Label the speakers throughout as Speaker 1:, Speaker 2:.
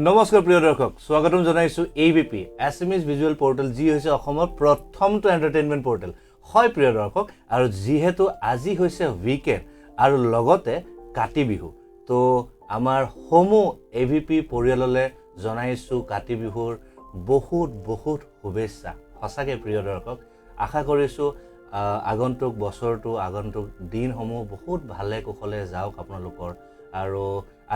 Speaker 1: নমস্কাৰ প্ৰিয় দৰ্শক স্বাগতম জনাইছো AVP এছএমএছ ভিজুৱেল পোৰ্টেল যি হৈছে অসমৰ প্ৰথমটো এণ্টাৰটেইনমেণ্ট পোৰ্টেল হয় প্ৰিয় দৰ্শক আৰু যিহেতু আজি হৈছে উইকেণ্ড আৰু লগতে কাতি বিহু তো আমাৰ হোমো AVP পৰিয়াললৈ জনাইছো কাতি বিহুৰ বহুত শুভেচ্ছা সঁচাকৈ প্ৰিয় দৰ্শক আশা কৰিছো আগন্তুক বছৰটো আগন্তুক দিনসমূহ বহুত ভালে কুশলে যাওক আপোনালোকৰ আৰু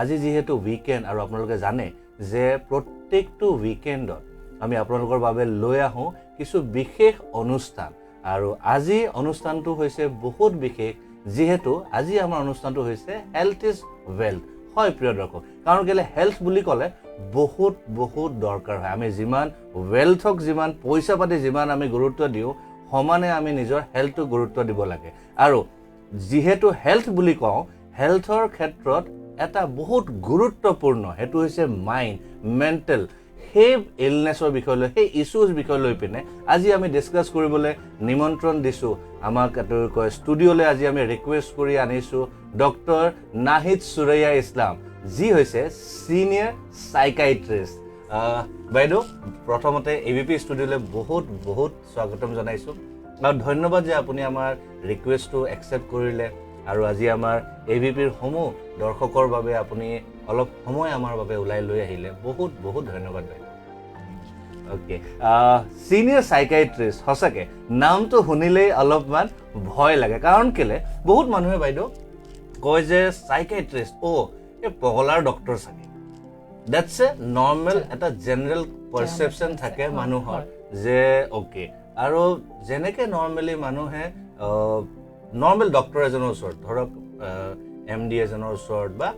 Speaker 1: আজি যেহেতু উইকেণ্ড আৰু আপোনালোকে জানে যে প্ৰত্যেকটো উইকেণ্ডত আমি আপোনালোকৰ বাবে লৈ আহোঁ কিছু বিশেষ অনুষ্ঠান আৰু আজি অনুষ্ঠানটো হৈছে বহুত বিশেষ যেহেতু আজি আমাৰ অনুষ্ঠানটো হৈছে হেল্থ ইজ ৱেল্থ হয় প্ৰিয় দৰ্শক কাৰণ কেলে হেল্থ বুলি ক'লে বহুত দৰকাৰ হয় আমি যিমান ৱেল্থক যিমান পইচা পাতি যিমান আমি গুৰুত্ব দিওঁ সমানে আমি নিজৰ হেল্থটো গুৰুত্ব দিব লাগে আৰু যেহেতু হেল্থ বুলি কওঁ হেল্থৰ ক্ষেত্ৰত এটা বহুত গুৰুত্বপূৰ্ণ হেতু হৈছে মাইণ্ড মেণ্টেল সেই ইলনেছৰ বিষয়লৈ সেই ইছ্যুজ বিষয়লৈ পিনে আজি আমি ডিছকাছ কৰিবলৈ নিমন্ত্ৰণ দিছোঁ আমাক কয় ষ্টুডিঅ'লৈ আজি আমি ৰিকুৱেষ্ট কৰি আনিছোঁ ডক্টৰ নাহিদ সুৰাইয়া ইছলাম যি হৈছে চিনিয়ৰ চাইকাইট্ৰিষ্ট বাইদেউ প্ৰথমতে AVP ষ্টুডিঅ'লৈ বহুত স্বাগতম জনাইছোঁ আৰু ধন্যবাদ যে আপুনি আমাৰ ৰিকুৱেষ্টটো একচেপ্ট কৰিলে আৰু আজি আমাৰ AVPৰ সমূহ দৰ্শকৰ বাবে আপুনি অলপ সময় আমাৰ বাবে ওলাই লৈ আহিলে বহুত ধন্যবাদ বাইদেউ ওকে চিনিয়ৰ চাইকাইট্ৰিষ্ট সঁচাকৈ নামটো শুনিলেই অলপমান ভয় লাগে কাৰণ কেলে বহুত মানুহে বাইদেউ কয় যে চাইকাইট্ৰিষ্ট এই পগলাৰ ডক্টৰ চাগে দ্যাটছ এ নৰ্মেল এটা জেনেৰেল পাৰচেপশ্যন থাকে মানুহৰ যে অ'কে আৰু যেনেকৈ নৰ্মেলি মানুহে নৰ্মেল ডক্টৰ এজনৰ ওচৰত ধৰক MD এজনৰ ওচৰত বা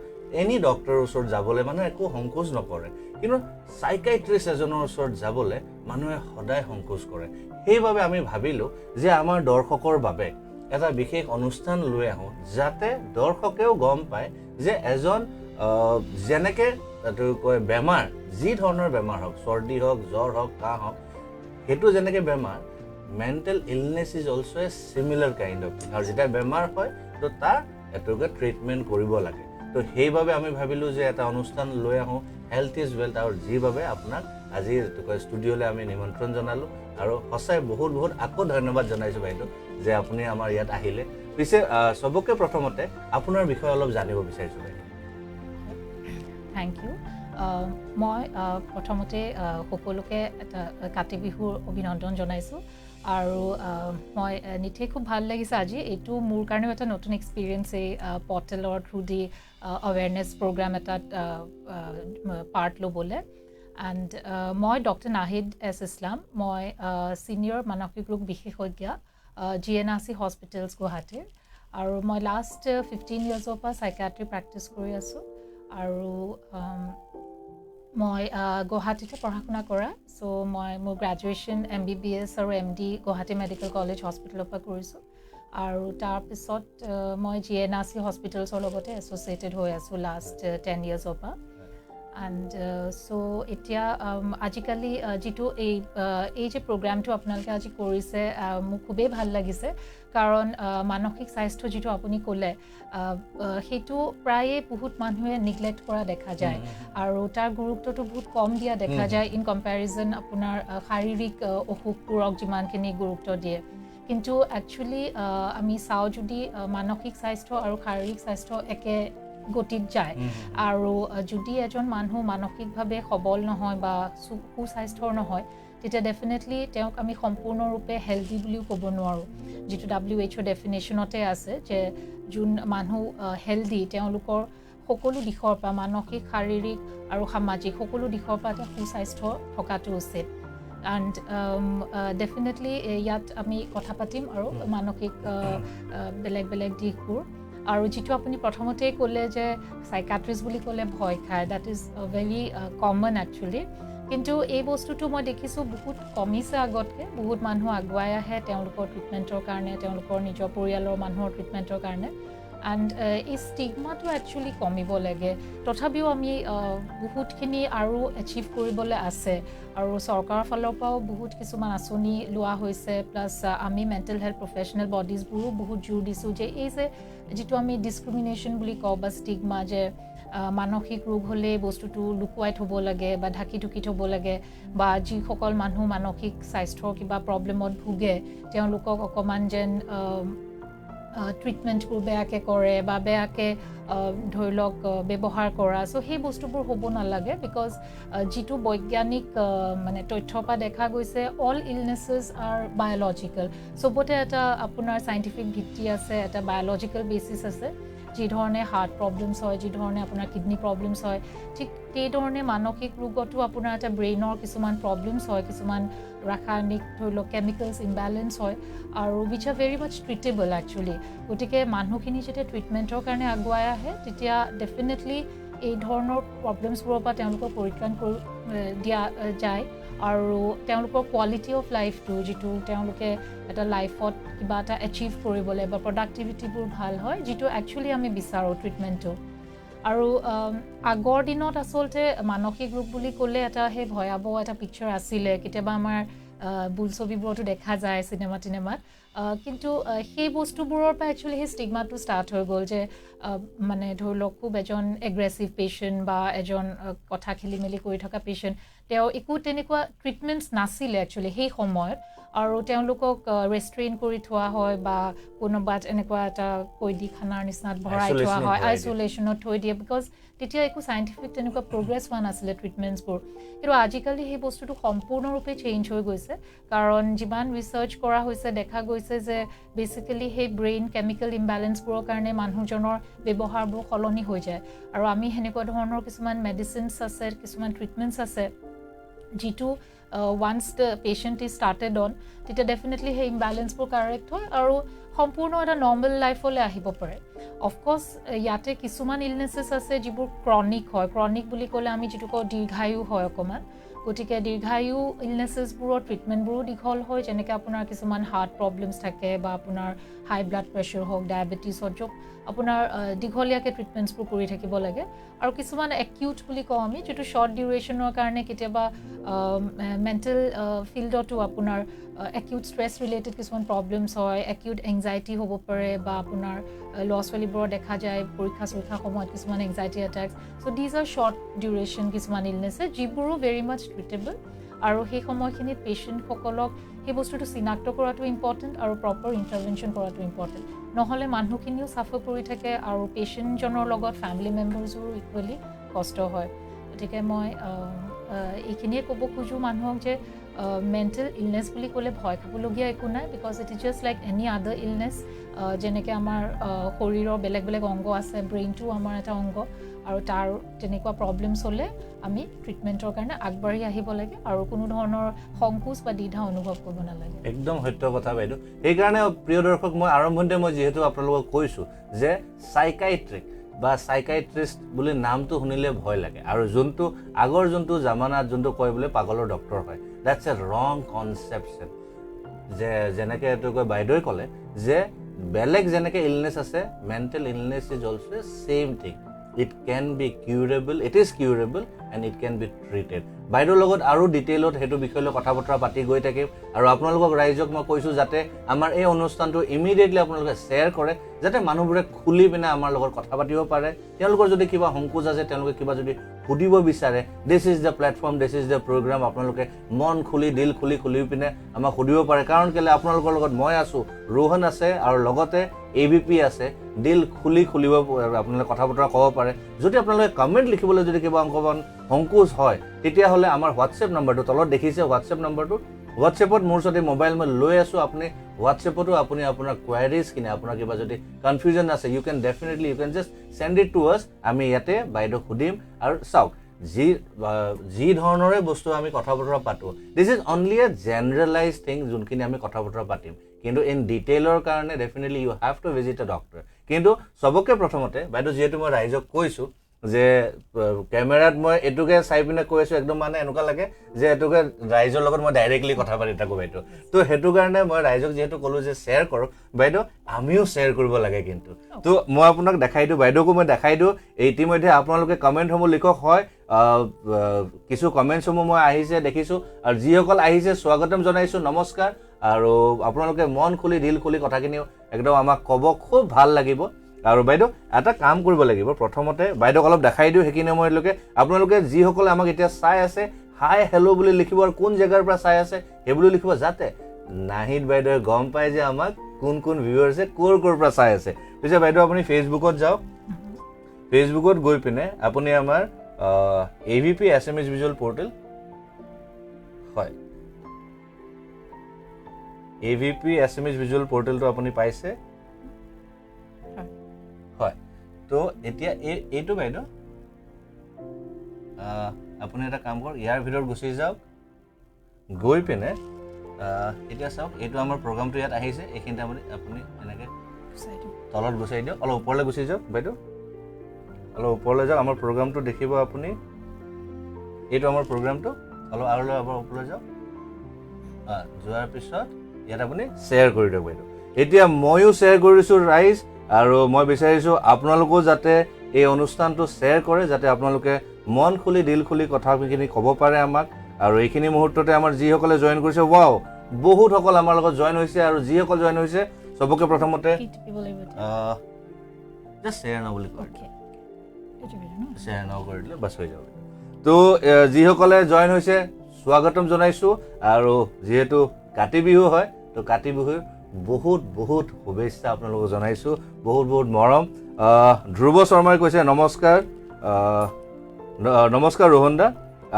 Speaker 1: এনি ডক্টৰৰ ওচৰত যাবলৈ মানুহে একো সংকোচ নকৰে কিন্তু চাইকাইট্ৰিষ্ট এজনৰ ওচৰত যাবলৈ মানুহে সদায় সংকোচ কৰে সেইবাবে আমি ভাবিলোঁ যে আমাৰ দৰ্শকৰ বাবে এটা বিশেষ অনুষ্ঠান লৈ আহোঁ যাতে দৰ্শকেও গম পায় যে এজন যেনেকৈ কয় বেমাৰ যি ধৰণৰ বেমাৰ হওক চৰ্দি হওক জ্বৰ হওক কাহ হওক সেইটো যেনেকৈ বেমাৰ mental illness is also' A similar kind of thing আৰু যেতিয়া বেমাৰ হয় তো তাৰ এটোকে ট্ৰিটমেণ্ট কৰিব লাগে তো সেইবাবে আমি ভাবিলোঁ যে এটা অনুষ্ঠান লৈ আহোঁ হেল্থ ইজ ৱেল্থ আৰু যিবাবে আপোনাক আজি ষ্টুডিঅ'লৈ আমি নিমন্ত্ৰণ জনালোঁ আৰু সঁচাই বহুত আকৌ ধন্যবাদ জনাইছোঁ বাইদেউ যে আপুনি আমাৰ ইয়াত আহিলে পিছে চবকে প্ৰথমতে আপোনাৰ বিষয়ে অলপ জানিব বিচাৰিছোঁ বাইদেউ
Speaker 2: থেংক ইউ মই প্ৰথমতে সকলোকে এটা কাতি বিহুৰ অভিনন্দন জনাইছোঁ আৰু মই নিঠেই খুব ভাল লাগিছে আজি এইটো মোৰ কাৰণেও এটা নতুন এক্সপিৰিয়েঞ্চ এই পৰ্টেলৰ থ্ৰু দি আৱেৰনেছ প্ৰগ্ৰাম এটাত পাৰ্ট ল'বলৈ এণ্ড মই ডক্টৰ নাহিদ এছ ইছলাম মই ছিনিয়ৰ মানসিক ৰোগ বিশেষজ্ঞ GNRC হস্পিটেলছ গুৱাহাটীৰ আৰু মই লাষ্ট 15 yearsৰ পৰা চাইকাট্ৰি প্ৰেক্টিছ কৰি আছোঁ আৰু মই গুৱাহাটীতে পঢ়া শুনা কৰা চ' মই মোৰ গ্ৰেজুৱেশ্যন MBBS আৰু MD গুৱাহাটী মেডিকেল কলেজ হস্পিটেলৰ পৰা কৰিছোঁ আৰু তাৰপিছত মই GNRC হস্পিটেলছৰ লগতে এছ'চিয়েটেড হৈ আছোঁ লাষ্ট 10 yearsৰ পৰা এণ্ড চ' এতিয়া আজিকালি যিটো এই যে প্ৰগ্ৰামটো আপোনালোকে আজি কৰিছে মোক খুবেই ভাল লাগিছে কাৰণ মানসিক স্বাস্থ্য যিটো আপুনি ক'লে সেইটো প্ৰায়ে বহুত মানুহে নিগলেক্ট কৰা দেখা যায় আৰু তাৰ গুৰুত্বটো বহুত কম দিয়া দেখা যায় ইন কম্পেৰিজন আপোনাৰ শাৰীৰিক অসুখবোৰক যিমানখিনি গুৰুত্ব দিয়ে কিন্তু একচুৱেলি আমি চাওঁ যদি মানসিক স্বাস্থ্য আৰু শাৰীৰিক স্বাস্থ্য একে গতিত যায় আৰু যদি এজন মানুহ মানসিকভাৱে সবল নহয় বা সুস্বাস্থ্যৰ নহয় তেতিয়া ডেফিনেটলি তেওঁক আমি সম্পূৰ্ণৰূপে হেল্ডি বুলিও ক'ব নোৱাৰোঁ যিটো WHO ডেফিনেশ্যনতে আছে যে যোন মানুহ হেল্ডি তেওঁলোকৰ সকলো দিশৰ পৰা মানসিক শাৰীৰিক আৰু সামাজিক সকলো দিশৰ পৰা এটা সুস্বাস্থ্য থকাটো উচিত এণ্ড ডেফিনেটলি ইয়াত আমি কথা পাতিম আৰু মানসিক বেলেগ দিশবোৰ আৰু যিটো আপুনি প্ৰথমতেই ক'লে যে চাইকাট্ৰিষ্ট বুলি ক'লে ভয় খায় that is very common actually কিন্তু এই বস্তুটো মই দেখিছোঁ বহুত কমিছে আগতকৈ বহুত মানুহ আগুৱাই আহে তেওঁলোকৰ ট্ৰিটমেণ্টৰ কাৰণে তেওঁলোকৰ নিজৰ পৰিয়ালৰ মানুহৰ ট্ৰিটমেণ্টৰ কাৰণে এণ্ড এই ষ্টিগমাটো একচুৱেলি কমিব লাগে তথাপিও আমি বহুতখিনি আৰু এচিভ কৰিবলৈ আছে আৰু চৰকাৰৰ ফালৰ পৰাও বহুত কিছুমান আঁচনি লোৱা হৈছে প্লাছ আমি মেণ্টেল হেল্থ প্ৰফেশ্যনেল বডিজবোৰো বহুত জোৰ দিছোঁ যে এই যে যিটো আমি ডিছক্ৰিমিনেশ্যন বুলি কওঁ বা ষ্টিগমা যে মানসিক ৰোগ হ'লে বস্তুটো লুকুৱাই থ'ব লাগে বা ঢাকি ঢুকি থ'ব লাগে বা যিসকল মানুহ মানসিক স্বাস্থ্যৰ কিবা প্ৰব্লেমত ভোগে তেওঁলোকক অকণমান যেন ট্ৰিটমেণ্টবোৰ বেয়াকৈ কৰে বা বেয়াকৈ ধৰি লওক ব্যৱহাৰ কৰা চ' সেই বস্তুবোৰ হ'ব নালাগে বিকজ যিটো বৈজ্ঞানিক মানে তথ্যৰ পৰা দেখা গৈছে অল ইলনেছেছ আৰ বায়'লজিকেল চবতে এটা আপোনাৰ চাইণ্টিফিক ভিত্তি আছে এটা বায়'লজিকেল বেচিছ আছে যিধৰণে হাৰ্ট প্ৰব্লেমছ হয় যিধৰণে আপোনাৰ কিডনি প্ৰব্লেমছ হয় ঠিক সেইধৰণে মানসিক ৰোগতো আপোনাৰ এটা ব্ৰেইনৰ কিছুমান প্ৰব্লেমছ হয় কিছুমান ৰাসায়নিক ধৰি লওক কেমিকেলছ ইমবেলেঞ্চ হয় আৰু wish are very much ট্ৰিটেবল actually গতিকে মানুহখিনি যেতিয়া ট্ৰিটমেণ্টৰ কাৰণে আগুৱাই আহে তেতিয়া ডেফিনেটলি এই ধৰণৰ প্ৰব্লেমছবোৰৰ পৰা তেওঁলোকক পৰিত্ৰাণ কৰি দিয়া যায় আৰু তেওঁলোকৰ কোৱালিটি অফ লাইফটো যিটো তেওঁলোকে এটা লাইফত কিবা এটা এচিভ কৰিবলৈ বা প্ৰডাক্টিভিটিবোৰ ভাল হয় যিটো একচুৱেলি আমি বিচাৰোঁ ট্ৰিটমেণ্টটো আৰু আগৰ দিনত আচলতে মানসিক ৰোগ বুলি ক'লে এটা সেই ভয়াৱহ এটা পিকচাৰ আছিলে কেতিয়াবা আমাৰ বোলছবিবোৰতো দেখা যায় চিনেমাত কিন্তু সেই বস্তুবোৰৰ পৰা একচুৱেলি সেই ষ্টিগমাটো ষ্টাৰ্ট হৈ গ'ল যে মানে ধৰি লওক খুব এজন এগ্ৰেছিভ পেচেণ্ট বা এজন কথা খেলি মেলি কৰি থকা পেচেণ্ট তেওঁ একো তেনেকুৱা ট্ৰিটমেণ্টছ নাছিলে একচুৱেলি সেই সময়ত আৰু তেওঁলোকক ৰেষ্ট্ৰেইন কৰি থোৱা হয় বা কোনোবাত এনেকুৱা এটা কৈদীখানাৰ নিচিনাত ভৰাই থোৱা হয় আইচলেশ্যনত থৈ দিয়ে বিকজ তেতিয়া একো চাইণ্টিফিক তেনেকুৱা প্ৰগ্ৰেছ হোৱা নাছিলে ট্ৰিটমেণ্টছবোৰ কিন্তু আজিকালি সেই বস্তুটো সম্পূৰ্ণৰূপে চেঞ্জ হৈ গৈছে কাৰণ যিমান ৰিচাৰ্চ কৰা হৈছে দেখা গৈছে যে বেচিকেলি সেই ব্ৰেইন কেমিকেল ইমবেলেঞ্চবোৰৰ কাৰণে মানুহজনৰ ব্যৱহাৰবোৰ সলনি হৈ যায় আৰু আমি সেনেকুৱা ধৰণৰ কিছুমান মেডিচিনছ আছে কিছুমান ট্ৰিটমেণ্টছ আছে যিটো once the patient is started on তেতিয়া ডেফিনেটলি সেই ইমবেলেঞ্চবোৰ কাৰেক্ট হয় আৰু সম্পূৰ্ণ এটা নৰ্মেল লাইফলৈ আহিব পাৰে অফক'ৰ্ছ ইয়াতে কিছুমান ইলনেছেছ আছে যিবোৰ ক্ৰনিক হয় ক্ৰনিক বুলি ক'লে আমি যিটো কওঁ দীৰ্ঘায়ু হয় অকণমান গতিকে দীৰ্ঘায়ু ইলনেছেছবোৰৰ ট্ৰিটমেণ্টবোৰো দীঘল হয় যেনেকৈ আপোনাৰ কিছুমান হাৰ্ট প্ৰব্লেমছ থাকে বা আপোনাৰ হাই ব্লাড প্ৰেছাৰ হওক ডায়েবেটিছ হওক য'ত আপোনাৰ দীঘলীয়াকৈ ট্ৰিটমেণ্টছবোৰ কৰি থাকিব লাগে আৰু কিছুমান একিউট বুলি কওঁ আমি যিটো শ্বৰ্ট ডিউৰেশ্যনৰ কাৰণে কেতিয়াবা মেণ্টেল ফিল্ডতো আপোনাৰ একিউট ষ্ট্ৰেছ ৰিলেটেড কিছুমান প্ৰব্লেমছ হয় একিউট এংজাইটি হ'ব পাৰে বা আপোনাৰ ল'ৰা ছোৱালীবোৰৰ দেখা যায় পৰীক্ষা চৰীক্ষাৰ সময়ত কিছুমান anxiety attacks so' these are short duration কিছুমান ইলনেছেছ যিবোৰো ভেৰি মাছ ট্ৰিটেবল আৰু সেই সময়খিনিত পেচেণ্টসকলক সেই বস্তুটো চিনাক্ত কৰাটো ইম্পৰ্টেণ্ট আৰু প্ৰপাৰ ইণ্টাৰভেনশ্যন কৰাটো ইম্পৰ্টেণ্ট নহ'লে মানুহখিনিও চাফাৰ কৰি থাকে আৰু পেচেণ্টজনৰ লগত ফেমিলি মেম্বাৰ্ছৰো ইকুৱেলি কষ্ট হয় গতিকে মই এইখিনিয়ে ক'ব খোজোঁ মানুহক যে মেণ্টেল ইলনেছ বুলি ক'লে ভয় খাবলগীয়া একো নাই because it is just like any other illness যেনেকৈ আমাৰ শৰীৰৰ বেলেগ বেলেগ অংগ আছে ব্ৰেইনটোও আমাৰ এটা অংগ আৰু তাৰ তেনেকুৱা প্ৰব্লেমছ হ'লে আমি ট্ৰিটমেণ্টৰ কাৰণে আগবাঢ়ি আহিব লাগে আৰু কোনো ধৰণৰ সংকোচ বা দ্বিধা অনুভৱ কৰিব নালাগে
Speaker 1: একদম সত্য কথা বাইদেউ সেইকাৰণে প্ৰিয় দৰ্শক মই আৰম্ভণিতে মই যিহেতু আপোনালোকক কৈছোঁ যে চাইকাইট্ৰিক বা চাইকাইট্ৰিষ্ট বুলি নামটো শুনিলে ভয় লাগে আৰু যোনটো আগৰ যোনটো জামানাত যোনটো কয় বোলে পাগলৰ ডক্টৰ হয় দেটছ এ ৰং কনচেপশ্যন যে যেনেকৈ এইটো কয় বাইদেৱে ক'লে যে বেলেগ যেনেকৈ ইলনেছ আছে mental illness is also' a same thing it can be curable it is curable and it can be treated বাইদেউৰ লগত আৰু ডিটেইলত সেইটো বিষয় লৈ কথা বতৰা পাতি গৈ থাকিম আৰু আপোনালোকক ৰাইজক মই কৈছোঁ যাতে আমাৰ এই অনুষ্ঠানটো ইমিডিয়েটলি আপোনালোকে শ্বেয়াৰ কৰে যাতে মানুহবোৰে খুলি পিনে আমাৰ লগত কথা পাতিব পাৰে তেওঁলোকৰ যদি কিবা সংকোচ আছে তেওঁলোকে কিবা যদি সুধিব বিচাৰে this is the platform this is the program আপোনালোকে মন খুলি দিল খুলি পিনে আমাক সুধিব পাৰে কাৰণ কেলৈ আপোনালোকৰ লগত মই আছোঁ ৰোহন আছে আৰু লগতে ABP আছে দিল খুলিব আপোনালোকে কথা বতৰা ক'ব পাৰে যদি আপোনালোকে কমেণ্ট লিখিবলৈ যদি কিবা অংকমান সংকোচ হয় তেতিয়াহ'লে আমাৰ হোৱাটছএপ নম্বৰটো তলত দেখিছে হোৱাটছএপ নম্বৰটো হোৱাটছএপত মোৰ ওচৰতে মোবাইল মই লৈ আছোঁ আপুনি হোৱাটছএপতো আপুনি আপোনাৰ কুৱেৰিজখিনি আপোনাৰ কিবা যদি কনফিউজন আছে you can definitely you can just send it to us আমি ইয়াতে বাইদেউক সুধিম আৰু চাওক যি ধৰণৰে বস্তু আমি কথা বতৰা পাতোঁ this is only a generalize thing যোনখিনি আমি কথা বতৰা পাতিম কিন্তু ইন ডিটেইলৰ কাৰণে definitely you have to visit a doctor কিন্তু চবকে প্ৰথমতে বাইদেউ যিহেতু মই ৰাইজক কৈছোঁ যে কেমেৰাত মই এইটোকে চাই পিনে কৈ আছোঁ একদম মানে এনেকুৱা লাগে যে এইটোকে ৰাইজৰ লগত মই ডাইৰেক্টলি কথা পাতি থাকোঁ বাইদেউ তো সেইটো কাৰণে মই ৰাইজক যিহেতু ক'লোঁ যে শ্বেয়াৰ কৰক বাইদেউ আমিও শ্বেয়াৰ কৰিব লাগে কিন্তু তো মই আপোনাক দেখাই দিওঁ বাইদেউকো মই দেখাই দিওঁ ইতিমধ্যে আপোনালোকে কমেণ্টসমূহ লিখক হয় কিছু কমেণ্টসমূহ মই আহিছে দেখিছোঁ আৰু যিসকল আহিছে স্বাগতম জনাইছোঁ নমস্কাৰ আৰু আপোনালোকে মন খুলি দিল খুলি কথাখিনিও একদম আমাক ক'ব খুব ভাল লাগিব আৰু বাইদেউ এটা কাম কৰিব লাগিব প্ৰথমতে বাইদেউক অলপ দেখাই দিওঁ সেইখিনি সময়লৈকে আপোনালোকে যিসকলে আমাক এতিয়া চাই আছে হাই হেল্ল' বুলি লিখিব আৰু কোন জেগাৰ পৰা চাই আছে সেইবুলি লিখিব যাতে নাহিদ বাইদেৱে গম পায় যে আমাক কোন কোন ভিউৱাৰ্ছে ক'ৰ পৰা চাই আছে পিছে বাইদেউ আপুনি ফেচবুকত যাওক ফেচবুকত গৈ পিনে আপুনি আমাৰ AVP SMS ভিজুৱেল পৰ্টেল হয় AVP SMS ভিজুৱেল পৰ্টেলটো আপুনি পাইছে হয় তো এতিয়া এইটো বাইদেউ আপুনি এটা কাম কৰক ইয়াৰ ভিতৰত গুচি যাওক গৈ পিনে এতিয়া চাওক এইটো আমাৰ প্ৰগ্ৰামটো ইয়াত আহিছে এইখিনিতে আপুনি এনেকৈ তলত গুচাই দিয়ক অলপ ওপৰলৈ গুচি যাওক বাইদেউ অলপ ওপৰলৈ যাওক আমাৰ প্ৰগ্ৰামটো দেখিব আপুনি এইটো আমাৰ প্ৰগ্ৰামটো অলপ আৰু ওপৰলৈ যাওক যোৱাৰ পিছত ইয়াত আপুনি শ্বেয়াৰ কৰি দিয়ক বাইদেউ এতিয়া ময়ো শ্বেয়াৰ কৰিছোঁ ৰাইজ আৰু মই বিচাৰিছোঁ আপোনালোকেও যাতে এই অনুষ্ঠানটো শ্বেয়াৰ কৰে যাতে আপোনালোকে মন খুলি দিল খুলি কথাখিনি ক'ব পাৰে আমাক আৰু এইখিনি মুহূৰ্ততে আমাৰ যিসকলে জইন কৰিছে ৱাও বহুতসকল আমাৰ লগত জইন হৈছে আৰু যিসকল জইন হৈছে চবকে প্ৰথমতে শ্বেয়াৰ ন বুলি কয় শ্বেয়াৰ ন কৰি দিলে বাছ হৈ যাব তো যিসকলে জইন হৈছে স্বাগতম জনাইছোঁ আৰু যিহেতু কাতি বিহু হয় তো কাতি বিহুৰ বহুত বহুত শুভেচ্ছা আপোনালোকক জনাইছোঁ বহুত বহুত মৰম ধ্ৰুৱ শৰ্মাই কৈছে নমস্কাৰ নমস্কাৰ ৰোহন দা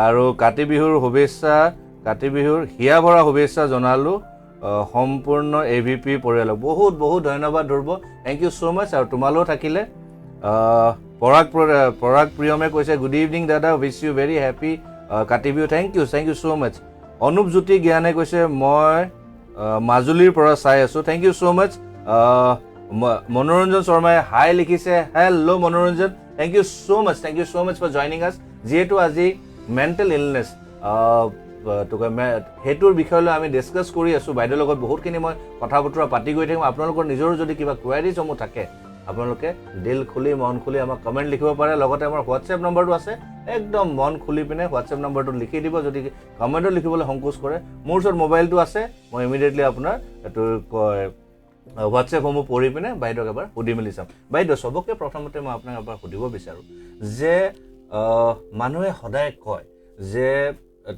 Speaker 1: আৰু কাতি বিহুৰ শুভেচ্ছা কাতি বিহুৰ হিয়া ভৰা শুভেচ্ছা জনালোঁ সম্পূৰ্ণ AVP পৰিয়ালক বহুত বহুত ধন্যবাদ Dhruv thank you so' much আৰু তোমালৈও থাকিলে পৰাগ প্ৰিয়মে কৈছে গুড ইভিনিং দাদা wish you very happy Kati Bihu thank you so' much Anup Jyoti জ্ঞানে কৈছে মই মাজুলীৰ পৰা চাই আছোঁ থেংক ইউ ছ' মাছ মনোৰঞ্জন শৰ্মাই হাই লিখিছে hello' Monoranjan thank you so' much for joining us যিহেতু আজি মেণ্টেল ইলনেছ সেইটোৰ বিষয়লৈ আমি ডিছকাছ কৰি আছোঁ বাইদেউৰ লগত বহুতখিনি মই কথা বতৰা পাতি গৈ থাকিম আপোনালোকৰ নিজৰো যদি কিবা কুৱেৰিজসমূহ থাকে আপোনালোকে দিল খুলি মন খুলি আমাক কমেণ্ট লিখিব পাৰে লগতে আমাৰ হোৱাটছএপ নম্বৰটো আছে একদম মন খুলি পিনে হোৱাটছএপ নম্বৰটো লিখি দিব যদি কমেণ্টত লিখিবলৈ সংকোচ কৰে মোৰ ওচৰত মোবাইলটো আছে মই ইমিডিয়েটলি আপোনাৰ এইটো হোৱাটছএপসমূহ পঢ়ি পিনে বাইদেউক এবাৰ সুধি মেলি চাম বাইদেউ চবকে প্ৰথমতে মই আপোনাক এবাৰ সুধিব বিচাৰোঁ যে মানুহে সদায় কয় যে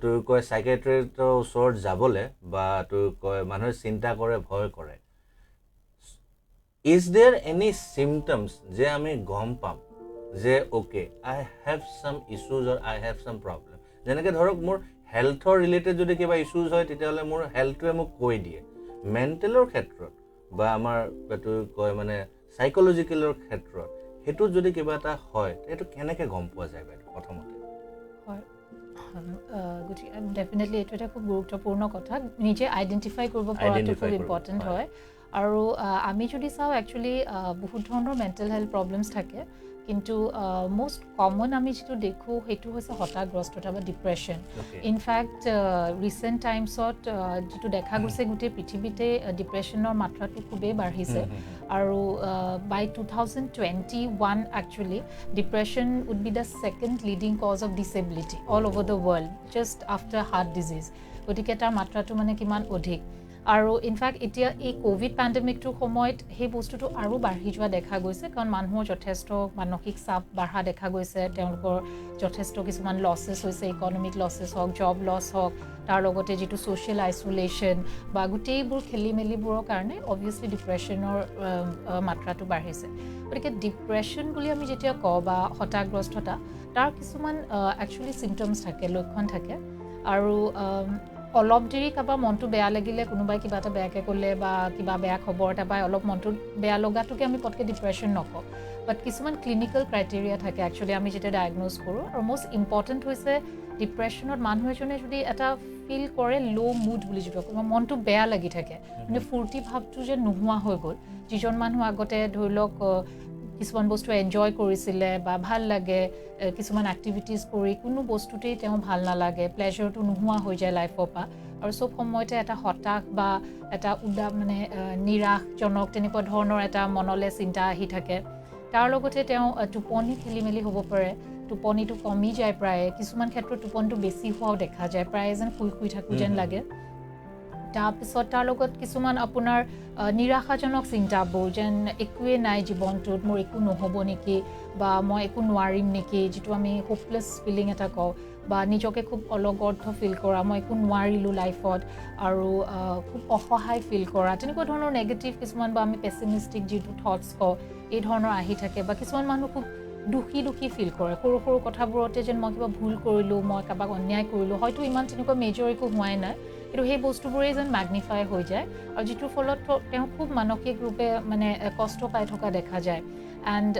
Speaker 1: তোৰ কয় চাইকেট্ৰিষ্টৰ ওচৰত যাবলৈ বা তোৰ কয় মানুহে চিন্তা কৰে ভয় কৰে ইজ দেয়াৰ এনি চিমটমছ যে আমি গম পাম যে okay I have some issues or I have some problem যেনেকৈ ধৰক মোৰ হেল্থৰ ৰিলেটেড যদি কিবা ইছ্যুজ হয় তেতিয়াহ'লে মোৰ হেল্থটোৱে মোক কৈ দিয়ে মেণ্টেলৰ ক্ষেত্ৰত বা আমাৰ এইটো কয় মানে চাইক'লজিকেলৰ ক্ষেত্ৰত সেইটোত যদি কিবা এটা হয় সেইটো কেনেকৈ গম পোৱা যায় বাইদেউ প্ৰথমতে
Speaker 2: হয় গতিকে ডেফিনেটলি এইটো এটা খুব গুৰুত্বপূৰ্ণ কথা নিজে আইডেণ্টিফাই কৰিব পৰাটো খুব ইম্পৰ্টেণ্ট হয় আৰু আমি যদি চাওঁ একচুৱেলি বহুত ধৰণৰ মেণ্টেল হেল্থ প্ৰব্লেমছ থাকে কিন্তু most common আমি যেটো দেখো হেতু হৈছে হতাগ্ৰস্ততা বা ডিপ্ৰেছন ইনফ্যাক্ট ৰিসেন্ট টাইমছত যেটো দেখা গৈছে গোটেই পৃথিৱীতে ডিপ্ৰেছনৰ মাত্ৰাটো খুবেই বাঢ়িছে আৰু by 2021 actually depression would be the second leading cause of disability all over the world just after heart disease গতিকে তাৰ মাত্ৰাটো মানে কিমান অধিক আৰু ইনফ্যাক্ট এতিয়া এই কোভিড পেণ্ডেমিকটোৰ সময়ত সেই বস্তুটো আৰু বাঢ়ি যোৱা দেখা গৈছে কাৰণ মানুহৰ যথেষ্ট মানসিক চাপ বাঢ়া দেখা গৈছে তেওঁলোকৰ যথেষ্ট কিছুমান লছেছ হৈছে ইকনমিক লছেছ হওক জব লছ হওক তাৰ লগতে যেটো সোশ্যাল আইসোলেশন বা গোটেইবোৰ খেলি মেলিবোৰৰ কাৰণে অবভিয়াসলি ডিপ্ৰেছনৰ মাত্ৰাটো বাঢ়িছে গতিকে ডিপ্ৰেছন বুলি আমি যেতিয়া কওঁ বা হতাগ্ৰস্ততা তাৰ কিছুমান একচুৱেলি সিম্পটমছ থাকে লক্ষণ থাকে আৰু অলপ দেৰি কাবা মনটো বেয়া লাগিলে কোনোবাই কিবা এটা বেয়াকে ক'লে বা কিবা বেয়া খবৰ এটা পাই অলপ মনটো বেয়া লগাটোকে আমি পটকে ডিপ্ৰেছন নকওঁ বাট কিছুমান ক্লিনিকেল ক্ৰাইটেৰিয়া থাকে একচুৱেলি আমি যেতিয়া ডায়াগনোজ কৰোঁ আৰু মোষ্ট ইম্পৰ্টেণ্ট হৈছে ডিপ্ৰেছনত মানুহ এজনে যদি এটা ফিল কৰে লো মুড বুলি যিটো মনটো বেয়া লাগি থাকে মানে ফূৰ্তি ভাৱটো যে নোহোৱা হৈ গ'ল যিজন মানুহ আগতে ধৰি লওক কিছুমান বস্তু এনজয় কৰিছিলে বা ভাল লাগে কিছুমান এক্টিভিটিজ কৰি কোনো বস্তুতেই তেওঁ ভাল নালাগে প্লেজাৰটো নোহোৱা হৈ যায় লাইফৰ পৰা আৰু চব সময়তে এটা হতাশ বা এটা মানে নিৰাশজনক তেনেকুৱা ধৰণৰ এটা মনলৈ চিন্তা আহি থাকে তাৰ লগতে তেওঁ টোপনি খেলি মেলি হ'ব পাৰে টোপনিটো কমি যায় প্ৰায় কিছুমান ক্ষেত্ৰত টোপনিটো বেছি হোৱাও দেখা যায় প্ৰায় যেন শুই থাকোঁ যেন লাগে তাৰপিছত তাৰ লগত কিছুমান আপোনাৰ নিৰাশাজনক চিন্তাবোৰ যেন একোৱেই নাই জীৱনটোত মোৰ একো নহ'ব নেকি বা মই একো নোৱাৰিম নেকি যিটো আমি হোপলেছ ফিলিং এটা কওঁ বা নিজকে খুব অলগৰ্থ ফিল কৰা মই একো নোৱাৰিলোঁ লাইফত আৰু খুব অসহায় ফিল কৰা তেনেকুৱা ধৰণৰ নেগেটিভ কিছুমান বা আমি পেচিমিষ্টিক যিটো থটছ কওঁ এই ধৰণৰ আহি থাকে বা কিছুমান মানুহ খুব দুখী ফিল কৰে সৰু সৰু কথাবোৰতে যেন মই কিবা ভুল কৰিলোঁ মই কাৰোবাক অন্যায় কৰিলোঁ হয়তো ইমান তেনেকুৱা মেজৰ একো হোৱাই নাই কিন্তু সেই বস্তুবোৰেই যেন মেগনিফাই হৈ যায় আৰু যিটোৰ ফলত তেওঁ খুব মানসিক ৰূপে মানে কষ্ট পাই থকা দেখা যায় এণ্ড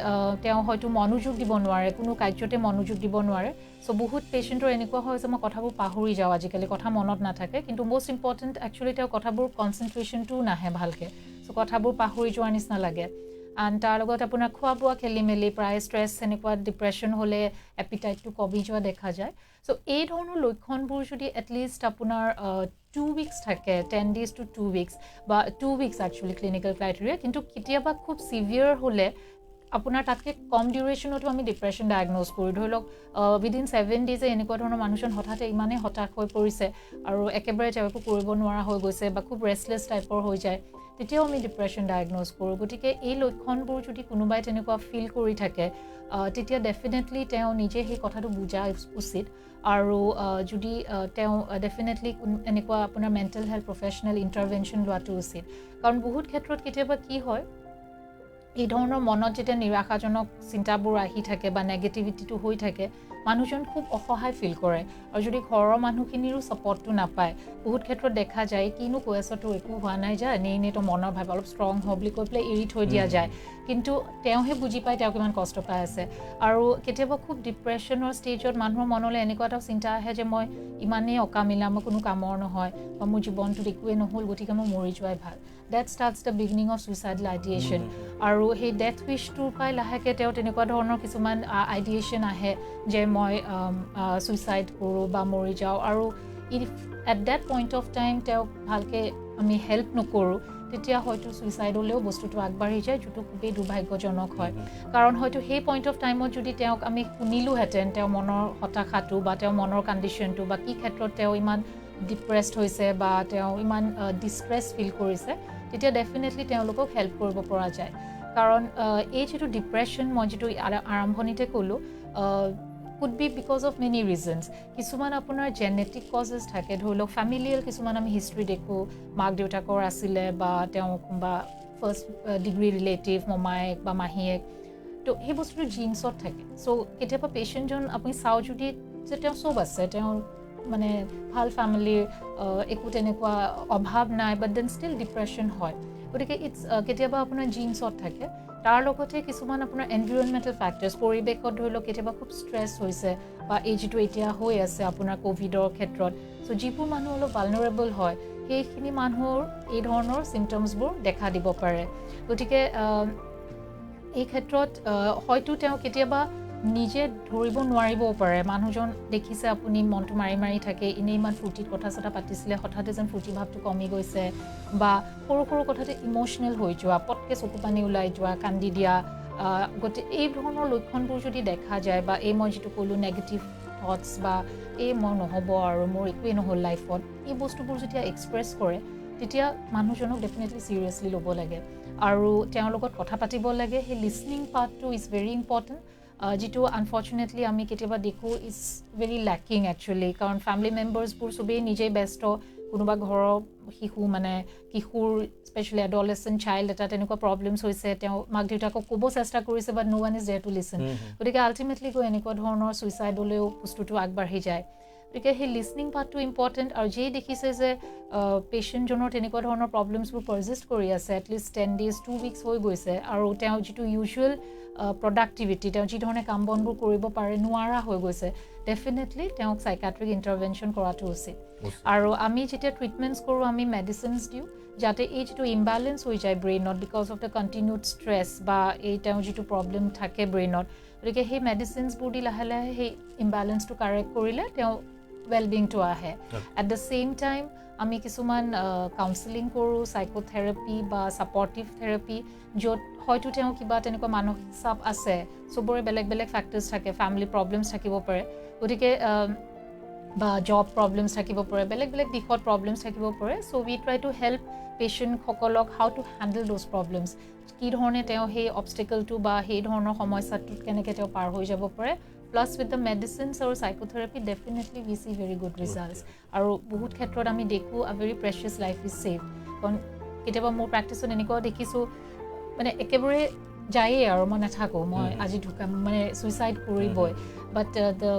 Speaker 2: তেওঁ হয়তো মনোযোগ দিব নোৱাৰে কোনো কাৰ্যতে মনোযোগ দিব নোৱাৰে চ' বহুত পেচেণ্টৰ এনেকুৱা হয় যে মই কথাবোৰ পাহৰি যাওঁ আজিকালি কথা মনত নাথাকে কিন্তু মষ্ট ইম্পৰ্টেণ্ট একচুৱেলি তেওঁ কথাবোৰ কনচেনট্ৰেশ্যনটোও নাহে ভালকৈ চ' কথাবোৰ পাহৰি যোৱাৰ নিচিনা লাগে এণ্ড তাৰ লগত আপোনাৰ খোৱা বোৱা খেলি মেলি প্ৰায় ষ্ট্ৰেছ এনেকুৱা ডিপ্ৰেশ্যন হ'লে এপিটাইটটো কমি যোৱা দেখা যায় চ' এই ধৰণৰ লক্ষণবোৰ যদি এটলিষ্ট আপোনাৰ 2 weeks থাকে 10 days to 2 weeks বা 2 weeks একচুৱেলি ক্লিনিকেল ক্ৰাইটেৰিয়া কিন্তু কেতিয়াবা খুব ছিভিয়াৰ হ'লে আপোনাৰ তাতকৈ কম ডিউৰেশ্যনতো আমি ডিপ্ৰেশ্যন ডায়েগন'জ কৰোঁ ধৰি লওক উইদিন 7 days এনেকুৱা ধৰণৰ মানুহজন হঠাতে ইমানেই হতাশ হৈ পৰিছে আৰু একেবাৰে তেওঁ একো কৰিব নোৱাৰা হৈ গৈছে বা খুব ৰেষ্টলেছ টাইপৰ হৈ যায় তেতিয়াও আমি ডিপ্ৰেশ্যন ডায়েগন'জ কৰোঁ গতিকে এই লক্ষণবোৰ যদি কোনোবাই তেনেকুৱা ফিল কৰি থাকে তেতিয়া ডেফিনেটলি তেওঁ নিজে সেই কথাটো বুজা উচিত আৰু যদি তেওঁ ডেফিনেটলি এনেকুৱা আপোনাৰ মেণ্টেল হেল্থ প্ৰফেশ্যনেল ইণ্টাৰভেনশ্যন লোৱাটো উচিত কাৰণ বহুত ক্ষেত্ৰত কেতিয়াবা কি হয় এই ধৰণৰ মনত যেতিয়া নিৰাশাজনক চিন্তাবোৰ আহি থাকে বা নেগেটিভিটিটো হৈ থাকে মানুহজন খুব অসহায় ফিল কৰে আৰু যদি ঘৰৰ মানুহখিনিৰো ছাপৰ্টটো নাপায় বহুত ক্ষেত্ৰত দেখা যায় কিনো কৈ আছ তোৰ একো হোৱা নাই যা এনেই তো মনৰ ভাৱ অলপ ষ্ট্ৰং হ বুলি কৈ পেলাই এৰি থৈ দিয়া যায় কিন্তু তেওঁহে বুজি পায় তেওঁ কিমান কষ্ট পাই আছে আৰু কেতিয়াবা খুব ডিপ্ৰেশ্যনৰ ষ্টেজত মানুহৰ মনলৈ এনেকুৱা এটা চিন্তা আহে যে মই ইমানেই অকামিলা মই কোনো কামৰ নহয় বা মোৰ জীৱনটোত একোৱেই নহ'ল গতিকে মই মৰি যোৱাই ভাল that starts the beginning of suicidal ideation আৰু সেই ডেথ উইচটোৰ পৰাই লাহেকৈ তেওঁ তেনেকুৱা ধৰণৰ কিছুমান আইডিয়েশ্যন আহে যে মই ছুইচাইড কৰোঁ বা মৰি যাওঁ আৰু if at that point of time তেওঁক ভালকৈ আমি হেল্প নকৰোঁ তেতিয়া হয়তো ছুইচাইডলৈও বস্তুটো আগবাঢ়ি যায় যিটো খুবেই দুৰ্ভাগ্যজনক হয় কাৰণ হয়তো সেই পইণ্ট অফ টাইমত যদি তেওঁক আমি শুনিলোহেঁতেন তেওঁৰ মনৰ হতাশাটো বা তেওঁৰ মনৰ কণ্ডিশ্যনটো বা কি ক্ষেত্ৰত তেওঁ ইমান ডিপ্ৰেছড হৈছে বা তেওঁ ইমান ডিষ্ট্ৰেছ ফিল কৰিছে তেতিয়া ডেফিনেটলি তেওঁলোকক হেল্প কৰিব পৰা যায় কাৰণ এই যিটো ডিপ্ৰেশ্যন মই যিটো আৰম্ভণিতে ক'লোঁ could be because of many reasons কিছুমান আপোনাৰ জেনেটিক কজেছ থাকে ধৰি লওক ফেমিলিয়েল কিছুমান আমি হিষ্ট্ৰী দেখোঁ মাক দেউতাকৰ আছিলে বা তেওঁ কোনোবা ফাৰ্ষ্ট ডিগ্ৰী ৰিলেটিভ মমায়েক বা মাহীয়েক তো সেই বস্তুটো জিন্সত থাকে চ' কেতিয়াবা পেচেণ্টজন আপুনি চাওঁ যদি যে তেওঁ চব আছে তেওঁ মানে ভাল ফেমিলিৰ একো তেনেকুৱা অভাৱ নাই বাট দেন ষ্টিল ডিপ্ৰেশ্যন হয় গতিকে কেতিয়াবা আপোনাৰ জিন্সত থাকে তাৰ লগতে কিছুমান আপোনাৰ এনভাইৰনমেণ্টেল ফেক্টৰ্ছ পৰিৱেশত ধৰি লওক কেতিয়াবা খুব ষ্ট্ৰেছ হৈছে বা এই যিটো এতিয়া হৈ আছে আপোনাৰ ক'ভিডৰ ক্ষেত্ৰত চ' যিবোৰ মানুহ অলপ ভালনাৰেবল হয় সেইখিনি মানুহৰ এই ধৰণৰ চিমটমছবোৰ দেখা দিব পাৰে গতিকে এই ক্ষেত্ৰত হয়তো তেওঁ কেতিয়াবা নিজে ধৰিব নোৱাৰিবও পাৰে মানুহজন দেখিছে আপুনি মনটো মাৰি মাৰি থাকে এনেই ইমান ফূৰ্তিত কথা চথা পাতিছিলে হঠাতে যেন ফূৰ্তি ভাৱটো কমি গৈছে বা সৰু সৰু কথাতে ইম'চনেল হৈ যোৱা পটকৈ চকু পানী ওলাই যোৱা কান্দি দিয়া গতিকে এই ধৰণৰ লক্ষণবোৰ যদি দেখা যায় বা এই মই যিটো ক'লোঁ নেগেটিভ থটছ বা এই মই নহ'ব আৰু মোৰ একোৱেই নহ'ল লাইফত এই বস্তুবোৰ যেতিয়া এক্সপ্ৰেছ কৰে তেতিয়া মানুহজনক ডেফিনেটলি ছিৰিয়াছলি ল'ব লাগে আৰু তেওঁৰ লগত কথা পাতিব লাগে সেই লিছনিং পাৰ্টটো ইজ ভেৰি ইম্পৰ্টেণ্ট যিটো আনফৰ্চুনেটলি আমি কেতিয়াবা দেখোঁ ইজ ভেৰি লেকিং একচুৱেলি কাৰণ ফেমিলি মেম্বাৰ্ছবোৰ চবেই নিজেই ব্যস্ত কোনোবা ঘৰৰ শিশু মানে কিশোৰ স্পেচিয়েলি এডলেচেণ্ট চাইল্ড এটা তেনেকুৱা প্ৰব্লেমছ হৈছে তেওঁ মাক দেউতাকক ক'ব চেষ্টা কৰিছে but no one is there to listen গতিকে আল্টিমেটলি গৈ এনেকুৱা ধৰণৰ ছুইচাইডলৈও বস্তুটো আগবাঢ়ি যায় গতিকে সেই লিছনিং পাৰ্টটো ইম্পৰ্টেণ্ট আৰু যেই দেখিছে যে পেচেণ্টজনৰ তেনেকুৱা ধৰণৰ প্ৰব্লেমছবোৰ পাৰজিষ্ট কৰি আছে এটলিষ্ট 10 days 2 weeks হৈ গৈছে আৰু তেওঁ যিটো ইউজুৱেল প্ৰডাক্টিভিটি তেওঁ যি ধৰণে কাম বনবোৰ কৰিব পাৰে নোৱাৰা হৈ গৈছে ডেফিনেটলি তেওঁক সাইকিয়াট্ৰিক ইণ্টাৰভেনশ্যন কৰাটো উচিত আৰু আমি যেতিয়া ট্ৰিটমেণ্টছ কৰোঁ আমি মেডিচিনছ দিওঁ যাতে এই যিটো ইম্বেলেঞ্চ হৈ যায় ব্ৰেইনত because of the continued stress বা এই তেওঁৰ যিটো প্ৰব্লেম থাকে ব্ৰেইনত গতিকে সেই মেডিচিনছবোৰ দি লাহে লাহে সেই ইম্বেলেঞ্চটো কাৰেক্ট কৰিলে তেওঁ ৱেলবিংটো আহে এট দ্য ছেইম টাইম আমি কিছুমান কাউন্সেলিং কৰোঁ সাইকোথেৰাপি বা ছাপৰ্টিভ থেৰাপি য'ত হয়তো তেওঁ কিবা তেনেকুৱা মানসিক চাপ আছে চবৰে বেলেগ বেলেগ ফেক্টৰ্ছ থাকে ফেমিলি প্ৰব্লেমছ থাকিব পাৰে গতিকে বা জব প্ৰব্লেমছ থাকিব পাৰে বেলেগ বেলেগ দিশত প্ৰব্লেমছ থাকিব পাৰে so' we try to help পেচেণ্টসকলক how to handle those problems কি ধৰণে তেওঁ সেই অবষ্টেকলটো বা সেই ধৰণৰ সমস্যাটোত কেনেকৈ তেওঁ পাৰ হৈ যাব পাৰে প্লাছ উইথ দ্য মেডিচিনছ আৰু সাইকোথেৰাপি ডেফিনেটলি উই চি ভেৰি গুড ৰিজাল্টছ আৰু বহুত ক্ষেত্ৰত আমি দেখোঁ আ very precious life is save কাৰণ কেতিয়াবা মোৰ প্ৰেক্টিছত এনেকুৱাও দেখিছোঁ মানে একেবাৰে যায়েই আৰু মই নাথাকোঁ মই আজি ঢুকাম মানে ছুইচাইড কৰিবই বাট দ্য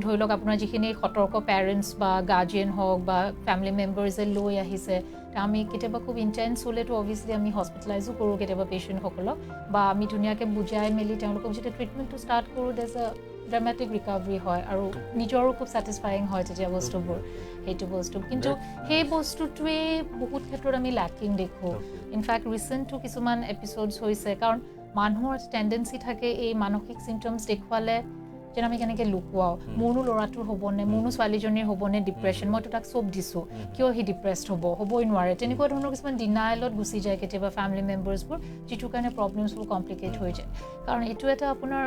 Speaker 2: ধৰি লওক আপোনাৰ যিখিনি সতৰ্ক পেৰেণ্টছ বা গাৰ্জিয়ান হওক বা ফেমিলি মেম্বাৰ্ছে লৈ আহিছে আমি কেতিয়াবা খুব ইণ্টেন্স হ'লেতো অভিয়াছলি আমি হস্পিটেলাইজো কৰোঁ কেতিয়াবা পেচেণ্টসকলক বা আমি ধুনীয়াকৈ বুজাই মেলি তেওঁলোকক যেতিয়া ট্ৰিটমেণ্টটো ষ্টাৰ্ট কৰোঁ দেজ এ ড্ৰামেটিক ৰিকভাৰী হয় আৰু নিজৰো খুব ছেটিছফাইং হয় তেতিয়া বস্তুবোৰ সেইটো বস্তু কিন্তু সেই বস্তুটোৱে বহুত ক্ষেত্ৰত আমি লেকিং দেখোঁ ইনফেক্ট ৰিচেণ্টটো কিছুমান এপিছ'ডছ হৈছে কাৰণ মানুহৰ টেণ্ডেঞ্চি থাকে এই মানসিক চিমটমছ দেখুৱালে যেন আমি কেনেকৈ লুকুৱাওঁ মোৰনো ল'ৰাটোৰ হ'বনে মোৰনো ছোৱালীজনীৰ হ'বনে ডিপ্ৰেশ্যন মইতো তাক চব দিছোঁ কিয় সি ডিপ্ৰেছড হ'বই নোৱাৰে তেনেকুৱা ধৰণৰ কিছুমান ডিনাইলত গুচি যায় কেতিয়াবা ফেমিলি মেম্বাৰ্ছবোৰ যিটো কাৰণে প্ৰব্লেমছবোৰ কমপ্লিকেট হৈ যায় কাৰণ এইটো এটা আপোনাৰ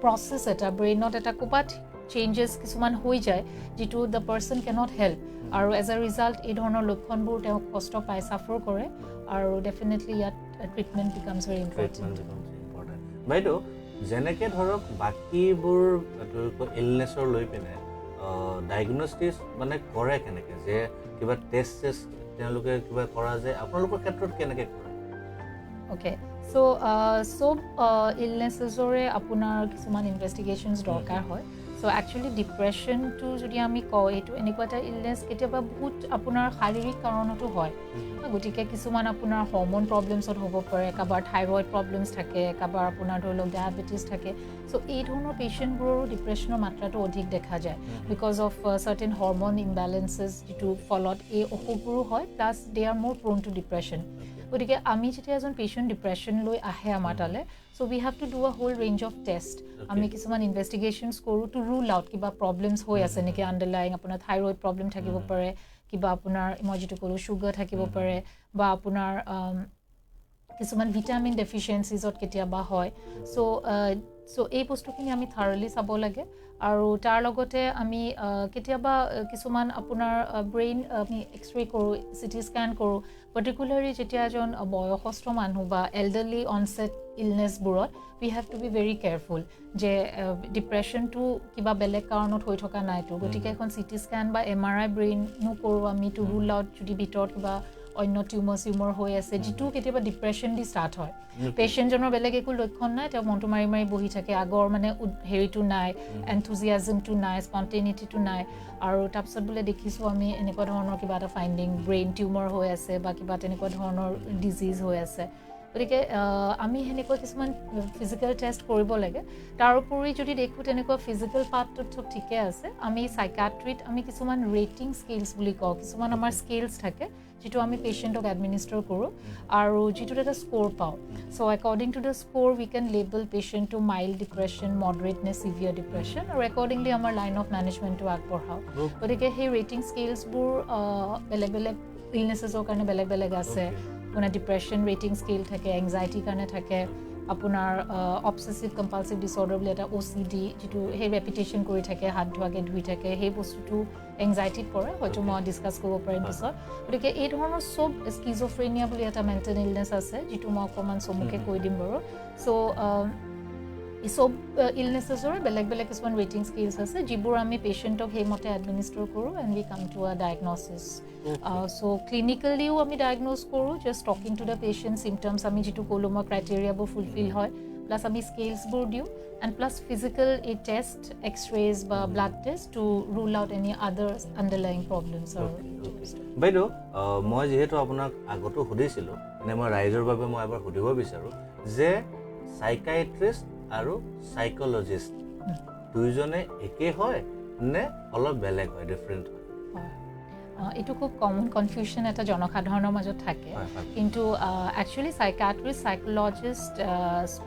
Speaker 2: প্ৰচেছ এটা ব্ৰেইনত এটা ক'ৰবাত চেঞ্জেছ কিছুমান হৈ যায় যিটো দ্য পাৰ্চন কেনট হেল্প আৰু এজ এ ৰিজাল্ট এই ধৰণৰ লক্ষণবোৰ তেওঁ কষ্ট পায় ছাফাৰ কৰে আৰু ডেফিনেটলি ইয়াত ট্ৰিটমেণ্ট বিকামছ ভেৰি ইম্পৰ্টেণ্ট
Speaker 1: বাইদেউ যেনেকৈ ধৰক বাকীবোৰ ইলনেছৰ লৈ পিনে ডায়েগনষ্টিছ মানে কৰে কেনেকৈ যে কিবা টেষ্ট তেওঁলোকে কিবা কৰা যায় আপোনালোকৰ ক্ষেত্ৰত কেনেকৈ কৰে
Speaker 2: অ'কে চ' চব ইলনেছেছৰে আপোনাৰ কিছুমান ইনভেষ্টিগেশ্যনছ দৰকাৰ হয় চ' একচুৱেলি ডিপ্ৰেশ্যনটো যদি আমি কওঁ এইটো এনেকুৱা এটা ইলনেছ কেতিয়াবা বহুত আপোনাৰ শাৰীৰিক কাৰণতো হয় গতিকে কিছুমান আপোনাৰ হৰম'ন প্ৰব্লেমছত হ'ব পাৰে কাৰোবাৰ থাইৰইড প্ৰব্লেমছ থাকে কাৰোবাৰ আপোনাৰ ধৰি লওক ডায়েবেটিছ থাকে চ' এই ধৰণৰ পেচেণ্টবোৰৰো ডিপ্ৰেশ্যনৰ মাত্ৰাটো অধিক দেখা যায় বিকজ অফ চাৰ্টেন হৰম'ন ইমবেলেঞ্চেছ যিটো ফলত এই অসুখবোৰো হয় প্লাছ দে আৰ মোৰ প্ৰ'ন টু ডিপ্ৰেশ্যন গতিকে আমি যেতিয়া এজন পেচেণ্ট ডিপ্ৰেশ্যন লৈ আহে আমাৰ তালৈ so' we have to do a whole range of test আমি কিছুমান ইনভেষ্টিগেশ্যনছ কৰোঁ টু ৰুল আউট কিবা প্ৰব্লেমছ হৈ আছে নেকি আণ্ডাৰলাইং আপোনাৰ থাইৰইড প্ৰব্লেম থাকিব পাৰে কিবা আপোনাৰ মই যিটো ক'লোঁ চুগাৰ থাকিব পাৰে বা আপোনাৰ কিছুমান ভিটামিন ডেফিচিয়েঞ্চিজত কেতিয়াবা হয় চ' এই বস্তুখিনি আমি থাৰলি চাব লাগে আৰু তাৰ লগতে আমি কেতিয়াবা কিছুমান আপোনাৰ ব্ৰেইন আমি এক্সৰে কৰোঁ চিটি স্কেন কৰোঁ পাৰ্টিকুলাৰলি যেতিয়া এজন বয়সস্থ মানুহ বা এল্ডাৰলি অনছেট ইলনেছবোৰত we have to be very careful যে ডিপ্ৰেশ্যনটো কিবা বেলেগ কাৰণত হৈ থকা নাইতো গতিকে এখন চিটি স্কেন বা MRI ব্ৰেইনো কৰোঁ আমি টু ৰুল আউট যদি ভিতৰত কিবা অন্য টিউমাৰ হৈ আছে যিটো কেতিয়াবা ডিপ্ৰেশ্যন দি ষ্টাৰ্ট হয় পেচেণ্টজনৰ বেলেগ একো লক্ষণ নাই তেওঁ মনটো মাৰি মাৰি বহি থাকে আগৰ মানে হেৰিটো নাই এনথুজিয়াজমটো নাই স্পণ্টেনিটিটো নাই আৰু তাৰপিছত বোলে দেখিছোঁ আমি এনেকুৱা ধৰণৰ কিবা এটা ফাইণ্ডিং ব্ৰেইন টিউমাৰ হৈ আছে বা কিবা তেনেকুৱা ধৰণৰ ডিজিজ হৈ আছে গতিকে আমি সেনেকুৱা কিছুমান ফিজিকেল টেষ্ট কৰিব লাগে তাৰ উপৰি যদি দেখোঁ তেনেকুৱা ফিজিকেল পাৰ্টটোত চব ঠিকে আছে আমি সাইকিয়াট্ৰিত আমি কিছুমান ৰেটিং স্কেলছ বুলি কওঁ কিছুমান আমাৰ স্কেলছ থাকে যিটো আমি পেচেণ্টক এডমিনিষ্টাৰ কৰোঁ আৰু যিটোত এটা স্ক'ৰ পাওঁ so' according to the score we can label patient to mild depression moderate নে চিভিয়াৰ ডিপ্ৰেশ্যন আৰু একৰ্ডিংলি আমাৰ লাইন অফ মেনেজমেণ্টটো আগবঢ়াওঁ গতিকে সেই ৰেটিং স্কেলছবোৰ বেলেগ বেলেগ ইলনেছেছৰ কাৰণে বেলেগ বেলেগ আছে আপোনাৰ ডিপ্ৰেশ্যন ৰেটিং স্কেল থাকে এংজাইটিৰ কাৰণে থাকে আপোনাৰ অবছেছিভ কম্পালছিভ ডিছঅৰ্ডাৰ বুলি এটা OCD যিটো সেই ৰেপিটেশ্যন কৰি থাকে হাত ধোৱাকৈ ধুই থাকে সেই বস্তুটো এংজাইটিত পৰে হয়তো মই ডিছকাছ কৰিব পাৰিম পিছত গতিকে এই ধৰণৰ চব স্কিজ'ফ্ৰেনিয়া বুলি এটা মেণ্টেল ইলনেছ আছে যিটো মই অকণমান চমুকৈ কৈ দিম বাৰু চ' এই চব ইলনেছেছৰে বেলেগ বেলেগ কিছুমান ৰেটিং স্কেলছ আছে যিবোৰ আমি পেচেণ্টক সেইমতে এডমিনিষ্টাৰ কৰোঁ and we come to a diagnosis চ' ক্লিনিকেলিও আমি ডায়েগন'জ কৰোঁ just talking to the patient symptoms আমি যিটো ক'লোঁ মই ক্ৰাইটেৰিয়াবোৰ ফুলফিল হয় প্লাছ আমি স্কেলছবোৰ দিওঁ এণ্ড প্লাছ ফিজিকেল এই টেষ্ট এক্সৰেজ বা blood test to rule out any other underlying problems আৰু
Speaker 1: বাইদেউ মই যিহেতু আপোনাক আগতো সুধিছিলোঁ মানে মই ৰাইজৰ বাবে মই এবাৰ সুধিব বিচাৰোঁ যে চাইকাইট্ৰিষ্ট আৰু চাইক'লজিষ্ট দুইজনে একে হয় নে অলপ বেলেগ হয় ডিফাৰেণ্ট হয়
Speaker 2: এইটো খুব কমন কনফিউজন এটা জনসাধাৰণৰ মাজত থাকে কিন্তু একচুৱেলি সাইকিয়াট্ৰিষ্ট সাইকোলজিষ্ট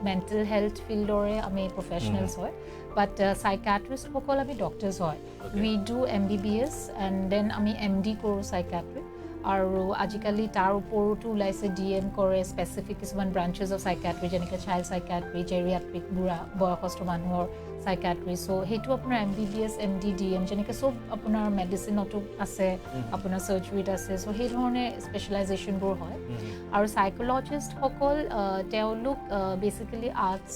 Speaker 2: মেণ্টেল হেল্থ ফিল্ডৰে আমি প্ৰফেশ্যনেলছ হয় বাট সাইকিয়াট্ৰিষ্টসকল আমি ডক্টৰ্ছ হয় উই ডু MBBS এণ্ড দেন আমি MD কৰোঁ সাইকিয়াট্ৰি আৰু আজিকালি তাৰ ওপৰতো ওলাইছে DM কৰে স্পেচিফিক কিছুমান ব্ৰাঞ্চেছ অফ সাইকিয়াট্ৰি যেনেকৈ চাইল্ড সাইকিয়াট্ৰি জেৰিয়াট্ৰিক বুঢ়া বয়সস্থ মানুহৰ সাইকিয়াট্ৰি চ' সেইটো আপোনাৰ MBBS MD DM যেনেকৈ চব আপোনাৰ মেডিচিনতো আছে আপোনাৰ চাৰ্জাৰীত আছে চ' সেই ধৰণে স্পেচিয়েলাইজেশ্যনবোৰ হয় আৰু সাইকোলজিষ্টসকল তেওঁলোক বেচিকেলি আৰ্টছ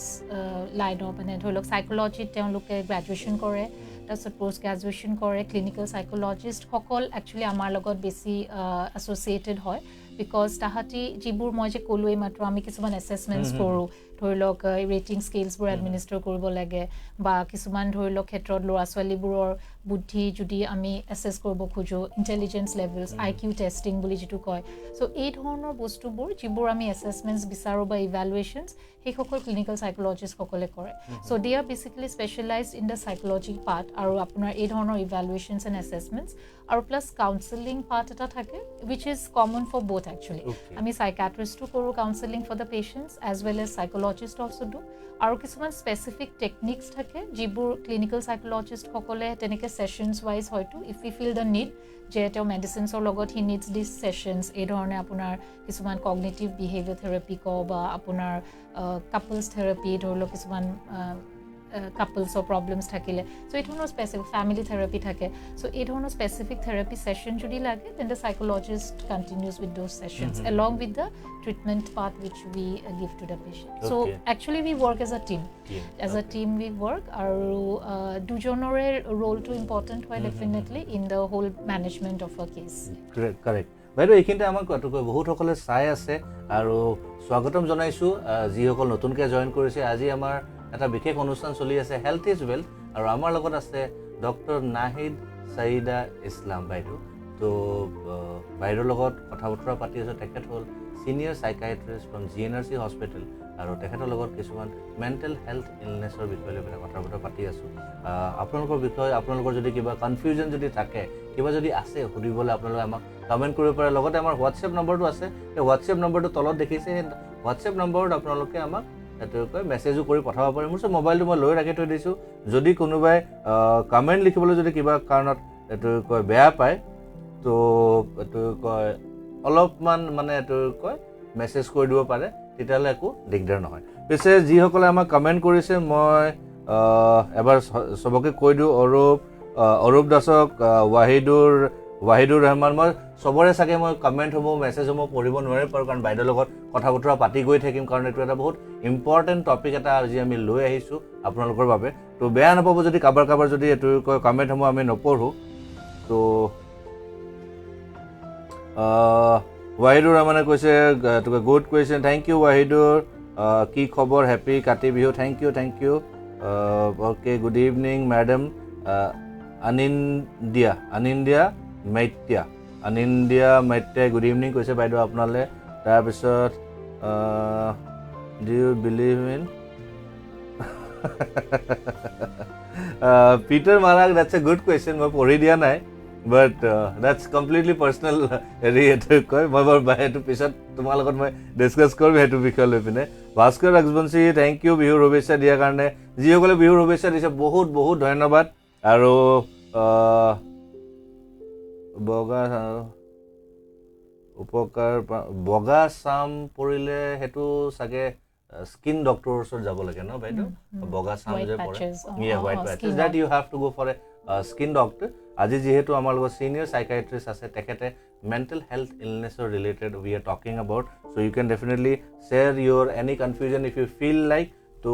Speaker 2: লাইনৰ মানে ধৰি লওক সাইকোলজিত তেওঁলোকে গ্ৰেজুৱেশ্যন কৰে তাৰপিছত পষ্ট গ্ৰেজুৱেশ্যন কৰে ক্লিনিকেল সাইকোলজিষ্টসকল একচুৱেলি আমাৰ লগত বেছি এছ'চিয়েটেড হয় বিকজ তাহাঁতি যিবোৰ মই যে ক'লোৱেই মাত্ৰ আমি কিছুমান এছেছমেণ্টছ কৰোঁ ধৰি লওক ৰেটিং স্কেলছবোৰ এডমিনিষ্টাৰ কৰিব লাগে বা কিছুমান ধৰি লওক ক্ষেত্ৰত ল'ৰা ছোৱালীবোৰৰ বুদ্ধি যদি আমি এছেছ কৰিব খোজোঁ ইণ্টেলিজেঞ্চ লেভেলছ IQ টেষ্টিং বুলি যিটো কয় চ' এই ধৰণৰ বস্তুবোৰ যিবোৰ আমি এছেছমেণ্টছ বিচাৰোঁ বা ইভেলুৱেশ্যনছ সেইসকল ক্লিনিকেল সাইকোলজিষ্টসকলে কৰে so' they are basically specialized in the psychology part আৰু আপোনাৰ এই ধৰণৰ ইভেলুৱেশ্যনছ এণ্ড এছেছমেণ্টছ আৰু প্লাছ কাউন্সেলিং পাৰ্ট এটা থাকে which is common for both actually আমি সাইকিয়াট্ৰিষ্টো কৰোঁ counselling for the patients as well as psychologist also' do আৰু কিছুমান স্পেচিফিক টেকনিক্স থাকে যিবোৰ ক্লিনিকেল সাইকোলজিষ্টসকলে তেনেকৈ ছেশ্যনছ ৱাইজ হয়তো if you feel the need যে তেওঁ মেডিচিনছৰ লগত হি নিডছ দিছ ছেশ্যনছ এই ধৰণে আপোনাৰ কিছুমান কগনিটিভ বিহেভিয়াৰ থেৰাপি কওঁ বা আপোনাৰ কাপলছ থেৰাপি ধৰি লওক কিছুমান কাপলছৰ প্ৰব্লেমছ থাকিলে চ' এই ধৰণৰ স্পেচিফিক ফেমিলি থেৰাপি থাকে চ' এই ধৰণৰ স্পেচিফিক থেৰাপি ছেশ্যন যদি লাগে তেন্তে psychologist continues with those sessions along with the treatment part which we give to the patient so' actually we work as a team we work আৰু দুজনৰে ৰোলটো important হয় definitely in the whole management of a case
Speaker 1: correct বাইদেউ এইখিনিতে আমাক বহুতসকলে চাই আছে আৰু স্বাগতম জনাইছোঁ যিসকল নতুনকৈ জইন কৰিছে আজি আমাৰ এটা বিশেষ অনুষ্ঠান চলি আছে হেল্থ ইজ ৱেল্থ আৰু আমাৰ লগত আছে ডক্টৰ নাহিদ চাইদা ইছলাম বাইদেউ তো বাইদেউৰ লগত কথা বতৰা পাতি আছোঁ তেখেত হ'ল ছিনিয়ৰ সাইকিয়াট্ৰিষ্ট ফ্ৰম GNRC হস্পিটেল আৰু তেখেতৰ লগত কিছুমান মেণ্টেল হেল্থ ইলনেছৰ বিষয়ে লৈ পেলাই কথা বতৰা পাতি আছোঁ আপোনালোকৰ বিষয়ে আপোনালোকৰ যদি কিবা কনফিউজন যদি থাকে কিবা যদি আছে সুধিবলৈ আপোনালোকে আমাক কমেণ্ট কৰিব পাৰে লগতে আমাৰ হোৱাটছএপ নম্বৰটো আছে সেই হোৱাটছএপ নম্বৰটো তলত দেখিছে সেই হোৱাটছএপ নম্বৰত আপোনালোকে আমাক এইটো কয় মেছেজো কৰি পঠাব পাৰে মোৰ মোবাইলটো মই লৈ ৰাখি থৈ দিছোঁ যদি কোনোবাই কমেণ্ট লিখিবলৈ যদি কিবা কাৰণত এইটো কয় বেয়া পায় তো এইটো কয় অলপমান মানে এইটো কয় মেছেজ কৰি দিব পাৰে তেতিয়াহ'লে একো দিগদাৰ নহয় পিছে যিসকলে আমাক কমেণ্ট কৰিছে মই এবাৰ চবকে কৈ দিওঁ অৰূপ দাসক ৱাহিদুৰ ৰহমান মই চবৰে চাগে মই কমেণ্টসমূহ মেছেজসমূহ পঢ়িব নোৱাৰিম পাৰোঁ কাৰণ বাইদেউৰ লগত কথা বতৰা পাতি গৈ থাকিম কাৰণ এইটো এটা বহুত ইম্পৰ্টেণ্ট টপিক এটা আজি আমি লৈ আহিছোঁ আপোনালোকৰ বাবে তো বেয়া নাপাব যদি কাৰোবাৰ যদি এইটো কয় কমেণ্টসমূহ আমি নপঢ়োঁ তো ৱাহিদুৰ ৰহমানে কৈছে good question thank you Wahidur কি খবৰ happy Kati Bihu thank you okay good evening madam Anindiya Maitai good evening কৈছে বাইদেউ আপোনালৈ তাৰপিছত do you believe in Peter Marak that's a good question মই পঢ়ি দিয়া নাই বাট দেটছ কমপ্লিটলি পাৰ্চনেল হেৰি এইটো কয় মই বাৰু সেইটো পিছত তোমাৰ লগত মই ডিছকাছ কৰিম সেইটো বিষয় লৈ পিনে ভাস্কৰ ৰাজবংশী থেংক ইউ বিহুৰ শুভেচ্ছা দিয়াৰ কাৰণে যিসকলে বিহুৰ শুভেচ্ছা দিছে বহুত বহুত ধন্যবাদ আৰু বগা চাম পৰিলে সেইটো চাগে স্কিন ডক্টৰৰ ওচৰত যাব লাগে ন বাইদেউ বগা চাম যে পৰে white patches that you have to go for a skin doctor আজি যিহেতু আমাৰ লগত ছিনিয়ৰ সাইকিয়াট্ৰিষ্ট আছে তেখেতে মেণ্টেল হেল্থ ইলনেছৰ related we are talking about so' you can definitely share your any confusion if you feel like তো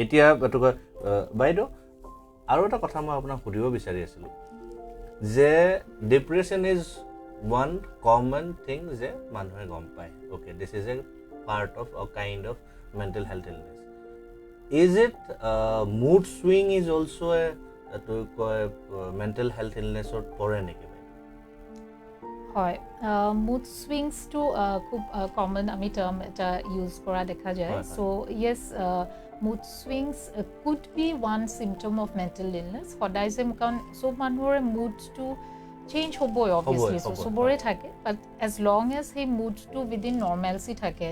Speaker 1: এতিয়া বাইদেউ আৰু এটা কথা মই আপোনাক সুধিব বিচাৰি আছিলোঁ যে depression is one common thing যে মানুহে গম পায় okay this is a part of a kind of mental health illness is it mood swing is also' a এইটো কয় মেণ্টেল হেল্থ ইলনেছত পৰে নেকি
Speaker 2: হয় মুড সুইংছটো খুব কমন আমি টাৰ্ম এটা ইউজ কৰা দেখা যায়
Speaker 1: হয়, হয়।
Speaker 2: So yes mood swings could be one symptom of mental illness সদায় যে কাৰণ চব মানুহৰে মুডটো চেঞ্জ হ'বই অবভিয়াছলি
Speaker 1: হ'বই,
Speaker 2: চবৰে থাকে বাট এজ লং এজ সেই মুডটো উইদিন নৰ্মেলচি থাকে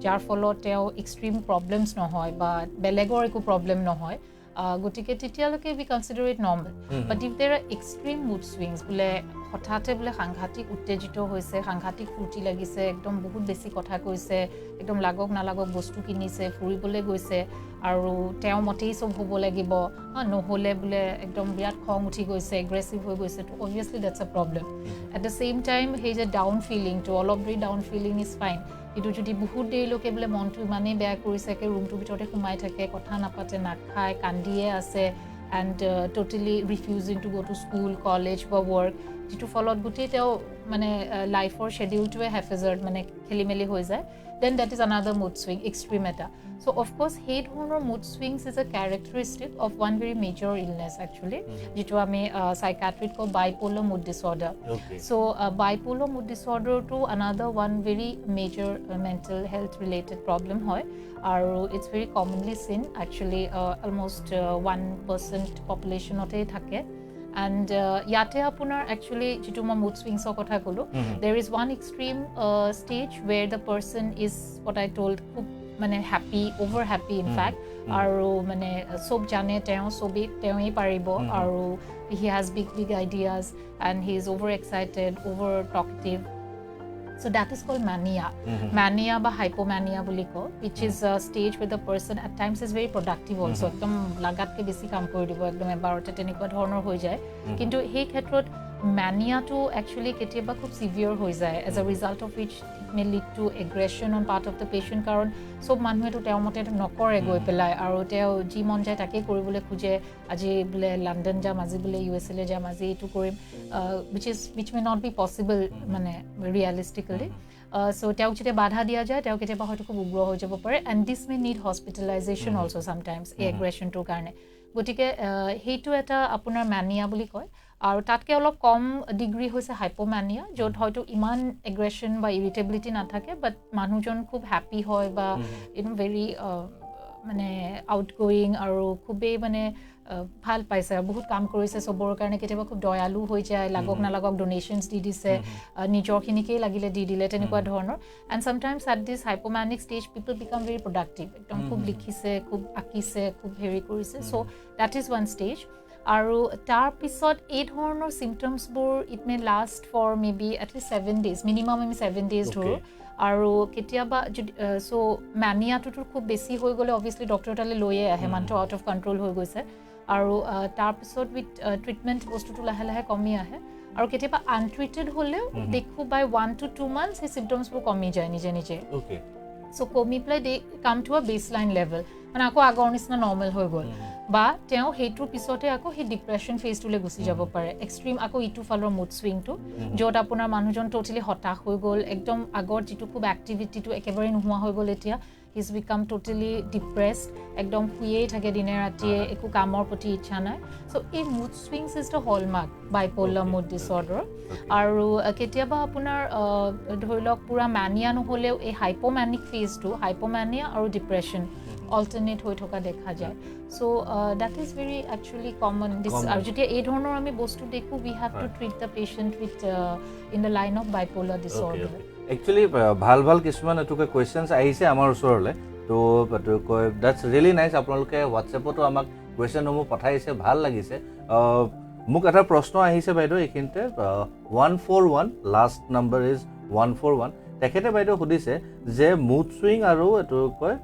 Speaker 2: যাৰ ফলত তেওঁ এক্সট্ৰিম প্ৰব্লেমছ নহয় বা বেলেগৰ একো প্ৰব্লেম নহয় গতিকে তেতিয়ালৈকে we consider it normal but if there are extreme mood swings বোলে হঠাতে বোলে সাংঘাতিক উত্তেজিত হৈছে সাংঘাতিক ফূৰ্তি লাগিছে একদম বহুত বেছি কথা কৈছে একদম লাগক নালাগক বস্তু কিনিছে ফুৰিবলৈ গৈছে আৰু তেওঁ মতেই চব হ'ব লাগিব নহ'লে বোলে একদম বিৰাট খং উঠি গৈছে এগ্ৰেছিভ হৈ গৈছে তো অবভিয়াছলি দেটছ আ problem at the same time সেই যে ডাউন ফিলিংটো অলপ দেৰি ডাউন ফিলিং ইজ ফাইন কিন্তু যদি বহুত দেৰিলৈকে বোলে মনটো ইমানেই বেয়া কৰিছে একে ৰুমটোৰ ভিতৰতে সোমাই থাকে কথা নাপাতে নাখায় কান্দিয়ে আছে এণ্ড ট'টেলি ৰিফিউজিং টু গ' টু স্কুল কলেজ বা ৱৰ্ক যিটো ফলত গোটেই তেওঁ মানে লাইফৰ শ্বেডিউলটোৱে হেফেজাৰ্ড মানে খেলি মেলি হৈ যায় then that is another mood swing extreme এটা চ' অফক'ৰ্ছ সেই ধৰণৰ mood swings is a characteristic of one very major illness actually যিটো আমি চাইকাট্ৰিত কওঁ bipolar mood disorder so' bipolar mood ডিছঅৰ্ডাৰটো another one very major mental health related problem হয় আৰু it's very commonly seen actually almost 1% পপুলেশ্যনতেই থাকে and ইয়াতে আপোনাৰ একচুৱেলি যিটো মই মুড চুইংছৰ কথা ক'লোঁ there is one extreme stage where the person is what I told খুব মানে হেপী অভাৰ হেপী ইনফেক্ট আৰু মানে চব জানে তেওঁৱেই পাৰিব আৰু he has big big ideas and he is over excited over talkative So that is called mania. Mania বা hypomania বুলি কওঁ which is a stage where the person at times is very productive also. একদম লাগাতকে বেছি কাম কৰি দিব একদম এবাৰতে তেনেকুৱা ধৰণৰ হৈ যায় কিন্তু সেই ক্ষেত্ৰত মানিয়াটো একচুৱেলি কেতিয়াবা খুব চিভিয়ৰ হৈ যায় as a result of which it may lead to aggression on part of the patient কাৰণ চব মানুহেতো তেওঁৰ মতে নকৰে গৈ পেলাই আৰু তেওঁ যি মন যায় তাকেই কৰিবলৈ খোজে আজি বোলে লণ্ডন যাম আজি বোলে USA যাম আজি এইটো কৰিম which may not be possible মানে ৰিয়েলিষ্টিকেলি চ' তেওঁক যেতিয়া বাধা দিয়া যায় তেওঁ কেতিয়াবা হয়তো খুব উগ্ৰ হৈ যাব পাৰে and this may need hospitalization also' sometimes এই এগ্ৰেশ্যনটোৰ কাৰণে গতিকে সেইটো এটা আপোনাৰ মানিয়া বুলি কয় আৰু তাতকৈ অলপ কম ডিগ্ৰী হৈছে হাইপ'মানিয়া য'ত হয়তো ইমান এগ্ৰেশ্যন বা ইৰিটেবিলিটি নাথাকে বাট মানুহজন খুব হেপী হয় বা ভেৰি মানে আউটগয়িং আৰু খুবেই মানে ভাল পাইছে আৰু বহুত কাম কৰিছে চবৰ কাৰণে কেতিয়াবা খুব দয়ালু হৈ যায় লাগক নালাগক ডনেশ্যনছ দি দিছে নিজৰখিনিকেই লাগিলে দি দিলে তেনেকুৱা ধৰণৰ and sometimes at this hypomanic stage people become very productive একদম খুব লিখিছে খুব আঁকিছে খুব হেৰি কৰিছে so' that is one stage আৰু তাৰপিছত এই ধৰণৰ চিমটমছবোৰ it may last for may be at least 7 days minimum আমি 7 days ধৰোঁ আৰু কেতিয়াবা যদি চ' মানিয়াটোতো খুব বেছি হৈ গ'লে অভিয়াছলি ডক্টৰ তালৈ লৈয়ে আহে মানুহটো আউট অফ কণ্ট্ৰল হৈ গৈছে আৰু তাৰপিছত উইথ ট্ৰিটমেণ্ট বস্তুটো লাহে লাহে কমি আহে আৰু কেতিয়াবা আনট্ৰিটেড হ'লেও দেখোঁ বাই 1 to 2 months সেই চিমটমছবোৰ কমি যায় নিজে নিজে চ' কমি পেলাই দে কাম টু আ বেছ লাইন লেভেল মানে আকৌ আগৰ নিচিনা নৰ্মেল হৈ গ'ল বা তেওঁ সেইটোৰ পিছতে আকৌ সেই ডিপ্ৰেশ্যন ফেজটোলৈ গুচি যাব পাৰে এক্সট্ৰিম আকৌ ইটো ফালৰ মুড চুইংটো য'ত আপোনাৰ মানুহজন ট'টেলি হতাশ হৈ গ'ল একদম আগৰ যিটো খুব এক্টিভিটিটো একেবাৰে নোহোৱা হৈ গ'ল এতিয়া হিজ বিকাম ট'টেলি ডিপ্ৰেছড একদম শুয়েই থাকে দিনে ৰাতিয়ে একো কামৰ প্ৰতি ইচ্ছা নাই চ' এই mood swings is the hallmark bipolar mood disorder আৰু কেতিয়াবা আপোনাৰ ধৰি লওক পূৰা মানিয়া নহ'লেও এই হাইপ'মেনিক ফেজটো হাইপ'মেনিয়া আৰু ডিপ্ৰেশ্যন অল্টাৰনেট হৈ থকা দেখা যায় so' that is very actually common this আৰু যেতিয়া এই ধৰণৰ আমি বস্তু দেখোঁ we have to treat the patient with in the line of bipolar disorder
Speaker 1: actually ভাল কিছুমান এইটোকে কুৱেশ্যনছ আহিছে আমাৰ ওচৰলৈ তো কয় দেটছ ৰিয়েলি নাইচ আপোনালোকে হোৱাটছএপতো আমাক কুৱেশ্যনসমূহ পঠাইছে ভাল লাগিছে মোক এটা প্ৰশ্ন আহিছে বাইদেউ এইখিনিতে 141 লাষ্ট নাম্বাৰ ইজ 141 তেখেতে বাইদেউ সুধিছে যে মুড চুইং আৰু এইটো কয়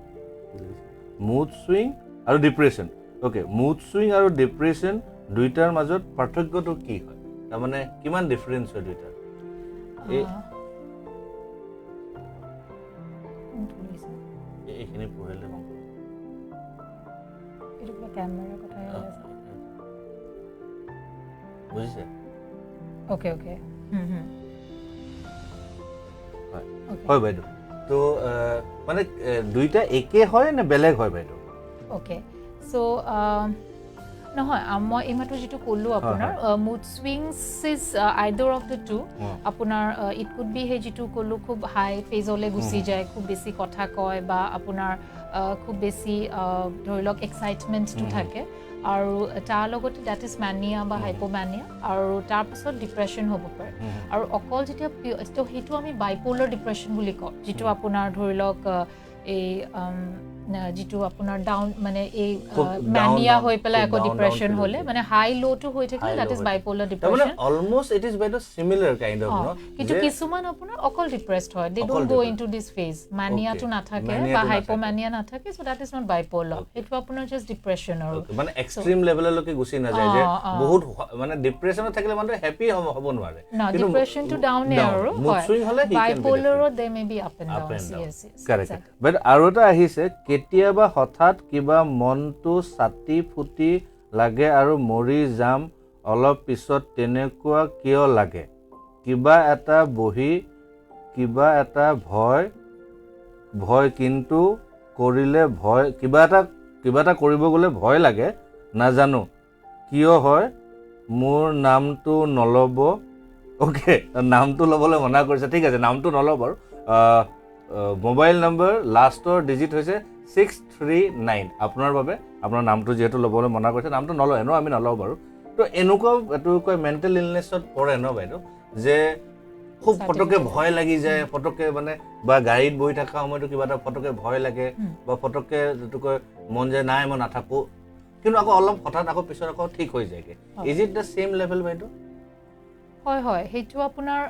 Speaker 1: মুড চুইং আৰু ডিপ্ৰেশ্যন অ'কে মুড চুইং আৰু ডিপ্ৰেশ্যন দুইটাৰ মাজত পাৰ্থক্যটো কি হয় তাৰমানে কিমান ডিফাৰেঞ্চ হয় দুইটাৰ এইখিনি পঢ়িলে বুজিছে
Speaker 2: অ'কে
Speaker 1: হয় বাইদেউ তো মানে দুইটা একে হয় নে বেলেগ হয় বাইদেউ
Speaker 2: অ'কে চ' নহয় মই এইমাত্ৰ যেটো ক'লো আপোনাৰ mood swings is either of the two আপোনাৰ ইট কুড বি হে যেটো ক'লো খুব হাই ফেজলে গুচি যায় খুব বেছি কথা কয় বা আপোনাৰ খুব বেছি ধৰি লওক এক্সাইটমেণ্টটো থাকে আৰু তাৰ লগতে দ্যাট ইজ মেনিয়া বা হাইপোমেনিয়া আৰু তাৰপিছত ডিপ্ৰেশ্যন হ'ব পাৰে আৰু অকল যেতিয়া সেইটো আমি বাইপোলাৰ ডিপ্ৰেশ্যন বুলি কওঁ যিটো আপোনাৰ ধৰি লওক এই যেটো আপোনাৰ ডাউন মানে এই মেনিয়া হৈ পেলাই আকৌ ডিপ্ৰেশ্যন হলে মানে হাই লো টু হৈ থাকে দ্যাট ইজ বাইপোলাৰ ডিপ্ৰেশ্যন
Speaker 1: মানে almost it is by the similar kind of no
Speaker 2: কিন্তু কিছুমান আপোনাৰ অকল ডিপ্ৰেছড হয় they don't go into this phase মানিয়াটো নাথাকে বা হাইপোমানিয়া নাথাকে so that is not bipolar it আপোনাৰ জাস্ট ডিপ্ৰেশ্যন আৰু
Speaker 1: মানে এক্সট্ৰিম লেভেললৈকে গুচি না যায় যে বহুত মানে ডিপ্ৰেছনত থাকিলে মানুহ হ্যাপি হ'ব নোৱাৰে
Speaker 2: না ডিপ্ৰেশ্যন টু ডাউন আৰু
Speaker 1: মুড সুইং হলে
Speaker 2: bipolar they may be up and down yes
Speaker 1: correct but আৰু এটা আহিছে কেতিয়াবা হঠাৎ কিবা মনটো ছাতি ফুটি লাগে আৰু মৰি যাম অলপ পিছত তেনেকুৱা কিয় লাগে কিবা এটা বহি কিবা এটা ভয় কিন্তু কৰিলে ভয় কিবা এটা কৰিব গ'লে ভয় লাগে নাজানো কিয় হয় মোৰ নামটো নল'ব ওকে নামটো ল'বলৈ মনা কৰিছে ঠিক আছে নামটো নল'ব বাৰু মোবাইল নম্বৰ লাষ্টৰ ডিজিট হৈছে 639 আপোনাৰ বাবে আপোনাৰ নামটো যেহেতু ল'বলৈ মনা কৰিছে নামটো নলয় ন আমি নলওঁ বাৰু তো এনেকুৱা এইটো কয় মেণ্টেল ইলনেছত পৰে ন বাইদেউ যে খুব ফটকে ভয় লাগি যায় ফটকে মানে বা গাড়ীত বহি থকা সময়তো কিবা এটা ফটকে ভয় লাগে বা ফটকে যেটো কয় মন যায় নাই মই নাথাকো কিন্তু আকৌ অলপ হঠাৎ আকৌ পিছত আকৌ ঠিক হৈ যায়গে is it the same level বাইদেউ
Speaker 2: হয় হয় হেতু আপোনাৰ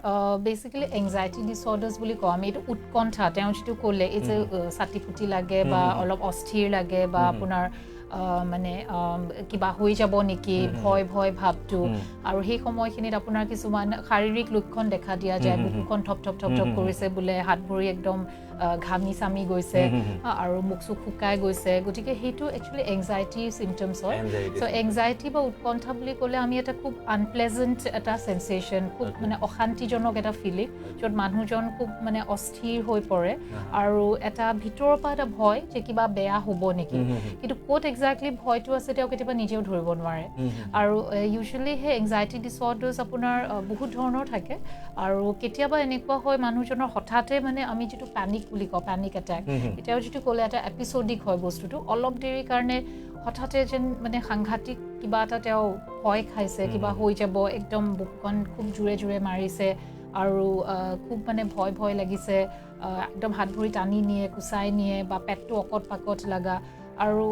Speaker 2: বেসিক্যালি এংজাইটি ডিসঅৰ্ডাৰস বুলি কওঁ আমি এটো উৎকণ্ঠা তেওঁ যেটো ক'লে এই যে ছাতি ফুটি লাগে বা অলপ অস্থিৰ লাগে বা আপোনাৰ মানে কিবা হৈ যাব নেকি ভয় ভাবটো আৰু সেই সময়খিনিত আপোনাৰ কিছুমান শাৰীৰিক লক্ষণ দেখা দিয়া যায় বুকুখন থপ কৰিছে বোলে হাত ভৰি একদম ঘামি সামি গৈছে আৰু মুখ চুখ শুকাই গৈছে গতিকে হেতু একচুয়ালি এংজাইটি সিম্পটমস হয় সো এংজাইটি বা উৎকণ্ঠা বুলি ক'লে আমি এটা খুব আনপ্লেজেন্ট এটা সেন্সেশন খুব মানে অশান্তিজনক এটা ফিলিং য'ত মানুহজন খুব মানে অস্থিৰ হৈ পৰে আৰু এটা ভিতৰৰ পৰা এটা ভয় যে কিবা বেয়া হ'ব নেকি কিন্তু ক'ত এক্স্যাক্টলি ভয়টো আছে তেওঁ কেতিয়াবা নিজেও ধৰিব নোৱাৰে আৰু ইউজুৱেলি হে এংজাইটি ডিসঅৰ্ডাৰস আপোনাৰ বহুত ধৰণৰ থাকে আৰু কেতিয়াবা এনেকুৱা হয় মানুহজনৰ হঠাতে মানে আমি যেটো প্যানিক বুলি কওঁ প্যানিক অ্যাটাক এটাও যেটো ক'লে এটা এপিসোডিক হয় বস্তুটো অলপ দেৰি কাৰণে হঠাতে যেন মানে সাংঘাতিক কিবা এটা তেওঁ ভয় খাইছে কিবা হৈ যাব একদম বুকখন খুব জোৰে মাৰিছে আৰু খুব মানে ভয় লাগিছে একদম হাত ভৰি টানি নিয়ে কুচাই নিয়ে বা পেটটো অকট পাকট লাগা আৰু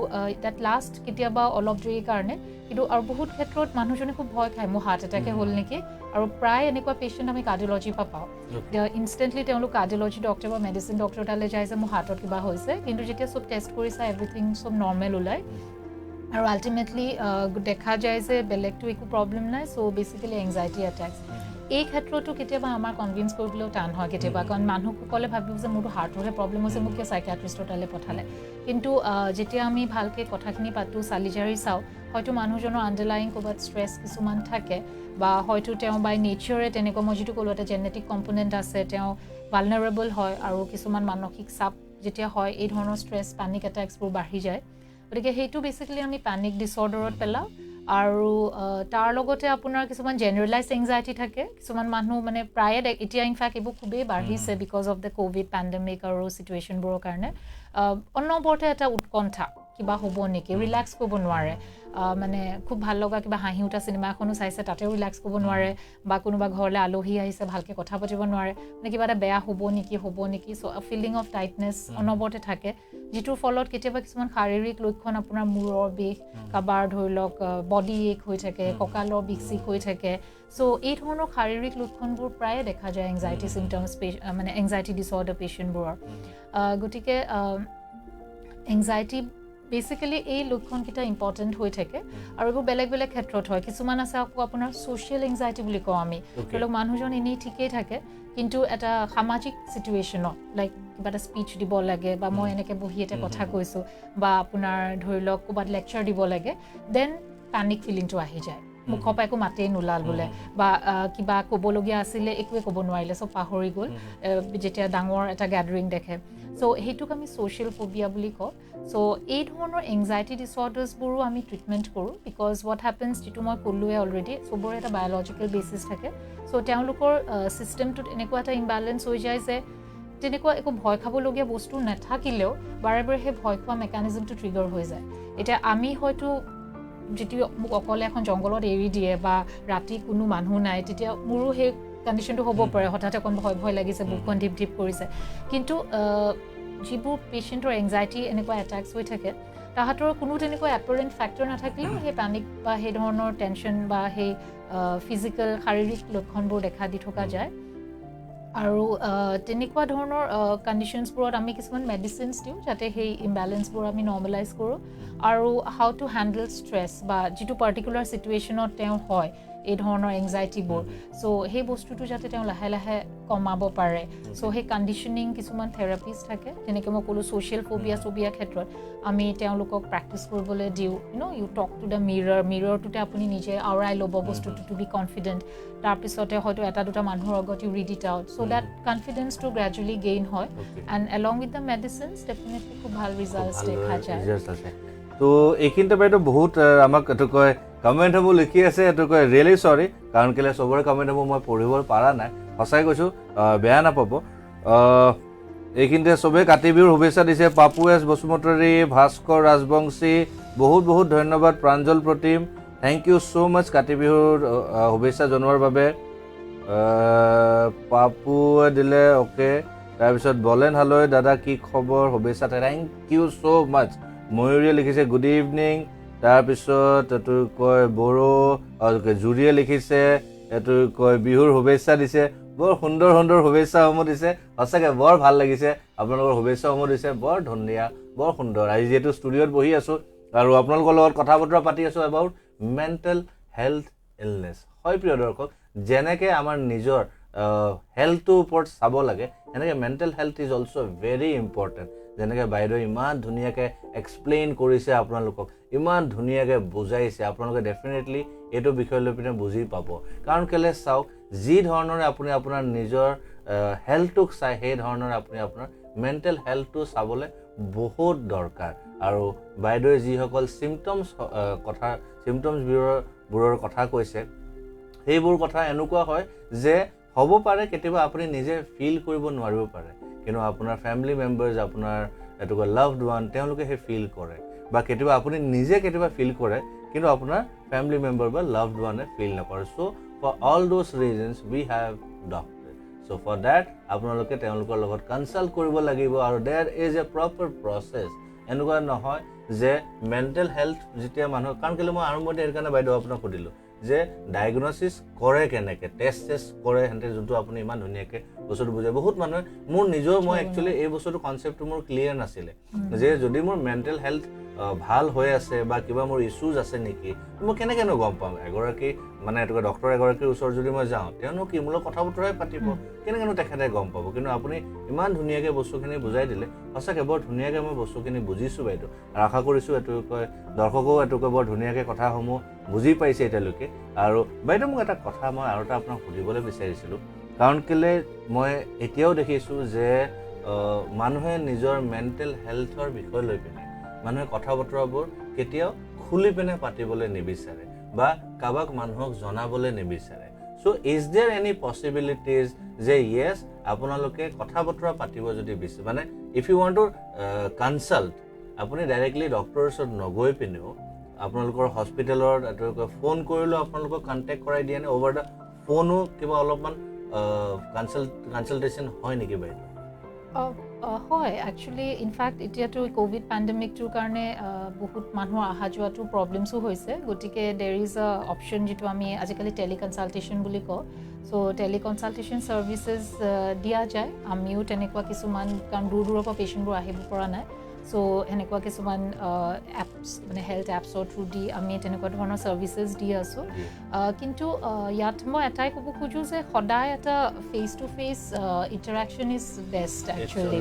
Speaker 2: দ্যাট লাষ্ট কেতিয়াবা অলপ দেৰি কাৰণে কিন্তু আৰু বহুত ক্ষেত্ৰত মানুহজনে খুব ভয় খায় মোৰ হাৰ্ট এটাকে হ'ল নেকি আৰু প্ৰায় এনেকুৱা পেশেন্ট আমি কাৰ্ডিওলজি পা পাওঁ ইনষ্টেন্টলি তেওঁলোক কাৰ্ডিওলজি ডক্টৰ বা মেডিচিন ডক্টৰ তালে যায় যে মোৰ হাৰ্টত কিবা হৈছে কিন্তু যেতিয়া সব টেষ্ট কৰিছে এভৰিথিং সব নৰ্মেল ওলাই আৰু আলটিমেটলি দেখা যায় যে বেলেগটো একো প্ৰবলেম নাই সো বেসিক্যালি এংজাইটি অ্যাটাকস এই ক্ষেত্ৰটো কেতিয়াবা আমাৰ কনভিন্স কৰিবলৈও টান হয় কেতিয়াবা কাৰণ মানুহসকলে ভাবিব যে মোৰটো হাৰ্টৰহে প্ৰবলেম হৈছে মোক কিয় সাইকিয়াট্ৰিষ্টৰ তালে পঠালে কিন্তু যেতিয়া আমি ভালকে কথাখিনি পাতো সালিজাৰি চাও হয়তো মানুহজনৰ আন্ডাৰলাইং ক'বাত ষ্ট্ৰেছ কিছুমান থাকে বা হয়তো তেওঁ বাই নেচাৰে তেনেকুৱা মই যেটো ক'লো এটা জেনেটিক কম্পোনেন্ট আছে তেওঁ ভালনাৰেবল হয় আৰু কিছুমান মানসিক চাপ যেতিয়া হয় এই ধৰণৰ ষ্ট্ৰেছ প্যানিক অ্যাটাকসবোৰ বাঢ়ি যায় গতিকে হেতু বেসিক্যালি আমি প্যানিক ডিসঅৰ্ডাৰত পেলাও আৰু তাৰ লগতে আপোনাৰ কিছুমান জেনাৰেলাইজড এংজাইটি থাকে কিছুমান মানুহ মানে প্ৰায় এতিয়া ইনফ্যাক্ট এইবোৰ খুবেই বাঢ়িছে because of the Covid pandemic আৰু সিচুৱেশ্যনবোৰৰ কাৰণে অনবৰতে এটা উৎকণ্ঠা কিবা হ'ব নেকি ৰিলেক্স কৰিব নোৱাৰে মানে খুব ভাল লগা কিবা হাঁহি উঠা চিনেমা এখনো চাইছে তাতেও ৰিলেক্স কৰিব নোৱাৰে বা কোনোবা ঘৰলৈ আলহী আহিছে ভালকে কথা পাতিব নোৱাৰে মানে কিবা এটা বেয়া হ'ব নেকি সো আ ফিলিং অফ টাইটনেছ অনবৰতে থাকে যিটোৰ ফলত কেতিয়াবা কিছুমান শাৰীৰিক লক্ষণ আপোনাৰ মূৰৰ বিষ কাবাৰ ধৰি লওক বডি এক হৈ থাকে কঁকালৰ বিষ হৈ থাকে সো এই ধৰণৰ শাৰীৰিক লক্ষণবোৰ প্ৰায়ে দেখা যায় এংজাইটি সিম্পটমস মানে এংজাইটি ডিসঅৰ্ডাৰ পেশেন্টবোৰৰ গতিকে এংজাইটি বেসিক্যালি এই লক্ষণকিটা ইম্পৰ্টেন্ট হৈ থাকে আৰু এইবোৰ বেলেগ ক্ষেত্ৰত হয় কিছুমান আছে আকৌ আপোনাৰ সোশ্যাল এংজাইটি বুলি কওঁ আমি ধৰক মানুহজন এনেই ঠিকই থাকে কিন্তু এটা সামাজিক সিচুৱেশ্যনত লাইক কিবা এটা স্পিচ দিব লাগে বা মই এনেকে বহি এটা কথা কৈছো বা আপোনাৰ ধৰি লওক ক'বাত লেকচাৰ দিব লাগে দেন প্যানিক ফিলিংটো আহি যায় মুখৰ পৰা একো মাতেই নোলাল বোলে বা কিবা ক'বলগীয়া আছিলে একোৱে ক'ব নোৱাৰিলে সব পাহৰি গ'ল যেতিয়া ডাঙৰ এটা গ্যাদাৰিং দেখে সো সেইটোক আমি ছ'চিয়েল ফোবিয়া বুলি কওঁ সো এই ধৰণৰ এংজাইটি ডিছঅৰ্ডাৰ্ছবোৰো আমি ট্ৰিটমেণ্ট কৰোঁ বিকজ হোৱাট হেপেন্স যিটো মই ক'লোৱে অলৰেডি চবৰে এটা বায়'লজিকেল বেচিছ থাকে সো তেওঁলোকৰ ছিষ্টেমটোত এনেকুৱা এটা ইম্বেলেঞ্চ হৈ যায় যে তেনেকুৱা একো ভয় খাবলগীয়া বস্তু নাথাকিলেও বাৰে বাৰে সেই ভয় খোৱা মেকানিজমটো ট্ৰিগাৰ হৈ যায় এতিয়া আমি হয়তো যেতিয়া মোক অকলে এখন জংঘলত এৰি দিয়ে বা ৰাতি কোনো মানুহ নাই তেতিয়া মোৰো সেই কণ্ডিশ্যনটো হ'ব পাৰে হঠাৎ অকণ ভয় ভয় লাগিছে বুকখন ঢিপ ঢিপ কৰিছে কিন্তু যিবোৰ পেচেণ্টৰ এংজাইটি এনেকুৱা এটাক্স হৈ থাকে তাহাঁতৰ কোনো তেনেকুৱা এপাৰেণ্ট ফেক্টৰ নাথাকিলেও সেই পেনিক বা সেই ধৰণৰ টেনশ্যন বা সেই ফিজিকেল শাৰীৰিক লক্ষণবোৰ দেখা দি থকা যায় আৰু তেনেকুৱা ধৰণৰ কণ্ডিশ্যনছবোৰত আমি কিছুমান মেডিচিনছ দিওঁ যাতে সেই ইম্বেলেঞ্চবোৰ আমি নৰ্মেলাইজ কৰোঁ আৰু হাউ টু হেণ্ডেল ষ্ট্ৰেছ বা যিটো পাৰ্টিকুলাৰ ছিটুৱেশ্যনত তেওঁ হয় এই ধৰণৰ এংজাইটিবোৰ চ' সেই বস্তুটো যাতে তেওঁ লাহে লাহে কমাব পাৰে চ' সেই কণ্ডিশ্যনিং কিছুমান থেৰাপিজ থাকে যেনেকৈ মই ক'লোঁ ছ'চিয়েল ফোবিয়া ক্ষেত্ৰত আমি তেওঁলোকক প্ৰেক্টিচ কৰিবলৈ দিওঁ ইউ টক টু দ্য মিৰৰটোতে আপুনি নিজে আওৰাই ল'ব বস্তুটো টু বি কনফিডেণ্ট তাৰপিছতে হয়তো এটা দুটা মানুহৰ আগত you read it out so' that কনফিডেন্সটো গ্ৰেজুৱেলি গেইন হয় and along with the medicines definitely খুব ভাল ৰিজাল্টছ দেখা যায়
Speaker 1: তো এইখিনিতে বাইদেউ বহুত আমাক এইটো কয় কমেণ্টসমূহ লিখি আছে এইটো কয় ৰিয়েলি চৰি কাৰণ কেলৈ চবৰে কমেণ্টসমূহ মই পঢ়িব পৰা নাই সঁচাই কৈছোঁ বেয়া নাপাব এইখিনিতে চবেই কাতি বিহুৰ শুভেচ্ছা দিছে পাপু এছ বসুমতাৰী ভাস্কৰ ৰাজবংশী বহুত বহুত ধন্যবাদ Pranjal Pratim thank you so' much কাতি বিহুৰ শুভেচ্ছা জনোৱাৰ বাবে পাপুৱে দিলে অ'কে তাৰপিছত বলেন হালৈ দাদা কি খবৰ শুভেচ্ছা থেংক ইউ ছ' মাছ ময়ূৰীয়ে লিখিছে গুড ইভিনিং তাৰপিছত এইটো কয় বড়ো জুৰিয়ে লিখিছে এইটো কয় বিহুৰ শুভেচ্ছা দিছে বৰ সুন্দৰ সুন্দৰ শুভেচ্ছাসমূহ দিছে সঁচাকৈ বৰ ভাল লাগিছে আপোনালোকৰ শুভেচ্ছাসমূহ দিছে বৰ ধুনীয়া বৰ সুন্দৰ আজি যিহেতু ষ্টুডিঅ'ত বহি আছোঁ আৰু আপোনালোকৰ লগত কথা বতৰা পাতি আছোঁ এবাউট মেণ্টেল হেল্থ ইলনেছ হয় প্ৰিয় দৰ্শক যেনেকৈ আমাৰ নিজৰ হেল্থটোৰ ওপৰত চাব লাগে সেনেকৈ mental health is also' very important যেনেকৈ বাইদেউ ইমান ধুনীয়াকৈ এক্সপ্লেইন কৰিছে আপোনালোকক ইমান ধুনীয়াকৈ বুজাইছে আপোনালোকে ডেফিনেটলি এইটো বিষয় লৈ পিনে বুজি পাব কাৰণ কেলৈ চাওক যি ধৰণৰে আপুনি আপোনাৰ নিজৰ হেল্থটোক চাই সেই ধৰণৰে আপুনি আপোনাৰ মেণ্টেল হেল্থটো চাবলৈ বহুত দৰকাৰ আৰু বাইদেৱে যিসকল চিমটমছবোৰৰ কথা কৈছে সেইবোৰ কথা এনেকুৱা হয় যে হ'ব পাৰে কেতিয়াবা আপুনি নিজে ফিল কৰিব নোৱাৰিব পাৰে কিন্তু আপোনাৰ ফেমিলি মেম্বাৰ্ছ আপোনাৰ এইটো লাভড ওৱান তেওঁলোকে সেই ফিল কৰে বা কেতিয়াবা আপুনি নিজে কেতিয়াবা ফিল কৰে কিন্তু আপোনাৰ ফেমিলি মেম্বাৰ বা লাভড ওৱানে ফিল নকৰে so' for all those reasons we have doctor so' for that আপোনালোকে তেওঁলোকৰ লগত কনচাল্ট কৰিব লাগিব আৰু দেৰ ইজ এ প্ৰপাৰ প্ৰচেছ এনেকুৱা নহয় যে মেণ্টেল হেল্থ যেতিয়া মানুহ কাৰণ কেলৈ মই আৰম্ভতে এই কাৰণে বাইদেউ আপোনাক সুধিলোঁ যে ডায়েগনচিছ কৰে কেনেকৈ টেষ্ট কৰে সিহঁতে যোনটো আপুনি ইমান ধুনীয়াকৈ বস্তুটো বুজায় বহুত মানুহে মোৰ নিজৰ মই একচুৱেলি এই বস্তুটো কনচেপ্টটো মোৰ ক্লিয়াৰ নাছিলে যে যদি মোৰ মেণ্টেল হেল্থ ভাল হৈ আছে বা কিবা মোৰ ইছ্যুজ আছে নেকি মই কেনেকৈনো গম পাম এগৰাকী মানে এইটো ডক্টৰ এগৰাকীৰ ওচৰত যদি মই যাওঁ তেওঁনো কি মোৰ কথা বতৰাই পাতিব কেনেকৈনো তেখেতে গম পাব কিন্তু আপুনি ইমান ধুনীয়াকৈ বস্তুখিনি বুজাই দিলে সঁচাকৈ বৰ ধুনীয়াকৈ মই বস্তুখিনি বুজিছোঁ বাইদেউ আৰু আশা কৰিছোঁ এইটো কয় দৰ্শকেও এইটো কয় বৰ ধুনীয়াকৈ কথাসমূহ বুজি পাইছে এতিয়ালৈকে আৰু বাইদেউ মোক এটা কথা মই আৰু এটা আপোনাক সুধিবলৈ বিচাৰিছিলোঁ কাৰণ কেলৈ মই এতিয়াও দেখিছোঁ যে মানুহে নিজৰ মেণ্টেল হেল্থৰ বিষয় লৈ পিনে মানুহে কথা বতৰাবোৰ কেতিয়াও খুলি পিনে পাতিবলৈ নিবিচাৰে বা কাৰোবাক মানুহক জনাবলৈ নিবিচাৰে so' is there any possibilities যে য়েছ আপোনালোকে কথা বতৰা পাতিব যদি বিচাৰে মানে if you want to consult আপুনি ডাইৰেক্টলি ডক্টৰৰ ওচৰত নগৈ পিনেও আপোনালোকৰ হস্পিটেলৰ ফোন কৰিলেও আপোনালোকক কণ্টেক্ট কৰাই দিয়ে নে অভাৰ দ্য ফোনো কিবা অলপমান কনচাল্টেশ্যন হয় নেকি বাইদেউ
Speaker 2: হয় একচুৱেলি ইনফেক্ট এতিয়াতো ক'ভিড পেণ্ডেমিকটোৰ কাৰণে বহুত মানুহৰ অহা যোৱাটো প্ৰব্লেমছো হৈছে গতিকে দেৰ ইজ আ অপশ্যন যিটো আমি আজিকালি টেলিকনচাল্টেশ্যন বুলি কওঁ চ' টেলিকনচাল্টেশ্যন ছাৰ্ভিচেছ দিয়া যায় আমিও তেনেকুৱা কিছুমান কাৰণ দূৰ দূৰৰ পৰা পেচেণ্টবোৰ আহিব পৰা নাই চ' সেনেকুৱা কিছুমান এপছ মানে হেল্থ এপছৰ থ্ৰু দি আমি তেনেকুৱা ধৰণৰ ছাৰ্ভিচেছ দি আছোঁ কিন্তু ইয়াত মই এটাই ক'ব খোজোঁ যে সদায় এটা face to face interaction is best actually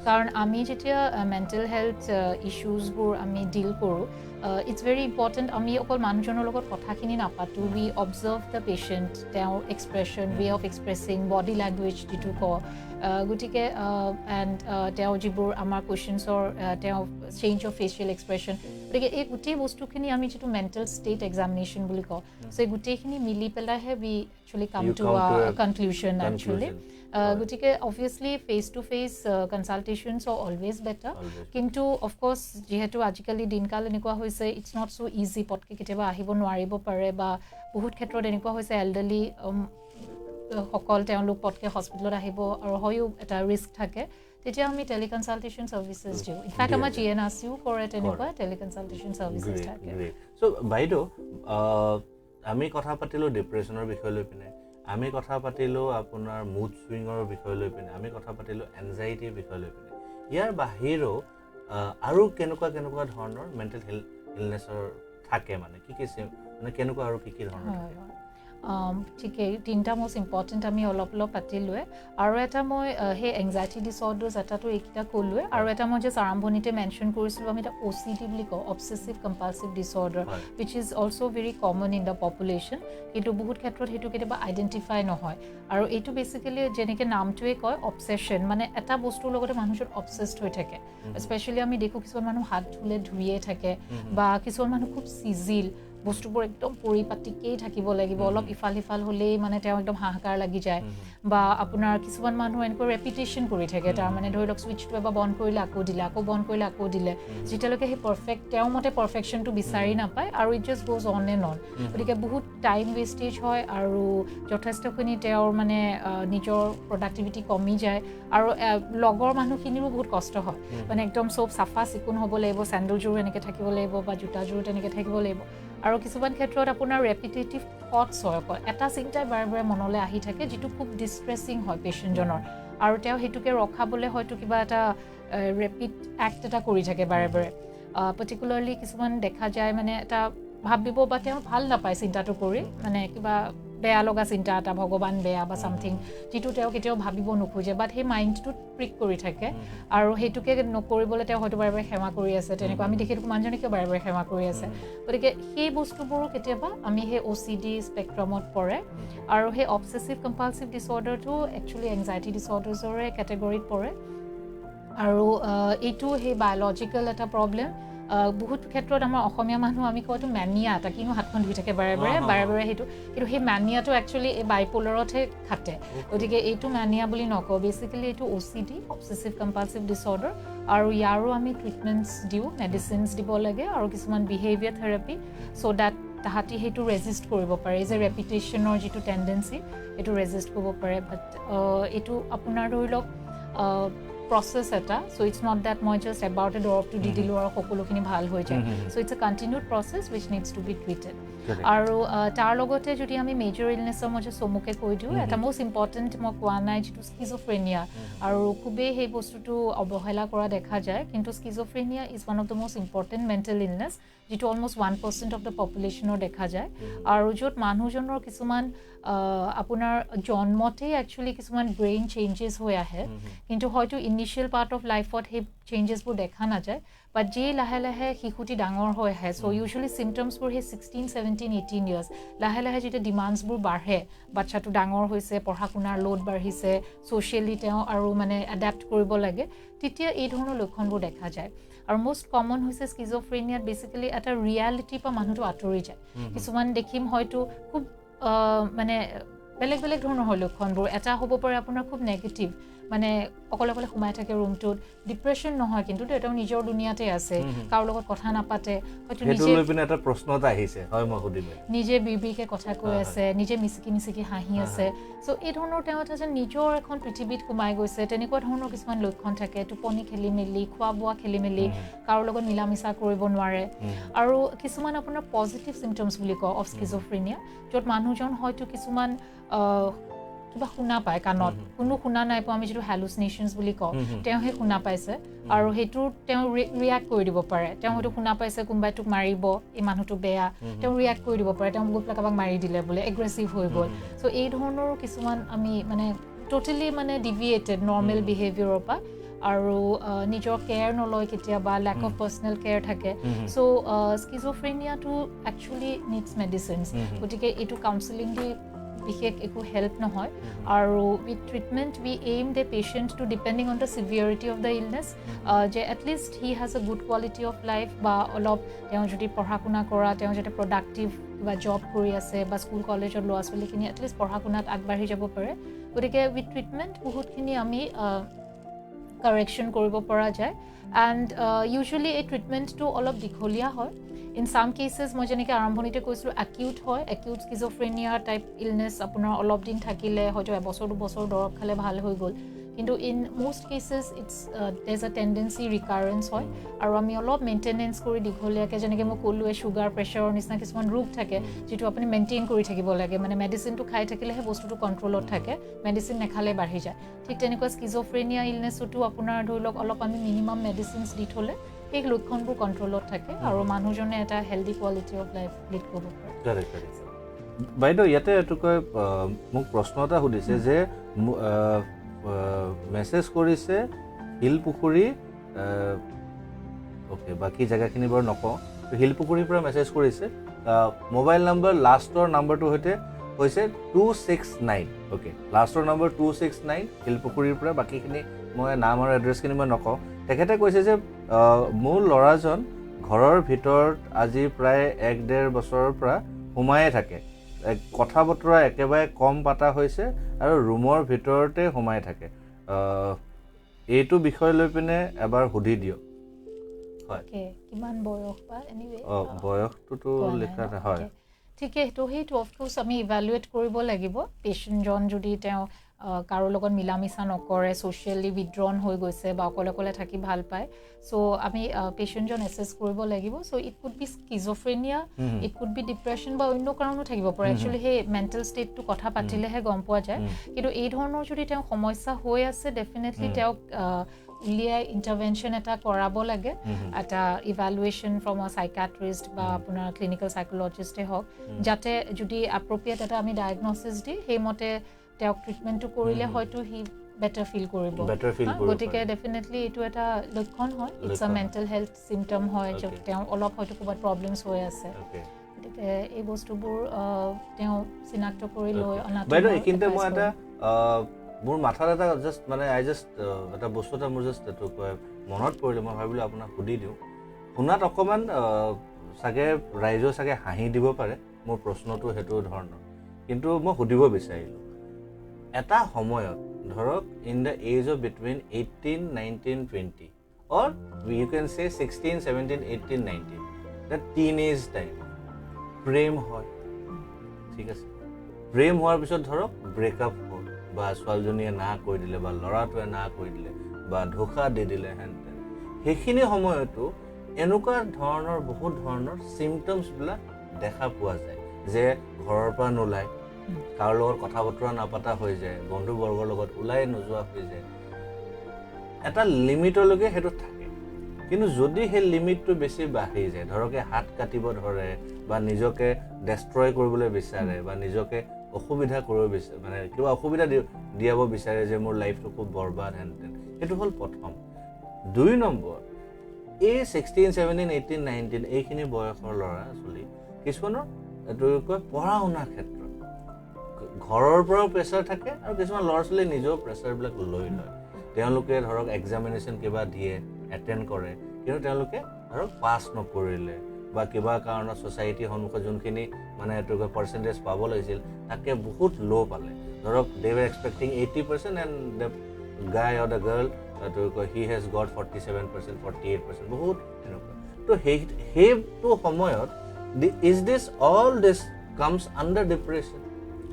Speaker 2: কাৰণ আমি যেতিয়া মেণ্টেল হেল্থ ইছ্যুজবোৰ আমি ডিল কৰোঁ ইটছ ভেৰি ইম্পৰ্টেণ্ট আমি অকল মানুহজনৰ লগত কথাখিনি নাপাতোঁ উই অবজাৰ্ভ দ্য পেচেণ্ট তেওঁৰ expression way of expressing body language যিটো কওঁ গতিকে এণ্ড তেওঁ যিবোৰ আমাৰ কুৱেশ্যনছৰ তেওঁ চেঞ্জ অফ ফেচিয়েল এক্সপ্ৰেশ্যন গতিকে এই গোটেই বস্তুখিনি আমি যিটো মেণ্টেল ষ্টেট এক্সামিনেশ্যন বুলি কওঁ চ' এই গোটেইখিনি মিলি পেলাইহে we actually come to conclusion actually গতিকে obviously face to face consultations are always better কিন্তু অফক'ৰ্ছ যিহেতু আজিকালি দিনকাল এনেকুৱা হৈছে ইটছ নট ছ' ইজি পটকৈ কেতিয়াবা আহিব নোৱাৰিব পাৰে বা বহুত ক্ষেত্ৰত এনেকুৱা হৈছে এল্ডাৰলি সকল তেওঁলোক পটকৈ হস্পিটেলত আহিব আৰু হয়ো এটা ৰিস্ক থাকে তেতিয়া আমি টেলিকনচালটেশ্যন ছাৰ্ভিচেছ দিওঁ ইনফেক্ট আমাৰ GNRCও কৰে তেনেকুৱা টেলিকনচালটেশ্যন ছাৰ্ভিচেছ থাকে
Speaker 1: চ' বাইদেউ আমি কথা পাতিলোঁ ডিপ্ৰেশ্যনৰ বিষয় লৈ পিনে আমি কথা পাতিলোঁ আপোনাৰ মুড ছুইঙৰ বিষয় লৈ পিনে আমি কথা পাতিলোঁ এনজাইটিৰ বিষয় লৈ পিনে ইয়াৰ বাহিৰেও আৰু কেনেকুৱা ধৰণৰ মেণ্টেল ইলনেছৰ থাকে মানে কি মানে কেনেকুৱা আৰু কি ধৰণৰ
Speaker 2: ঠিকেই তিনিটা মষ্ট ইম্পৰ্টেণ্ট আমি অলপ পাতিলোৱে আৰু এটা মই সেই এংজাইটি ডিছঅৰ্ডাৰ্ছ এটাটো এইকেইটা ক'লোৱে আৰু এটা মই জাষ্ট আৰম্ভণিতে মেনশ্যন কৰিছিলোঁ আমি এটা OCD বুলি কওঁ obsessive compulsive disorder which is also' very common in the population কিন্তু বহুত ক্ষেত্ৰত সেইটো কেতিয়াবা আইডেণ্টিফাই নহয় আৰু এইটো বেচিকেলি যেনেকৈ নামটোৱে কয় অবচেশ্যন মানে এটা বস্তুৰ লগতে মানুহজন অবচেছড হৈ থাকে স্পেচিয়েলি আমি দেখোঁ কিছুমান মানুহ হাত ধুলে ধুইয়ে থাকে বা কিছুমান মানুহ খুব চিজিল বস্তুবোৰ একদম পৰিপাটিকেই থাকিব লাগিব অলপ ইফাল সিফাল হ'লেই মানে তেওঁ একদম হাহাকাৰ লাগি যায় বা আপোনাৰ কিছুমান মানুহ এনেকৈ ৰেপিটেশ্যন কৰি থাকে তাৰমানে ধৰি লওক ছুইচটো এবাৰ বন্ধ কৰিলে আকৌ দিলে আকৌ বন্ধ কৰিলে আকৌ দিলে যেতিয়ালৈকে সেই পাৰফেক্ট তেওঁৰ মতে পাৰফেকশ্যনটো বিচাৰি নাপায় আৰু it just goes on and on গতিকে বহুত টাইম ৱেষ্টেজ হয় আৰু যথেষ্টখিনি তেওঁৰ মানে নিজৰ প্ৰডাক্টিভিটি কমি যায় আৰু লগৰ মানুহখিনিৰো বহুত কষ্ট হয় মানে একদম চব চাফা চিকুণ হ'ব লাগিব চেণ্ডেলযোৰো এনেকৈ থাকিব লাগিব বা জোতাযোৰো তেনেকৈ থাকিব লাগিব আৰু কিছুমান ক্ষেত্ৰত আপোনাৰ ৰেপিটেটিভ থটছ হয় অকল এটা চিন্তাই বাৰে বাৰে মনলৈ আহি থাকে যিটো খুব ডিষ্ট্ৰেছিং হয় পেচেণ্টজনৰ আৰু তেওঁ সেইটোকে ৰখাবলৈ হয়তো কিবা এটা ৰেপিড এক্ট এটা কৰি থাকে বাৰে বাৰে পাৰ্টিকুলাৰলি কিছুমান দেখা যায় মানে এটা ভাবিব বা তেওঁ ভাল নাপায় চিন্তাটো কৰি মানে কিবা বেয়া লগা চিন্তা এটা ভগৱান বেয়া বা ছামথিং যিটো তেওঁ কেতিয়াও ভাবিব নোখোজে বাট সেই মাইণ্ডটোত ট্ৰিক কৰি থাকে আৰু সেইটোকে নকৰিবলৈ তেওঁ হয়তো বাৰে বাৰে সেৱা কৰি আছে তেনেকুৱা আমি দেখি থাকোঁ মানুহজনে কিয় বাৰে বাৰে সেৱা কৰি আছে গতিকে সেই বস্তুবোৰো কেতিয়াবা আমি সেই OCD স্পেক্ট্ৰামত পৰে আৰু সেই অবচেছিভ কম্পালচিভ ডিছঅৰ্ডাৰটো একচুৱেলি এংজাইটি ডিছঅৰ্ডাৰ্ছৰে কেটেগৰীত পৰে আৰু এইটো সেই বায়'লজিকেল এটা প্ৰব্লেম বহুত ক্ষেত্ৰত আমাৰ অসমীয়া মানুহ আমি কয়তো মেনিয়া এটা কিনো হাতখন ধুই থাকে বাৰে বাৰে সেইটো কিন্তু সেই মেনিয়াটো একচুৱেলি এই বাইপ'লাৰতহে খাটে গতিকে এইটো মেনিয়া বুলি নকওঁ বেচিকেলি এইটো OCD অবচেছিভ কম্পালচিভ ডিছঅৰ্ডাৰ আৰু ইয়াৰো আমি ট্ৰিটমেণ্টছ দিওঁ মেডিচিনছ দিব লাগে আৰু কিছুমান বিহেভিয়াৰ থেৰাপি চ' ডেট তাহাঁতি সেইটো ৰেজিষ্ট কৰিব পাৰে যে ৰেপিটেশ্যনৰ যিটো টেণ্ডেঞ্চি সেইটো ৰেজিষ্ট কৰিব পাৰে বাট এইটো আপোনাৰ ধৰি লওক প্ৰচেছ এটা চ' ইটছ নট ডেট মই জাষ্ট এবাউট দৰৱটো দি দিলোঁ আৰু সকলোখিনি ভাল হৈ যায় so' it's a continued process which needs to be treated আৰু তাৰ লগতে যদি আমি মেজৰ ইলনেছৰ মই যে চমুকে কৈ দিওঁ এটা মষ্ট ইম্পৰ্টেণ্ট মই কোৱা নাই যিটো স্কিজ'ফ্ৰেনিয়া আৰু খুবেই সেই বস্তুটো অৱহেলা কৰা দেখা যায় কিন্তু schizophrenia is one of the most important mental illness যিটো অলমষ্ট 1% অফ দ্য পপুলেশ্যনৰ দেখা যায় আৰু য'ত মানুহজনৰ কিছুমান আপোনাৰ জন্মতেই একচুৱেলি কিছুমান ব্ৰেইন চেঞ্জেছ হৈ আহে কিন্তু হয়তো ইনিচিয়েল পাৰ্ট অফ লাইফত সেই চেঞ্জেছবোৰ দেখা নাযায় বাট যেই লাহে লাহে শিশুটি ডাঙৰ হৈ আহে চ' ইউজুৱেলি চিমটমছবোৰ সেই 16, 17, 18 ইয়াৰ্ছ লাহে লাহে যেতিয়া ডিমাণ্ডছবোৰ বাঢ়ে বাচ্চাটো ডাঙৰ হৈছে পঢ়া শুনাৰ লোড বাঢ়িছে ছ'চিয়েলি তেওঁ আৰু মানে এডাপ্ট কৰিব লাগে তেতিয়া এই ধৰণৰ লক্ষণবোৰ দেখা যায় আৰু মষ্ট কমন হৈছে স্কিজ'ফ্ৰেনিয়াত বেচিকেলি এটা ৰিয়েলিটিৰ পৰা মানুহটো আঁতৰি যায় কিছুমান দেখিম হয়তো খুব মানে বেলেগ বেলেগ ধৰণৰ হয় লক্ষণবোৰ এটা হ'ব পাৰে আপোনাৰ খুব নেগেটিভ মানে অকলে অকলে সোমাই থাকে ৰুমটোত ডিপ্ৰেশ্যন নহয় কিন্তু তেওঁ নিজৰ দুনিয়াতে আছে কাৰো লগত কথা নাপাতে হয়তো নিজে বিবিকে কথা কৈ আছে নিজে মিচিকি হাঁহি আছে চ' এই ধৰণৰ তেওঁ এটা যে নিজৰ এখন পৃথিৱীত সোমাই গৈছে তেনেকুৱা ধৰণৰ কিছুমান লক্ষণ থাকে টোপনি খেলি মেলি খোৱা বোৱা খেলি মেলি কাৰো লগত মিলা মিছা কৰিব নোৱাৰে আৰু কিছুমান আপোনাৰ পজিটিভ চিমটমছ বুলি কওঁ অফ স্কিজ'ফ্ৰেনিয়া য'ত মানুহজন হয়তো কিছুমান কিবা শুনা পায় কাণত কোনো শুনা নাই পোৱা আমি যিটো হেলুচিনেশ্যনছ বুলি কওঁ তেওঁ সেই শুনা পাইছে আৰু সেইটো তেওঁ ৰিয়েক্ট কৰি দিব পাৰে তেওঁ হয়তো শুনা পাইছে কোনোবাই তোক মাৰিব এই মানুহটো বেয়া তেওঁ ৰিয়েক্ট কৰি দিব পাৰে তেওঁ গৈ পেলাই কাৰোবাক মাৰি দিলে বোলে এগ্ৰেছিভ হৈ গ'ল চ' এই ধৰণৰো কিছুমান আমি মানে ট'টেলি মানে ডিভিয়েটেড নৰ্মেল বিহেভিয়াৰৰ পৰা আৰু নিজৰ কেয়াৰ নলয় কেতিয়াবা লেক অফ পাৰ্চনেল কেয়াৰ থাকে চ' স্কিজ'ফ্ৰেনিয়াটো একচুৱেলি নিডছ মেডিচিনছ গতিকে এইটো কাউন্সেলিং দি বিশেষ একো হেল্প নহয় আৰু with treatment we aim the patient to depending on the severity of the illness যে at least he has a good quality of life বা অলপ তেওঁ যদি পঢ়া শুনা কৰা তেওঁ যাতে প্ৰডাক্টিভ কিবা জব কৰি আছে বা স্কুল কলেজৰ ল'ৰা ছোৱালীখিনি এটলিষ্ট পঢ়া শুনাত আগবাঢ়ি যাব পাৰে গতিকে উইথ ট্ৰিটমেণ্ট বহুতখিনি আমি কাৰেকশ্যন কৰিব পৰা যায় এণ্ড ইউজুৱেলি এই ট্ৰিটমেণ্টটো অলপ দীঘলীয়া হয় ইন চাম কেচেছ মই যেনেকৈ আৰম্ভণিতে কৈছিলোঁ একিউট হয় একিউট স্কিজ'ফ্ৰেনিয়া টাইপ ইলনেছ আপোনাৰ অলপ দিন থাকিলে হয়তো এবছৰ দুবছৰ দৰৱ খালে ভাল হৈ গ'ল কিন্তু in most cases it's there's a tendency recurrence হয় আৰু আমি অলপ মেইনটেনেঞ্চ কৰি দীঘলীয়াকৈ যেনেকৈ মই ক'লোৱে ছুগাৰ প্ৰেছাৰৰ নিচিনা কিছুমান ৰোগ থাকে যিটো আপুনি মেইনটেইন কৰি থাকিব লাগে মানে মেডিচিনটো খাই থাকিলেহে বস্তুটো কণ্ট্ৰলত থাকে মেডিচিন নাখালে বাঢ়ি যায় ঠিক তেনেকুৱা স্কিজ'ফ্ৰেনিয়া ইলনেছতো আপোনাৰ ধৰি লওক অলপ আমি মিনিমাম মেডিচিনছ দি থ'লে সেই লক্ষণবোৰ কণ্ট্ৰলত থাকে আৰু মানুহজনে এটা healthy quality of life lead কৰিব পাৰে
Speaker 1: বাইদেউ ইয়াতে এইটো কয় মোক প্ৰশ্ন এটা সুধিছে যে মেছেজ কৰিছে শিলপুখুৰী অ'কে বাকী জেগাখিনি বাৰু নকওঁ শিলপুখুৰীৰ পৰা মেছেজ কৰিছে মোবাইল নম্বৰ লাষ্টৰ নম্বৰটো হৈছে 269 অ'কে লাষ্টৰ নম্বৰ 269 শিলপুখুৰীৰ পৰা বাকীখিনি মই নাম আৰু এড্ৰেছখিনি মই নকওঁ তেখেতে কৈছে যে মোৰ ল'ৰাজন ঘৰৰ ভিতৰত আজি প্ৰায় 1-1.5 বছৰৰ পৰা সোমায়ে থাকে কথা বতৰা একেবাৰে কম পাতা হৈছে আৰু ৰুমৰ ভিতৰতে সোমাই থাকে এইটো বিষয় লৈ পিনে এবাৰ সুধি দিয়ক হয়
Speaker 2: কিমান বয়স বা এনিৱে
Speaker 1: বয়সটোতো লিখা হয়
Speaker 2: ঠিকে সেইটো অফক'ৰ্ছ আমি ইভালুৱেট কৰিব লাগিব পেচেণ্টজন যদি তেওঁ কাৰো লগত মিলা মিছা নকৰে ছ'চিয়েলি উইড্ৰন হৈ গৈছে বা অকলে অকলে থাকি ভাল পায় চ' আমি পেচেণ্টজন এছেছ কৰিব লাগিব so' it could be schizophrenia it could be depression বা অন্য কাৰণো থাকিব পাৰে একচুৱেলি সেই মেণ্টেল ষ্টেটটো কথা পাতিলেহে গম পোৱা যায় কিন্তু এই ধৰণৰ যদি তেওঁ সমস্যা হৈ আছে ডেফিনেটলি তেওঁক উলিয়াই ইণ্টাৰভেনশ্যন এটা কৰাব লাগে এটা ইভালুৱেশ্যন ফ্ৰম আ চাইকাট্ৰিষ্ট বা আপোনাৰ ক্লিনিকেল চাইক'লজিষ্টে হওক যাতে যদি এপ্ৰপ্ৰিয়েট এটা আমি ডায়েগনচিছ দি সেইমতে তেওঁক ট্ৰিটমেণ্টটো কৰিলে হয়তো সি বেটাৰ ফিল কৰিব গতিকে ডেফিনেটলি এইটো এটা লক্ষণ হয় ইটছ আ মেণ্টেল হেল্থ চিমটম হয় য'ত তেওঁ অলপ হয়তো ক'ৰবাত প্ৰব্লেমছ হৈ আছে গতিকে এই বস্তুবোৰ তেওঁ চিনাক্ত কৰি লৈ অনাটো
Speaker 1: বাইদেউ এইখিনিতে মই এটা মোৰ মাথাত এটা জাষ্ট মানে এটা বস্তু এটা মোৰ জাষ্ট এইটো কয় মনত পৰিলে মই ভাবিলোঁ আপোনাক সুধি দিওঁ শুনাত অকণমান চাগে ৰাইজেও চাগে হাঁহি দিব পাৰে মোৰ প্ৰশ্নটো সেইটো ধৰণৰ কিন্তু মই সুধিব বিচাৰিলোঁ এটা সময়ত ধৰক in the age of between 18, 19, 20 or you can say 16, 17, 18, 19 the teenage time প্ৰেম হয় ঠিক আছে প্ৰেম হোৱাৰ পিছত ধৰক ব্ৰেকআপ হ'ল বা ছোৱালীজনীয়ে না কৈ দিলে বা ল'ৰাটোৱে না কৈ দিলে বা ধোকা দি দিলে হেন তেন সেইখিনি সময়তো এনেকুৱা ধৰণৰ বহুত ধৰণৰ চিমটমছবিলাক দেখা পোৱা যায় যে ঘৰৰ পৰা নোলায় কাৰো লগত কথা বতৰা নাপাতা হৈ যায় বন্ধু বৰ্গৰ লগত ওলাই নোযোৱা হৈ যায় এটা লিমিটলৈকে সেইটো থাকে কিন্তু যদি সেই লিমিটটো বেছি বাঢ়ি যায় ধৰক হাত কাটিব ধৰে বা নিজকে ডেষ্ট্ৰয় কৰিবলৈ বিচাৰে বা নিজকে অসুবিধা কৰিব বিচাৰে মানে কিবা অসুবিধা দিয়াব বিচাৰে যে মোৰ লাইফটো খুব বৰবাদ হেন তেন সেইটো হ'ল প্ৰথম 2 নম্বৰ এই 16, 17, 18, 19 এইখিনি বয়সৰ ল'ৰা ছোৱালী কিছুমানৰ এইটো কয় পঢ়া শুনাৰ ক্ষেত্ৰত ঘৰৰ পৰাও প্ৰেছাৰ থাকে আৰু কিছুমান ল'ৰা ছোৱালীয়ে নিজেও প্ৰেছাৰবিলাক লৈ লয় তেওঁলোকে ধৰক এক্সামিনেশ্যন কিবা দিয়ে এটেণ্ড কৰে কিন্তু তেওঁলোকে ধৰক পাছ নকৰিলে বা কিবা কাৰণত ছ'চাইটিৰ সন্মুখত যোনখিনি মানে এইটো পাৰ্চেণ্টেজ পাব লাগিছিল তাকে বহুত ল' পালে ধৰক they were expecting 80% and the guy or the girl এইটো কয় হি হেজ গট 47%, 48% বহুত এনেকুৱা তো সেইটো সময়ত is this all this comes under depression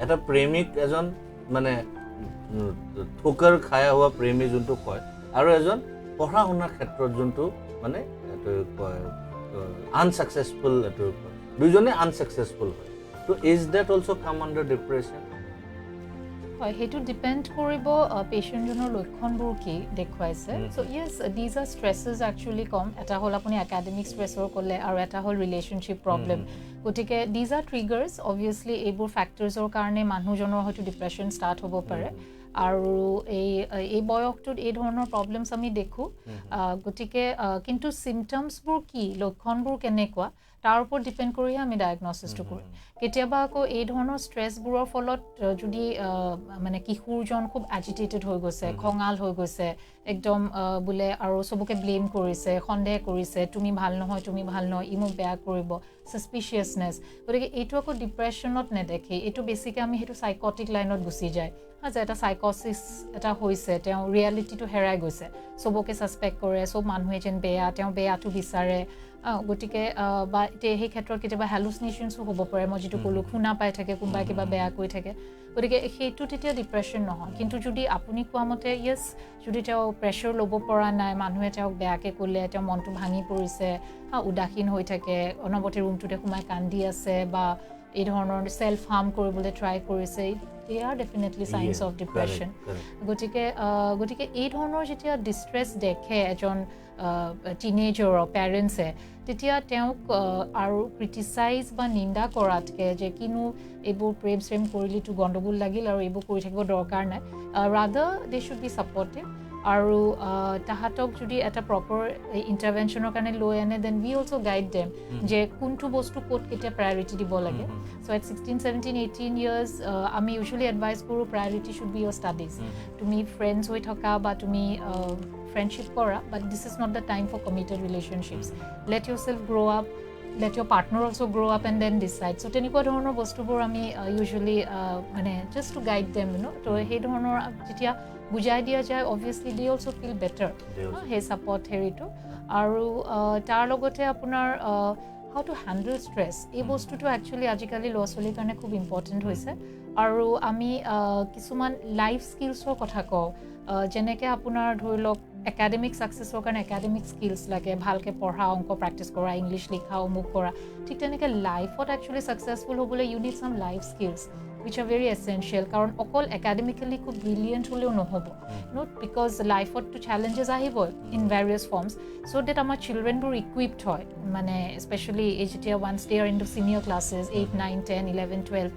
Speaker 1: এটা প্ৰেমিক এজন মানে ঠোকৰ খাই হোৱা প্ৰেমী যোনটো কয় আৰু এজন পঢ়া শুনাৰ ক্ষেত্ৰত যোনটো মানে এইটো কয় আনচাকচেছফুল এইটো দুইজনে আনচাকচেছফুল হয় তো ইজ ডেট অলছ' কাম আণ্ডাৰ ডিপ্ৰেশ্যন
Speaker 2: হয় সেইটো ডিপেণ্ড কৰিব পেচেণ্টজনৰ লক্ষণবোৰ কি দেখুৱাইছে চ' য়েছ দিজ আৰ ষ্ট্ৰেছেছ একচুৱেলি কম এটা হ'ল আপুনি একাডেমিক ষ্ট্ৰেছৰ ক'লে আৰু এটা হ'ল ৰিলেশ্যনশ্বিপ প্ৰব্লেম গতিকে দিজ আৰ ট্ৰিগাৰ্ছ অবভিয়াছলি এইবোৰ ফেক্টৰ্ছৰ কাৰণে মানুহজনৰ হয়তো ডিপ্ৰেশ্যন ষ্টাৰ্ট হ'ব পাৰে আৰু এই বয়সটোত এই ধৰণৰ প্ৰব্লেমছ আমি দেখোঁ গতিকে কিন্তু চিমটমছবোৰ কি লক্ষণবোৰ কেনেকুৱা তাৰ ওপৰত ডিপেণ্ড কৰিহে আমি ডায়েগনচিছটো কৰিম কেতিয়াবা আকৌ এই ধৰণৰ ষ্ট্ৰেছবোৰৰ ফলত যদি মানে কিশোৰজন খুব এজিটেটেড হৈ গৈছে খঙাল হৈ গৈছে একদম বোলে আৰু চবকে ব্লেম কৰিছে সন্দেহ কৰিছে তুমি ভাল নহয় ই মোক বেয়া কৰিব ছাছপিচিয়াছনেছ গতিকে এইটো আকৌ ডিপ্ৰেশ্যনত নেদেখে এইটো বেছিকৈ আমি সেইটো চাইকটিক লাইনত গুচি যায় যে এটা চাইকচিছ এটা হৈছে তেওঁ ৰিয়েলিটিটো হেৰাই গৈছে চবকে ছাছপেক্ট কৰে চব মানুহে যেন বেয়া তেওঁ বেয়াটো বিচাৰে গতিকে বা সেই ক্ষেত্ৰত কেতিয়াবা হেলুচিনেশ্যনছো হ'ব পাৰে মই যিটো ক'লোঁ শুনা পাই থাকে কোনোবাই কিবা বেয়া কৈ থাকে গতিকে সেইটো তেতিয়া ডিপ্ৰেশ্যন নহয় কিন্তু যদি আপুনি কোৱা মতে য়েছ যদি তেওঁ প্ৰেছাৰ ল'ব পৰা নাই মানুহে তেওঁক বেয়াকৈ ক'লে তেওঁ মনটো ভাঙি পৰিছে উদাসীন হৈ থাকে অনবৰতে ৰুমটোতে সোমাই কান্দি আছে বা এই ধৰণৰ ছেল্ফ হাৰ্ম কৰিবলৈ ট্ৰাই কৰিছে they are definitely signs of depression গতিকে এই ধৰণৰ যেতিয়া ডিষ্ট্ৰেছ দেখে এজন টিনেজাৰৰ পেৰেণ্টছে তেতিয়া তেওঁক আৰু ক্ৰিটিচাইজ বা নিন্দা কৰাতকৈ যে কিনো এইবোৰ প্ৰেম শ্ৰেম কৰিলিতো গণ্ডগোল লাগিল আৰু এইবোৰ কৰি থাকিব দৰকাৰ নাই rather they should be supportive আৰু তাহাঁতক যদি এটা প্ৰপাৰ ইণ্টাৰভেনশ্যনৰ কাৰণে লৈ আনে then we also' guide them যে কোনটো বস্তু ক'ত কেতিয়া প্ৰায়ৰিটি দিব লাগে চ' এট 16, 17, 18 ইয়াৰ্ছ আমি ইউজুৱেলি এডভাইচ কৰোঁ priority should be your studies তুমি ফ্ৰেণ্ডছ হৈ থকা বা তুমি ফ্ৰেণ্ডশ্বিপ কৰা but this is not the time for committed relationships let yourself grow' up let your partner also grow up and then decide so তেনেকুৱা ধৰণৰ বস্তুবোৰ আমি ইউজুৱেলি মানে just to guide them তো সেই ধৰণৰ যেতিয়া বুজাই দিয়া যায় obviously they also feel better সেই support হেৰিটো আৰু তাৰ লগতে আপোনাৰ how to handle stress এই বস্তুটো actually আজিকালি ল'ৰা ছোৱালীৰ কাৰণে খুব ইম্পৰ্টেণ্ট হৈছে আৰু আমি কিছুমান লাইফ স্কিলছৰ কথা কওঁ যেনেকৈ আপোনাৰ ধৰি লওক একাডেমিক ছাকচেছৰ কাৰণে একাডেমিক স্কিলছ লাগে ভালকৈ পঢ়া অংক প্ৰেক্টিছ কৰা ইংলিছ লিখা অমুক কৰা ঠিক তেনেকৈ লাইফত একচুৱেলি ছাকচেছফুল হ'বলৈ you need some life skills which are very essential কাৰণ অকল একাডেমিকেলি খুব ব্ৰিলিয়েণ্ট হ'লেও নহ'ব নট বিকজ লাইফততো চেলেঞ্জেছ আহিবই in various forms so' that আমাৰ চিলড্ৰেনবোৰ ইকুইপড হয় মানে স্পেচিয়েলি এই যেতিয়া once they are into senior classes 8, 9, 10, 11, 12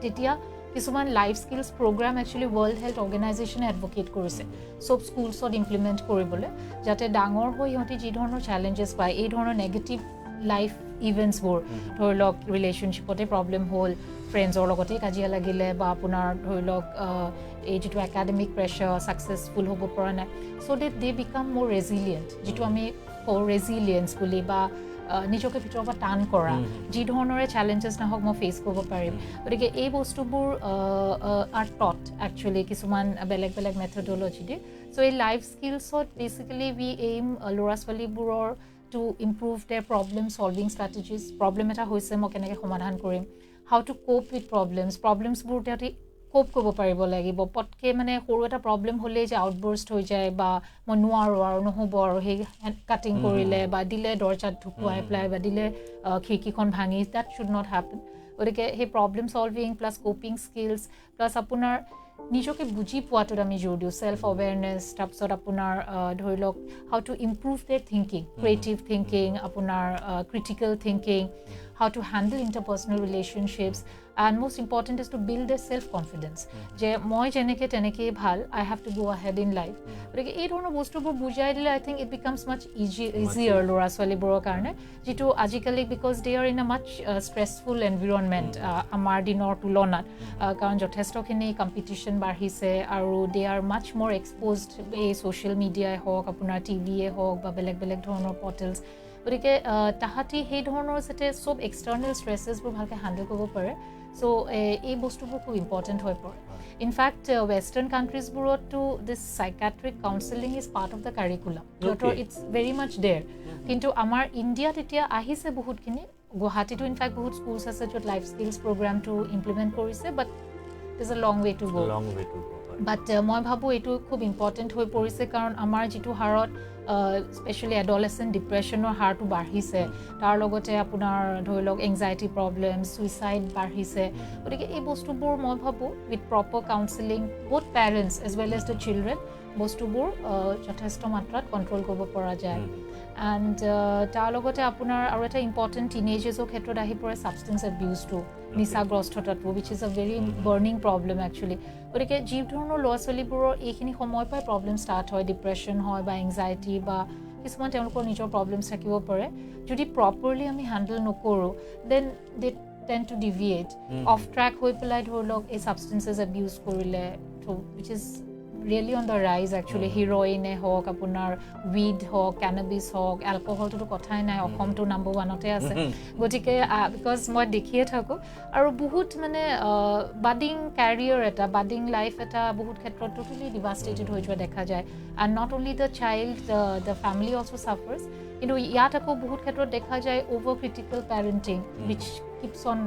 Speaker 2: তেতিয়া কিছুমান life skills program actually world health অৰ্গেনাইজেশ্যনে এডভকেট কৰিছে চব স্কুলছত ইমপ্লিমেণ্ট কৰিবলৈ যাতে ডাঙৰ হৈ সিহঁতি যি ধৰণৰ চেলেঞ্জেছ পায় এই ধৰণৰ নেগেটিভ লাইফ ইভেণ্টছবোৰ ধৰি লওক ৰিলেশ্যনশ্বিপতে প্ৰব্লেম হ'ল ফ্ৰেণ্ডছৰ লগতে কাজিয়া লাগিলে বা আপোনাৰ ধৰি লওক এই যিটো একাডেমিক প্ৰেছাৰ ছাকচেছফুল হ'ব পৰা নাই চ' ডেট দে বিকাম মোৰ ৰেজিলিয়েণ্ট যিটো আমি কওঁ ৰেজিলিয়েঞ্চ বুলি বা নিজকে ভিতৰৰ পৰা টান কৰা যি ধৰণৰে চেলেঞ্জেছ নহওক মই ফেচ কৰিব পাৰিম গতিকে এই বস্তুবোৰ আৰ টট একচুৱেলি কিছুমান বেলেগ বেলেগ মেথডলজি দি চ' এই লাইফ স্কিলছত বেচিকেলি উই এইম ল'ৰা ছোৱালীবোৰৰ to improve their problem solving strategies problem এটা হৈছে মই কেনেকৈ সমাধান কৰিম হাউ টু কোপ উইথ প্ৰব্লেমছবোৰ তাহাঁতি কোপ কৰিব পাৰিব লাগিব পটকৈ মানে সৰু এটা প্ৰব্লেম হ'লেই যে আউটবাৰ্ষ্ট হৈ যায় বা মই নোৱাৰোঁ আৰু নহ'ব আৰু সেই কাটিং কৰিলে বা দিলে দৰ্জাত ঢুকুৱাই পেলাই বা দিলে খিৰিকীখন ভাঙি দেট শুড নট হেপেন গতিকে সেই problem solving plus coping skills plus আপোনাৰ নিজকে বুজি পোৱাটোত আমি জোৰ দিওঁ ছেল্ফ এৱেৰনেছ তাৰপিছত আপোনাৰ ধৰি লওক how to improve their thinking creative thinking আপোনাৰ critical thinking how to handle interpersonal relationships and most important is to build their self-confidence যে মই যেনেকৈ তেনেকেই ভাল I have to go ahead in life গতিকে এই ধৰণৰ বস্তুবোৰ বুজাই দিলে I think it becomes much easier ল'ৰা ছোৱালীবোৰৰ কাৰণে যিটো আজিকালি because they are in a much stressful environment আমাৰ দিনৰ তুলনাত কাৰণ যথেষ্টখিনি কম্পিটিশ্যন বাঢ়িছে আৰু they are much more exposed এই ছ'চিয়েল মিডিয়াই হওক আপোনাৰ টিভিয়ে হওক বা বেলেগ বেলেগ ধৰণৰ পৰ্টেলছ গতিকে তাহাঁতি সেই ধৰণৰ যাতে চব এক্সটাৰ্নেল ষ্ট্ৰেছেছবোৰ ভালকৈ হেণ্ডেল কৰিব পাৰে চ' এই বস্তুবোৰ খুব ইম্পৰ্টেণ্ট হৈ পৰে ইনফেক্ট ৱেষ্টাৰ্ণ কাণ্ট্ৰিজবোৰতো this psychiatric counselling is part of the curriculum সিহঁতৰ ইটছ ভেৰি মাছ দেৰ কিন্তু আমাৰ ইণ্ডিয়াত এতিয়া আহিছে বহুতখিনি গুৱাহাটীতো ইনফেক্ট বহুত স্কুলছ আছে য'ত লাইফ স্কিলছ প্ৰগ্ৰামটো ইমপ্লিমেণ্ট কৰিছে বাট is a long way to গ' বাট মই ভাবোঁ এইটো খুব ইম্পৰ্টেণ্ট হৈ পৰিছে কাৰণ আমাৰ যিটো হাৰত স্পেচিয়েলি এডলেচেণ্ট ডিপ্ৰেশ্যনৰ হাৰটো বাঢ়িছে তাৰ লগতে আপোনাৰ ধৰি লওক এংজাইটি প্ৰব্লেম ছুইচাইড বাঢ়িছে গতিকে এই বস্তুবোৰ মই ভাবোঁ with proper counselling both parents as well as the children বস্তুবোৰ যথেষ্ট মাত্ৰাত কণ্ট্ৰল কৰিব পৰা যায় এণ্ড তাৰ লগতে আপোনাৰ আৰু এটা ইম্পৰ্টেণ্ট টিনেজেছৰ ক্ষেত্ৰত আহি পৰে ছাবষ্টেঞ্চ এবিউজটো নিচাগ্ৰস্ততাটো which is a very burning problem actually গতিকে যি ধৰণৰ ল'ৰা ছোৱালীবোৰৰ এইখিনি সময় পৰাই প্ৰব্লেম ষ্টাৰ্ট হয় ডিপ্ৰেশ্যন হয় বা এংজাইটি বা কিছুমান তেওঁলোকৰ নিজৰ প্ৰব্লেমছ থাকিব পাৰে যদি প্ৰপাৰলি আমি হেণ্ডেল নকৰোঁ then they tend to deviate of track হৈ পেলাই ধৰি লওক এই ছাবষ্টেঞ্চেছ এবিউজ কৰিলে which is really on the rise actually হিৰইনে হওক আপোনাৰ উইড হওক কেনাবিছ হওক এলকহলটোতো কথাই নাই অসমটো নাম্বাৰ 1তে আছে গতিকে বিকজ মই দেখিয়ে থাকোঁ আৰু বহুত মানে বাডিং কেৰিয়াৰ এটা বাডিং লাইফ এটা বহুত ক্ষেত্ৰত টোটেলি ডিভাষ্টেটেড হৈ যোৱা দেখা যায় and not only the child the family also' suffers কিন্তু ইয়াত আকৌ বহুত ক্ষেত্ৰত দেখা যায় over critical parenting which keeps on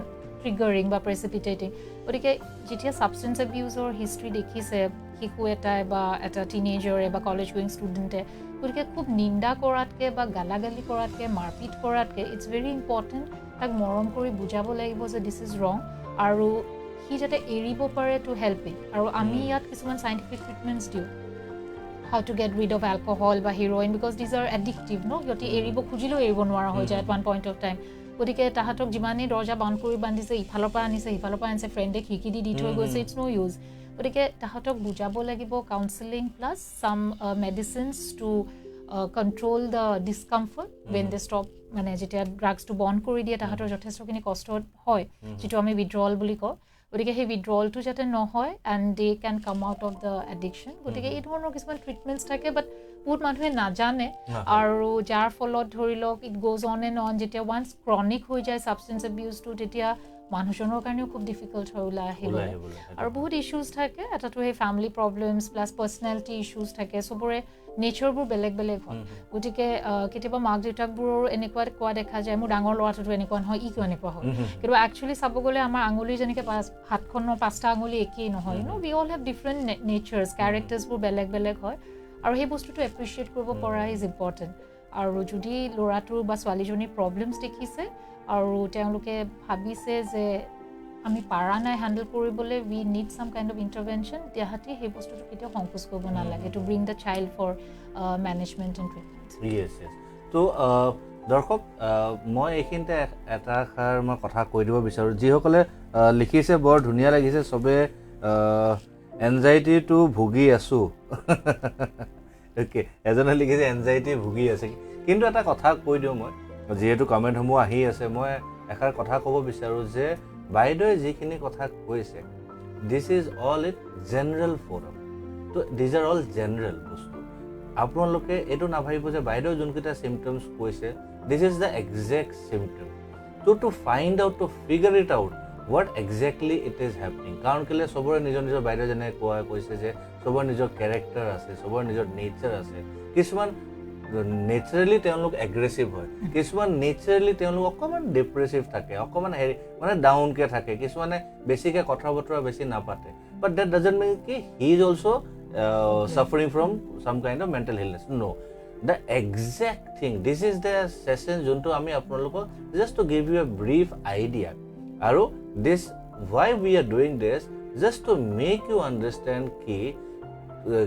Speaker 2: triggering বা প্ৰেচিপিটেটিং গতিকে যেতিয়া ছাবষ্টেঞ্চ এবিউজৰ হিষ্ট্ৰী দেখিছে শিশু এটাই বা এটা টিনেজাৰে বা কলেজ গোয়িং ষ্টুডেণ্টে গতিকে খুব নিন্দা কৰাতকৈ বা গালাগালি কৰাতকৈ মাৰপিট কৰাতকৈ ইটছ ভেৰি ইম্পৰ্টেণ্ট তাক মৰম কৰি বুজাব লাগিব যে দিছ ইজ ৰং আৰু সি যাতে এৰিব পাৰে টু হেল্প ইট আৰু আমি ইয়াত কিছুমান চাইণ্টিফিক ট্ৰিটমেণ্টছ দিওঁ how to get rid of alcohol বা heroin because these are addictive no সিহঁতি এৰিব খুজিলেও এৰিব নোৱাৰা হৈ যায় at one point of time গতিকে তাহাঁতক যিমানেই দৰ্জা বন্ধ কৰি বান্ধিছে ইফালৰ পৰা আনিছে সিফালৰ পৰা আনিছে ফ্ৰেণ্ডে খিৰিকি দি থৈ গৈছে ইটছ ন' ইউজ গতিকে তাহাঁতক বুজাব লাগিব counselling plus some medicines to control the discomfort when they stop মানে যেতিয়া ড্ৰাগছটো বন্ধ কৰি দিয়ে তাহাঁতৰ যথেষ্টখিনি কষ্ট হয় যিটো আমি উইড্ৰল বুলি কওঁ গতিকে সেই উইড্ৰলটো যাতে নহয় and De can come out of the addiction গতিকে এই ধৰণৰ কিছুমান ট্ৰিটমেণ্টছ থাকে বাট বহুত মানুহে নাজানে আৰু যাৰ ফলত ধৰি লওক it goes on and on যেতিয়া ওৱান্স ক্ৰনিক হৈ যায় ছাবষ্টেঞ্চ এবিউজটো তেতিয়া মানুহজনৰ কাৰণেও খুব ডিফিকাল্ট হৈ ওলাই আহিবলৈ আৰু বহুত ইছ্যুজ থাকে এটাতো সেই family problems plus personality issues থাকে চবৰে নেচাৰবোৰ বেলেগ বেলেগ হয় গতিকে কেতিয়াবা মাক দেউতাকবোৰৰো এনেকুৱা কোৱা দেখা যায় মোৰ ডাঙৰ ল'ৰাটোতো এনেকুৱা নহয় ই কিয় এনেকুৱা হয় কিন্তু একচুৱেলি চাব গ'লে আমাৰ আঙুলিৰ যেনেকৈ হাতখনৰ 5টা আঙুলি একেই নহয় উই অল হেভ ডিফাৰেণ্ট নেচাৰ্ছ কেৰেক্টাৰ্ছবোৰ বেলেগ বেলেগ হয় আৰু সেই বস্তুটো এপ্ৰিচিয়েট কৰিব পৰা ইজ ইম্পৰ্টেণ্ট আৰু যদি ল'ৰাটোৰ বা ছোৱালীজনীৰ প্ৰব্লেমছ দেখিছে আৰু তেওঁলোকে ভাবিছে যে আমি পাৰা নাই হেণ্ডেল কৰিবলৈ we need some kind of intervention তেতিয়াহ'লে সেই বস্তুটো কেতিয়াও সংকোচ কৰিব নালাগে to bring the child for management and treatment
Speaker 1: yes তো দৰ্শক মই এইখিনিতে এটা মই কথা কৈ দিব বিচাৰোঁ যিসকলে লিখিছে বৰ ধুনীয়া লাগিছে চবে এনজাইটিটো ভুগি আছোঁ অ'কে এজনে লিখিছে এনজাইটি ভুগি আছে কিন্তু এটা কথা কৈ দিওঁ মই যিহেতু কমেণ্টসমূহ আহি আছে মই এষাৰ কথা ক'ব বিচাৰোঁ যে বাইদেৱে যিখিনি কথা কৈছে this is all it general forum তো দিজ আৰ অল জেনেৰেল বস্তু আপোনালোকে এইটো নাভাবিব যে বাইদেউ যোনকেইটা চিমটমছ কৈছে দিছ is the exact symptom to find out to figure it out what exactly it is happening কাৰণ কেলৈ চবৰে নিজৰ নিজৰ বাইদেউ যেনে কৈছে যে চবৰে নিজৰ কেৰেক্টাৰ আছে চবৰে নিজৰ নেচাৰ আছে কিছুমান নেচাৰেলি তেওঁলোক এগ্ৰেছিভ হয় কিছুমান নেচাৰেলি তেওঁলোক অকণমান ডিপ্ৰেছিভ থাকে অকণমান মানে ডাউনকৈ থাকে কিছুমানে বেছিকৈ কথা বতৰা বেছি নাপাতে বাট ডেট ডাজন্ট মিন কি he is also' suffering from some kind of mental illness no the exact thing this is the session junto ami apnalok just to give you a brief idea aru this why we are doing this just to make you understand ki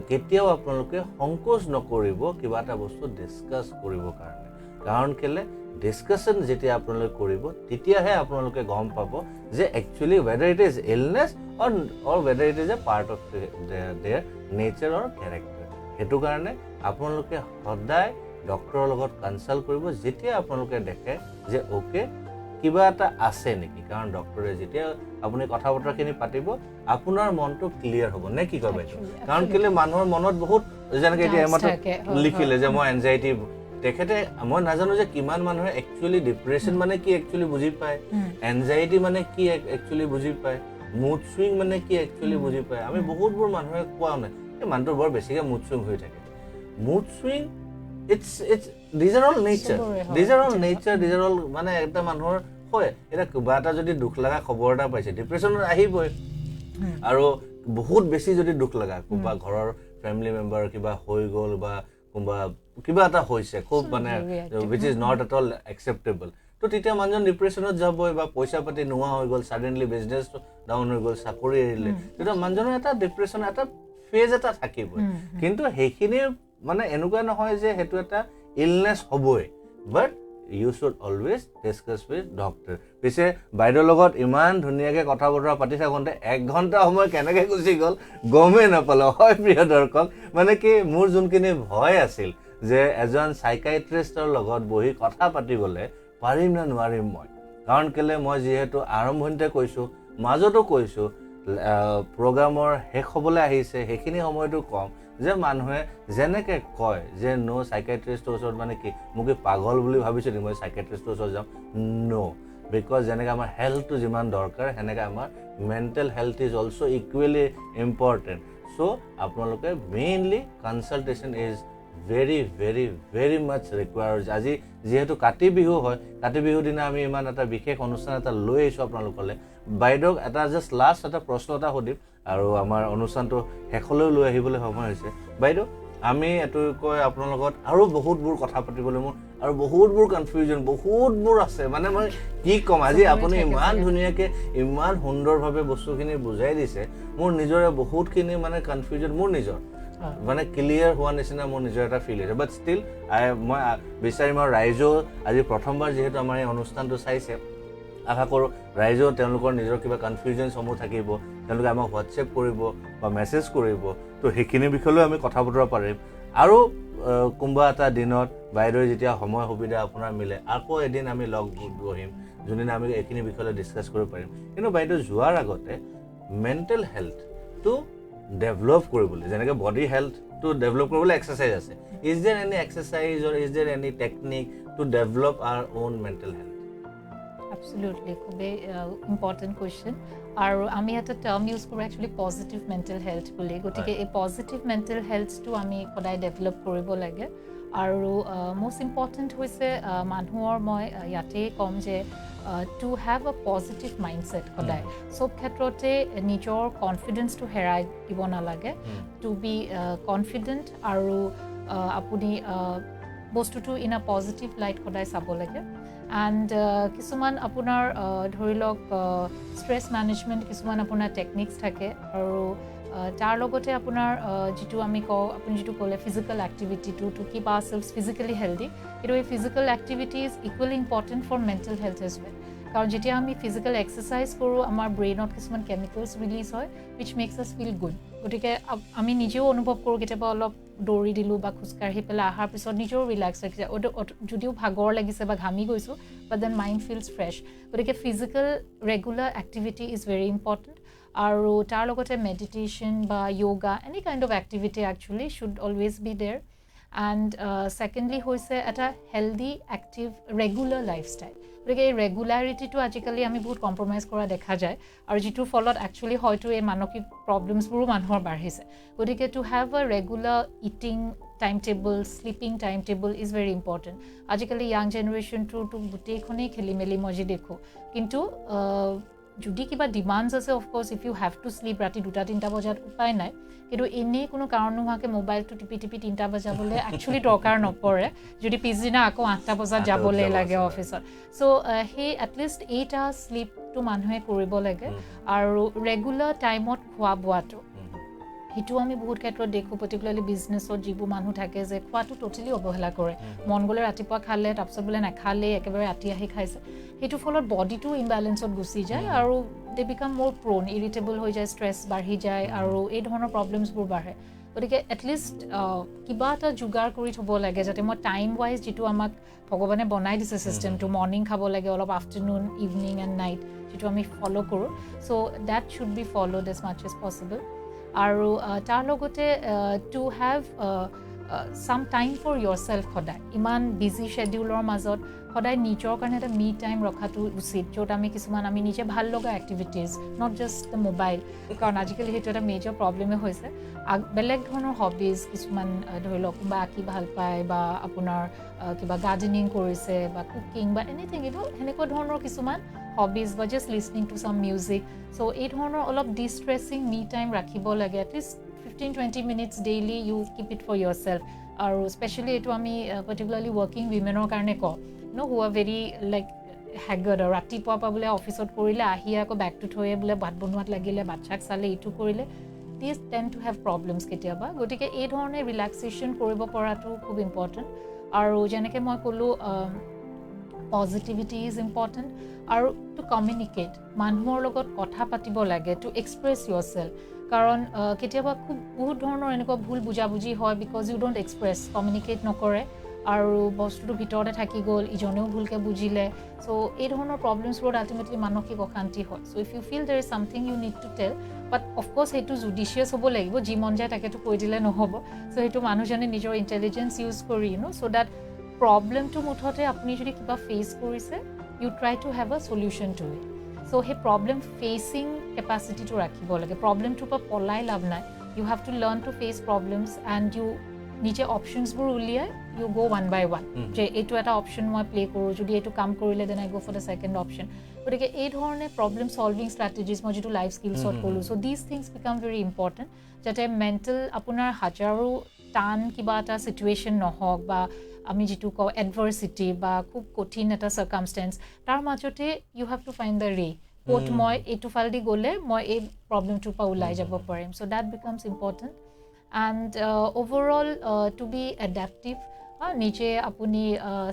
Speaker 1: ketiao apnaloke সংকোচ নকৰিব কিবা এটা বস্তু discuss কৰিব কাৰণে কাৰণ কেলে discussion যেতিয়া আপোনালোকে কৰিব তেতিয়াহে আপোনালোকে গম পাব যে actually whether it is illness or whether it is a part of their nature or character হেতু কাৰণে আপোনালোকে সদায় ডক্টৰৰ লগত কনসাল্ট কৰিব যেতিয়া আপোনালোকে দেখে যে ওকে কিবা এটা আছে নেকি কাৰণ ডক্টৰে যেতিয়া আপুনি কথা বতৰাখিনি পাতিব আপোনাৰ মনটো ক্লিয়াৰ হ'ব নে কি কয় বাইদেউ কাৰণ কেলে মানুহৰ মনত বহুত যেনেকৈ এতিয়া এমত লিখিলে যে মই এনজাইটি তেখেতে মই নাজানো যে কিমান মানুহে একচুৱেলি ডিপ্ৰেশ্যন মানে কি একচুৱেলি বুজি পায় এনজাইটি মানে কি একচুৱেলি বুজি পায় মুড চুইং মানে কি একচুৱেলি বুজি পায় আমি বহুতবোৰ মানুহে কোৱা নাই এই মানুহটো বৰ বেছিকৈ মুড চুইং হৈ থাকে mood swing it's these are all nature মানে এটা মানুহৰ হয় এটা কিবা এটা যদি দুখ লগা খবৰ এটা পাইছে ডিপ্ৰেশ্যনত আহিবই আৰু বহুত বেছি যদি দুখ লগা কোনোবা ঘৰৰ ফেমিলি মেম্বাৰ কিবা হৈ গ'ল বা কোনোবা কিবা এটা হৈছে খুব মানে which is not at all acceptable তো তেতিয়া মানুহজন ডিপ্ৰেশ্যনত যাবই বা পইচা পাতি নোহোৱা হৈ গ'ল সাডেনলি বিজনেছ ডাউন হৈ গ'ল চাকৰি এৰিলে তেতিয়া মানুহজনৰ এটা ডিপ্ৰেশ্যন এটা ফেজ এটা থাকিবই কিন্তু সেইখিনি মানে এনেকুৱা নহয় যে হেতু এটা ইলনেছ হ'বই বাট you should always discuss with doctor পিছে বাইদেউৰ লগত ইমান ধুনীয়াকে কথা বতৰা পাতি থাকোঁতে 1 ঘণ্টা সময় কেনেকৈ গুচি গ'ল গমেই নাপালো হয় প্ৰিয় দৰ্শক মানে কি মোৰ যোনখিনি ভয় আছিল যে এজন সাইকিয়াট্ৰিষ্টৰ লগত বহি কথা পাতিবলৈ পাৰিম না নোৱাৰিম মই কাৰণ কেলে মই যিহেতু আৰম্ভণিতে কৈছোঁ মাজতো কৈছোঁ প্ৰগ্ৰামৰ শেষ হ'বলৈ আহিছে সেইখিনি সময়টো কম যে মানুহে যেনেকৈ কয় যে নো সাইকিয়াট্ৰিষ্টৰ ওচৰত মানে কি মোক পাগল বুলি ভাবিছোঁ নি মই সাইকিয়াট্ৰিষ্টৰ ওচৰত যাম নো বিকজ যেনেকৈ আমাৰ হেল্থটো যিমান দৰকাৰ সেনেকৈ আমাৰ mental health is also' equally important so' আপোনালোকে mainly consultation is very very very much required আজি যেহেতু কাতি বিহু হয় কাতি বিহুৰ দিনা আমি ইমান এটা বিশেষ অনুষ্ঠান এটা লৈ আহিছোঁ আপোনালোকলৈ বাইদেউক এটা জাষ্ট লাষ্ট এটা প্ৰশ্ন এটা সুধিম আৰু আমাৰ অনুষ্ঠানটো শেষলৈ লৈ আহিবলৈ সময় হৈছে বাইদেউ আমি এটুকৈ আপোনাৰ লগত আৰু বহুতবোৰ কথা পাতিবলৈ মোৰ আৰু বহুতবোৰ কনফিউজন বহুতবোৰ আছে মানে মই কি ক'ম আজি আপুনি ইমান ধুনীয়াকৈ ইমান সুন্দৰভাৱে বস্তুখিনি বুজাই দিছে মোৰ নিজৰে বহুতখিনি মানে কনফিউজন মোৰ নিজৰ মানে ক্লিয়াৰ হোৱা নিচিনা মোৰ নিজৰ এটা ফিল হৈছে বাট ষ্টিল মই বিচাৰিম আৰু ৰাইজেও আজি প্ৰথমবাৰ যিহেতু আমাৰ এই অনুষ্ঠানটো চাইছে আশা কৰোঁ ৰাইজেও তেওঁলোকৰ নিজৰ কিবা কনফিউজনসমূহ থাকিব তেওঁলোকে আমাক হোৱাটছএপ কৰিব বা মেছেজ কৰিব তো সেইখিনি বিষয়লৈ আমি কথা বতৰা পাৰিম আৰু কোনোবা এটা দিনত বাইদেউ যেতিয়া সময় সুবিধা আপোনাৰ মিলে আকৌ এদিন আমি লগ বহিম যোনদিনা আমি এইখিনি বিষয়লৈ ডিছকাছ কৰিব পাৰিম কিন্তু বাইদেউ যোৱাৰ আগতে মেণ্টেল হেল্থটো ডেভেলপ কৰিবলৈ যেনেকৈ বডি হেল্থটো ডেভেলপ কৰিবলৈ এক্সাৰচাইজ আছে is there any exercise or is there any technique to develop our own mental health
Speaker 2: Absolutely, খুবেই ইম্পৰ্টেণ্ট কুৱেশ্যন আৰু আমি এটা টাৰ্ম ইউজ কৰোঁ একচুৱেলি পজিটিভ মেণ্টেল হেল্থ বুলি গতিকে এই পজিটিভ মেণ্টেল হেল্থটো আমি সদায় ডেভেলপ কৰিব লাগে আৰু মষ্ট ইম্পৰ্টেণ্ট হৈছে মানুহৰ মই ইয়াতেই ক'ম যে টু হেভ আ পজিটিভ মাইণ্ডছেট সদায় চব ক্ষেত্ৰতে নিজৰ কনফিডেন্সটো হেৰাই দিব নালাগে টু বি কনফিডেণ্ট আৰু আপুনি বস্তুটো ইন আ পজিটিভ লাইট সদায় চাব লাগে এণ্ড কিছুমান আপোনাৰ ধৰি লওক ষ্ট্ৰেছ মেনেজমেণ্ট কিছুমান আপোনাৰ টেকনিক্স থাকে আৰু তাৰ লগতে আপোনাৰ যিটো আমি কওঁ আপুনি যিটো ক'লে ফিজিকেল এক্টিভিটিটো to keep ourselves physically healthy কিন্তু এই physical activity is equally important for mental health as well কাৰণ যেতিয়া আমি ফিজিকেল এক্সাৰচাইজ কৰোঁ আমাৰ ব্ৰেইনত কিছুমান কেমিকেলছ ৰিলিজ হয় which makes us feel good গতিকে আমি নিজেও অনুভৱ কৰোঁ কেতিয়াবা অলপ দৌৰি দিলোঁ বা খোজকাঢ়ি পেলাই অহাৰ পিছত নিজেও ৰিলেক্স লাগিছে যদিও ভাগৰ লাগিছে বা ঘামি গৈছোঁ but then mind feels fresh গতিকে physical regular activity is very important আৰু তাৰ লগতে মেডিটেশ্যন বা yoga any kind of activity actually should always be there and secondly হৈছে এটা হেল্ডি এক্টিভ ৰেগুলাৰ লাইফষ্টাইল গতিকে এই ৰেগুলাৰিটিটো আজিকালি আমি বহুত কম্প্ৰমাইজ কৰা দেখা যায় আৰু যিটোৰ ফলত একচুৱেলি হয়তো এই মানসিক প্ৰব্লেমছবোৰো মানুহৰ বাঢ়িছে গতিকে টু হেভ আ regular eating time table sleeping time table is very important আজিকালি য়াং জেনেৰেশ্যনটোতো গোটেইখনেই খেলি মেলি মই যি দেখোঁ কিন্তু যদি কিবা ডিমাণ্ডছ আছে of course if you have to sleep ৰাতি 2-3 বজাত উপায় নাই কিন্তু এনেই কোনো কাৰণ নোহোৱাকৈ মোবাইলটো টিপি 3 বজাবলৈ একচুৱেলি দৰকাৰ নপৰে যদি পিছদিনা আকৌ 8 বজাত যাবলৈ লাগে অফিচত চ' সেই এটলিষ্ট 8 আৱাৰ্ছ শ্লিপটো মানুহে কৰিব লাগে আৰু ৰেগুলাৰ টাইমত খোৱা বোৱাটো সেইটো আমি বহুত ক্ষেত্ৰত দেখোঁ পাৰ্টিকুলাৰলি বিজনেছত যিবোৰ মানুহ থাকে যে খোৱাটো ট'টেলি অৱহেলা কৰে মন গ'লে ৰাতিপুৱা খালে তাৰপিছত বোলে নাখালে একেবাৰে ৰাতি আহি খাইছে সেইটোৰ ফলত বডিটো ইম্বেলেঞ্চত গুচি যায় আৰু দে বিকাম মোৰ প্ৰ'ন ইৰিটেবল হৈ যায় ষ্ট্ৰেছ বাঢ়ি যায় আৰু এই ধৰণৰ প্ৰব্লেমছবোৰ বাঢ়ে গতিকে এটলিষ্ট কিবা এটা যোগাৰ কৰি থ'ব লাগে যাতে মই টাইম ৱাইজ যিটো আমাক ভগৱানে বনাই দিছে ছিষ্টেমটো মৰ্ণিং খাব লাগে অলপ আফটাৰনুন ইভিনিং এণ্ড নাইট যিটো আমি ফ'ল' কৰোঁ so' that should be followed as much as possible আৰু তাৰ লগতে to have some time for yourself সদায় ইমান বিজি শ্বেডিউলৰ মাজত সদায় নিজৰ কাৰণে এটা মি টাইম ৰখাটো উচিত য'ত আমি কিছুমান আমি নিজে ভাল লগা activities not just the mobile কাৰণ আজিকালি সেইটো এটা মেজৰ প্ৰব্লেমে হৈছে বেলেগ ধৰণৰ হবিজ কিছুমান ধৰি লওক কোনোবা আঁকি ভাল পায় বা আপোনাৰ কিবা গাৰ্ডেনিং কৰিছে বা কুকিং বা এনিথিং এইটো সেনেকুৱা ধৰণৰ কিছুমান হবিজ বা just listening to some music so' এই ধৰণৰ অলপ ডিষ্ট্ৰেছিং মি টাইম ৰাখিব লাগে at least 15-20 minutes daily you keep it for yourself আৰু স্পেচিয়েলি এইটো আমি পাৰ্টিকুলাৰলি ৱৰ্কিং উইমেনৰ কাৰণে কওঁ who are very like haggard আৰু ৰাতিপুৱাৰ পৰা বোলে অফিচত কৰিলে আহি আকৌ বেগটো থৈয়ে বোলে ভাত বনোৱাত লাগিলে বাচ্ছাক চালে ইটো কৰিলে they tend to have problems কেতিয়াবা গতিকে এই ধৰণে ৰিলেক্সেশ্যন কৰিব পৰাটো খুব ইম্পৰ্টেণ্ট আৰু যেনেকৈ মই ক'লোঁ পজিটিভিটি ইজ ইম্পৰ্টেণ্ট আৰু টু কমিউনিকেট মানুহৰ লগত কথা পাতিব লাগে টু এক্সপ্ৰেছ ইয়ৰ চেল্ফ কাৰণ কেতিয়াবা খুব বহুত ধৰণৰ এনেকুৱা ভুল বুজাবুজি হয় because you don't express communicate নকৰে আৰু বস্তুটো ভিতৰতে থাকি গ'ল ইজনেও ভুলকৈ বুজিলে চ' এই ধৰণৰ প্ৰব্লেমছবোৰত আল্টিমেটলি মানসিক অশান্তি হয় so' if you feel there is something you need to tell but of course সেইটো জুডিচিয়াছ হ'ব লাগিব যি মন যায় তাকেতো কৈ দিলে নহ'ব চ' সেইটো মানুহজনে নিজৰ ইণ্টেলিজেঞ্চ ইউজ কৰি চ' ডেট প্ৰব্লেমটো মুঠতে আপুনি যদি কিবা ফেচ কৰিছে ইউ ট্ৰাই টু হেভ আ চলিউশ্যন টু ইট চ' সেই প্ৰব্লেম ফেচিং কেপাচিটিটো ৰাখিব লাগে প্ৰব্লেমটোৰ পৰা পলাই লাভ নাই you have to learn to face problems and you নিজে অপশ্যনছবোৰ উলিয়াই ইউ গ' ওৱান বাই ওৱান যে এইটো এটা অপশ্যন মই প্লে কৰোঁ যদি এইটো কাম কৰিলে দেন আই গ' ফৰ দ্য ছেকেণ্ড অপশ্যন গতিকে এই ধৰণে প্ৰব্লেম ছলভিং ষ্ট্ৰেটেজিজ মই যিটো লাইফ স্কিলছত ক'লোঁ so' these things become very important যাতে মেণ্টেল আপোনাৰ হাজাৰো টান কিবা এটা ছিটুৱেশ্যন নহওক বা আমি যিটো কওঁ এডভাৰ্চিটি বা খুব কঠিন এটা চাৰ্কামষ্টেঞ্চ তাৰ মাজতে you have to find the way ক'ত মই এইটো ফালেদি গ'লে মই এই প্ৰব্লেমটোৰ পৰা ওলাই যাব পাৰিম so' that becomes important and overall to be adaptive নিজে আপুনি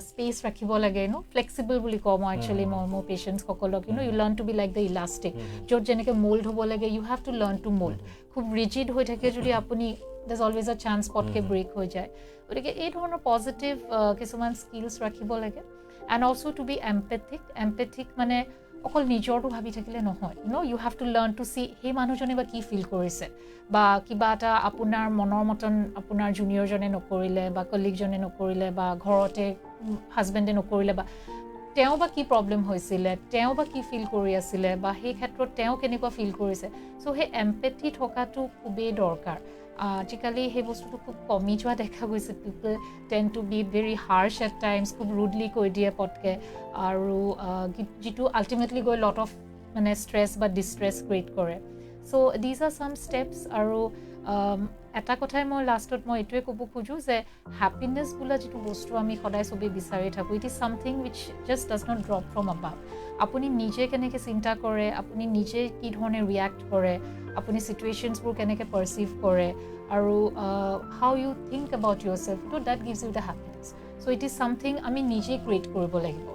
Speaker 2: স্পেচ ৰাখিব লাগে ফ্লেক্সিবল বুলি কওঁ মই একচুৱেলি মোৰ পেচেণ্টসকলক you learn to be like the elastic য'ত যেনেকৈ মোল্ড হ'ব লাগে you have to learn to mould খুব ৰিজিড হৈ থাকে যদি আপুনি there's always a chance পটকৈ ব্ৰেক হৈ যায় গতিকে এই ধৰণৰ পজিটিভ কিছুমান স্কিলছ ৰাখিব লাগে and also' to be empathic মানে অকল নিজৰটো ভাবি থাকিলে নহয় you have to learn to see সেই মানুহজনে বা কি ফিল কৰিছে বা কিবা এটা আপোনাৰ মনৰ মতন আপোনাৰ জুনিয়ৰজনে নকৰিলে বা কলিগজনে নকৰিলে বা ঘৰতে হাজবেণ্ডে নকৰিলে বা তেওঁ বা কি প্ৰব্লেম হৈছিলে তেওঁ বা কি ফিল কৰি আছিলে বা সেই ক্ষেত্ৰত তেওঁ কেনেকুৱা ফিল কৰিছে চ' সেই এম্পেথি থকাটো খুবেই দৰকাৰ আজিকালি সেই বস্তুটো খুব কমি যোৱা দেখা গৈছে people tend to be very harsh at times খুব ৰুডলি কৈ দিয়ে পটকৈ আৰু যিটো আল্টিমেটলি গৈ লট অফ মানে ষ্ট্ৰেছ বা ডিষ্ট্ৰেছ ক্ৰিয়েট কৰে so' these are some steps আৰু এটা কথাই মই লাষ্টত মই এইটোৱে ক'ব খোজোঁ যে হেপিনেছ বোলা যিটো বস্তু আমি সদায় চবেই বিচাৰি থাকোঁ it is something which just does not drop from above আপুনি নিজে কেনেকৈ চিন্তা কৰে আপুনি নিজে কি ধৰণে ৰিয়েক্ট কৰে আপুনি ছিটুৱেশ্যনছবোৰ কেনেকৈ পাৰ্চিভ কৰে আৰু how you think about yourself টো that gives you the happiness so' it is something আমি নিজে ক্ৰিয়েট কৰিব লাগিব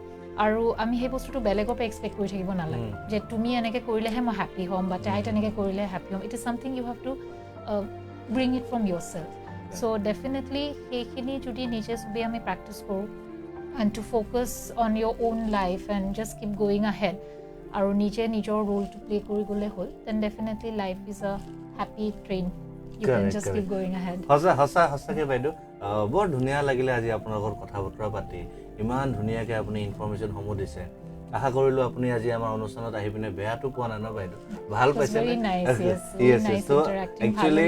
Speaker 2: আৰু আমি সেই বস্তুটো বেলেগৰ পৰা এক্সপেক্ট কৰি থাকিব নালাগে যে তুমি এনেকৈ কৰিলেহে মই হেপ্পী হ'ম বা তাই তেনেকৈ কৰিলে হেপ্পী হ'ম it is something you have to bring it from yourself. So definitely সেইখিনি যদি নিজে চবেই আমি প্ৰেক্টিছ কৰোঁ and to focus on your own life and just keep going ahead আৰু নিজে নিজৰ ৰোলটো প্লে কৰি গ'লে হ'ল then definitely life is a happy train. You can just keep going ahead.
Speaker 1: সঁচাকৈ বাইদেউ বৰ ধুনীয়া লাগিলে আজি আপোনাৰ লগত কথা বতৰা পাতি ইমান ধুনীয়াকৈ আপুনি ইনফৰমেশ্যনসমূহ দিছে আশা কৰিলোঁ আপুনি আজি আমাৰ অনুষ্ঠানত আহি পিনে বেয়াটো পোৱা নাই ন বাইদেউ ভাল পাইছে একচুৱেলি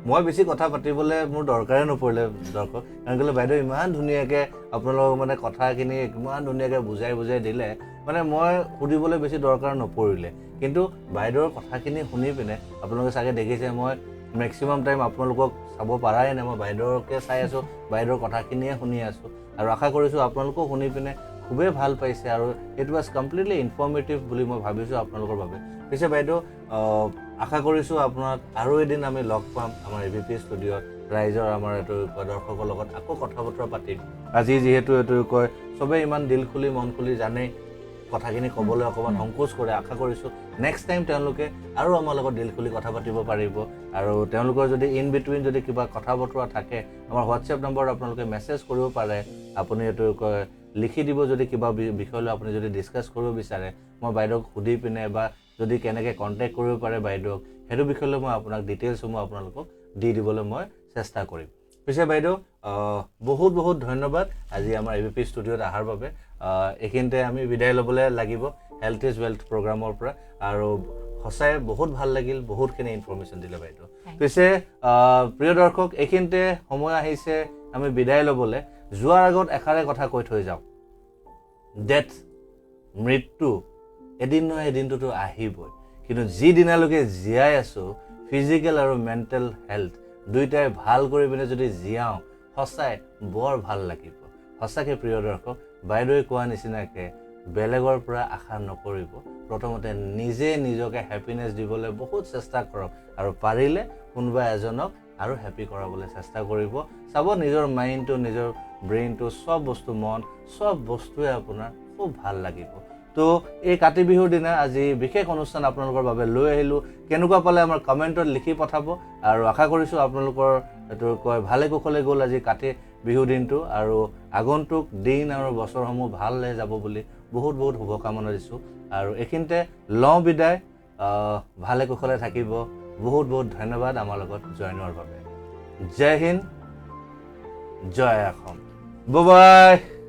Speaker 1: মই বেছি কথা পাতিবলৈ মোৰ দৰকাৰে নপৰিলে দৰ্শক কাৰণ কেলৈ বাইদেউ ইমান ধুনীয়াকৈ আপোনালোকক মানে কথাখিনি ইমান ধুনীয়াকৈ বুজাই দিলে মানে মই সুধিবলৈ বেছি দৰকাৰ নপৰিলে কিন্তু বাইদেউৰ কথাখিনি শুনি পিনে আপোনালোকে চাগে দেখিছে মই মেক্সিমাম টাইম আপোনালোকক চাব পৰাই নাই মই বাইদেউকে চাই আছোঁ বাইদেউৰ কথাখিনিয়ে শুনি আছোঁ আৰু আশা কৰিছোঁ আপোনালোকেও শুনি পিনে খুবেই ভাল পাইছে আৰু ইট ৱাজ কমপ্লিটলি ইনফৰ্মেটিভ বুলি মই ভাবিছোঁ আপোনালোকৰ বাবে পিছে বাইদেউ আশা কৰিছোঁ আপোনাক আৰু এদিন আমি লগ পাম আমাৰ AVP ষ্টুডিঅ'ত ৰাইজৰ আমাৰ এইটো দৰ্শকৰ লগত আকৌ কথা বতৰা পাতিম আজি যিহেতু এইটো কয় চবেই ইমান দিল খুলি মন খুলি জানে কথাখিনি ক'বলৈ অকণমান সংকোচ কৰে আশা কৰিছোঁ নেক্সট টাইম তেওঁলোকে আৰু আমাৰ লগত দিল খুলি কথা পাতিব পাৰিব আৰু তেওঁলোকৰ যদি ইন বিটুইন যদি কিবা কথা বতৰা থাকে আমাৰ হোৱাটছএপ নম্বৰত আপোনালোকে মেছেজ কৰিব পাৰে আপুনি এইটো কয় লিখি দিব যদি কিবা বিষয় লৈ আপুনি যদি ডিছকাছ কৰিব বিচাৰে মই বাইদেউক সুধি পিনে বা যদি কেনেকৈ কণ্টেক্ট কৰিব পাৰে বাইদেউক সেইটো বিষয়লৈ মই আপোনাক ডিটেইলছসমূহ আপোনালোকক দি দিবলৈ মই চেষ্টা কৰিম পিছে বাইদেউ বহুত বহুত ধন্যবাদ আজি আমাৰ AVP ষ্টুডিঅ'ত অহাৰ বাবে এইখিনিতে আমি বিদায় ল'বলৈ লাগিব হেল্থ ইজ ৱেল্থ প্ৰগ্ৰামৰ পৰা আৰু সঁচাই বহুত ভাল লাগিল বহুতখিনি ইনফৰমেশ্যন দিলে বাইদেউ পিছে প্ৰিয় দৰ্শক এইখিনিতে সময় আহিছে আমি বিদায় ল'বলৈ যোৱাৰ আগত এষাৰে কথা কৈ থৈ যাওঁ ডেথ মৃত্যু এদিন নহয় এদিনটোতো আহিবই কিন্তু যিদিনালৈকে জীয়াই আছোঁ ফিজিকেল আৰু মেণ্টেল হেল্থ দুইটাই ভাল কৰি পিনে যদি জীয়াওঁ সঁচাই বৰ ভাল লাগিব সঁচাকৈ প্ৰিয় দৰ্শক বাইদেৱে কোৱা নিচিনাকৈ বেলেগৰ পৰা আশা নকৰিব প্ৰথমতে নিজে নিজকে হেপিনেছ দিবলৈ বহুত চেষ্টা কৰক আৰু পাৰিলে কোনোবা এজনক আৰু হেপি কৰাবলৈ চেষ্টা কৰিব চাব নিজৰ মাইণ্ডটো নিজৰ ব্ৰেইনটো সব বস্তু মন সব বস্তুৱে আপোনাৰ খুব ভাল লাগিব তো এই কাতি বিহুৰ দিনা আজি বিশেষ অনুষ্ঠান আপোনালোকৰ বাবে লৈ আহিলোঁ কেনেকুৱা পালে আমাৰ কমেণ্টত লিখি পঠাব আৰু আশা কৰিছোঁ আপোনালোকৰ এইটো কয় ভালে কুশলে গ'ল আজি কাতি বিহু দিনটো আৰু আগন্তুক দিন আৰু বছৰসমূহ ভাললৈ যাব বুলি বহুত বহুত শুভকামনা দিছোঁ আৰু এইখিনিতে লওঁ বিদায় ভালে কুশলে থাকিব বহুত বহুত ধন্যবাদ আমাৰ লগত জইন হোৱাৰ বাবে জয় হিন্দ জয় অসম বাই বাই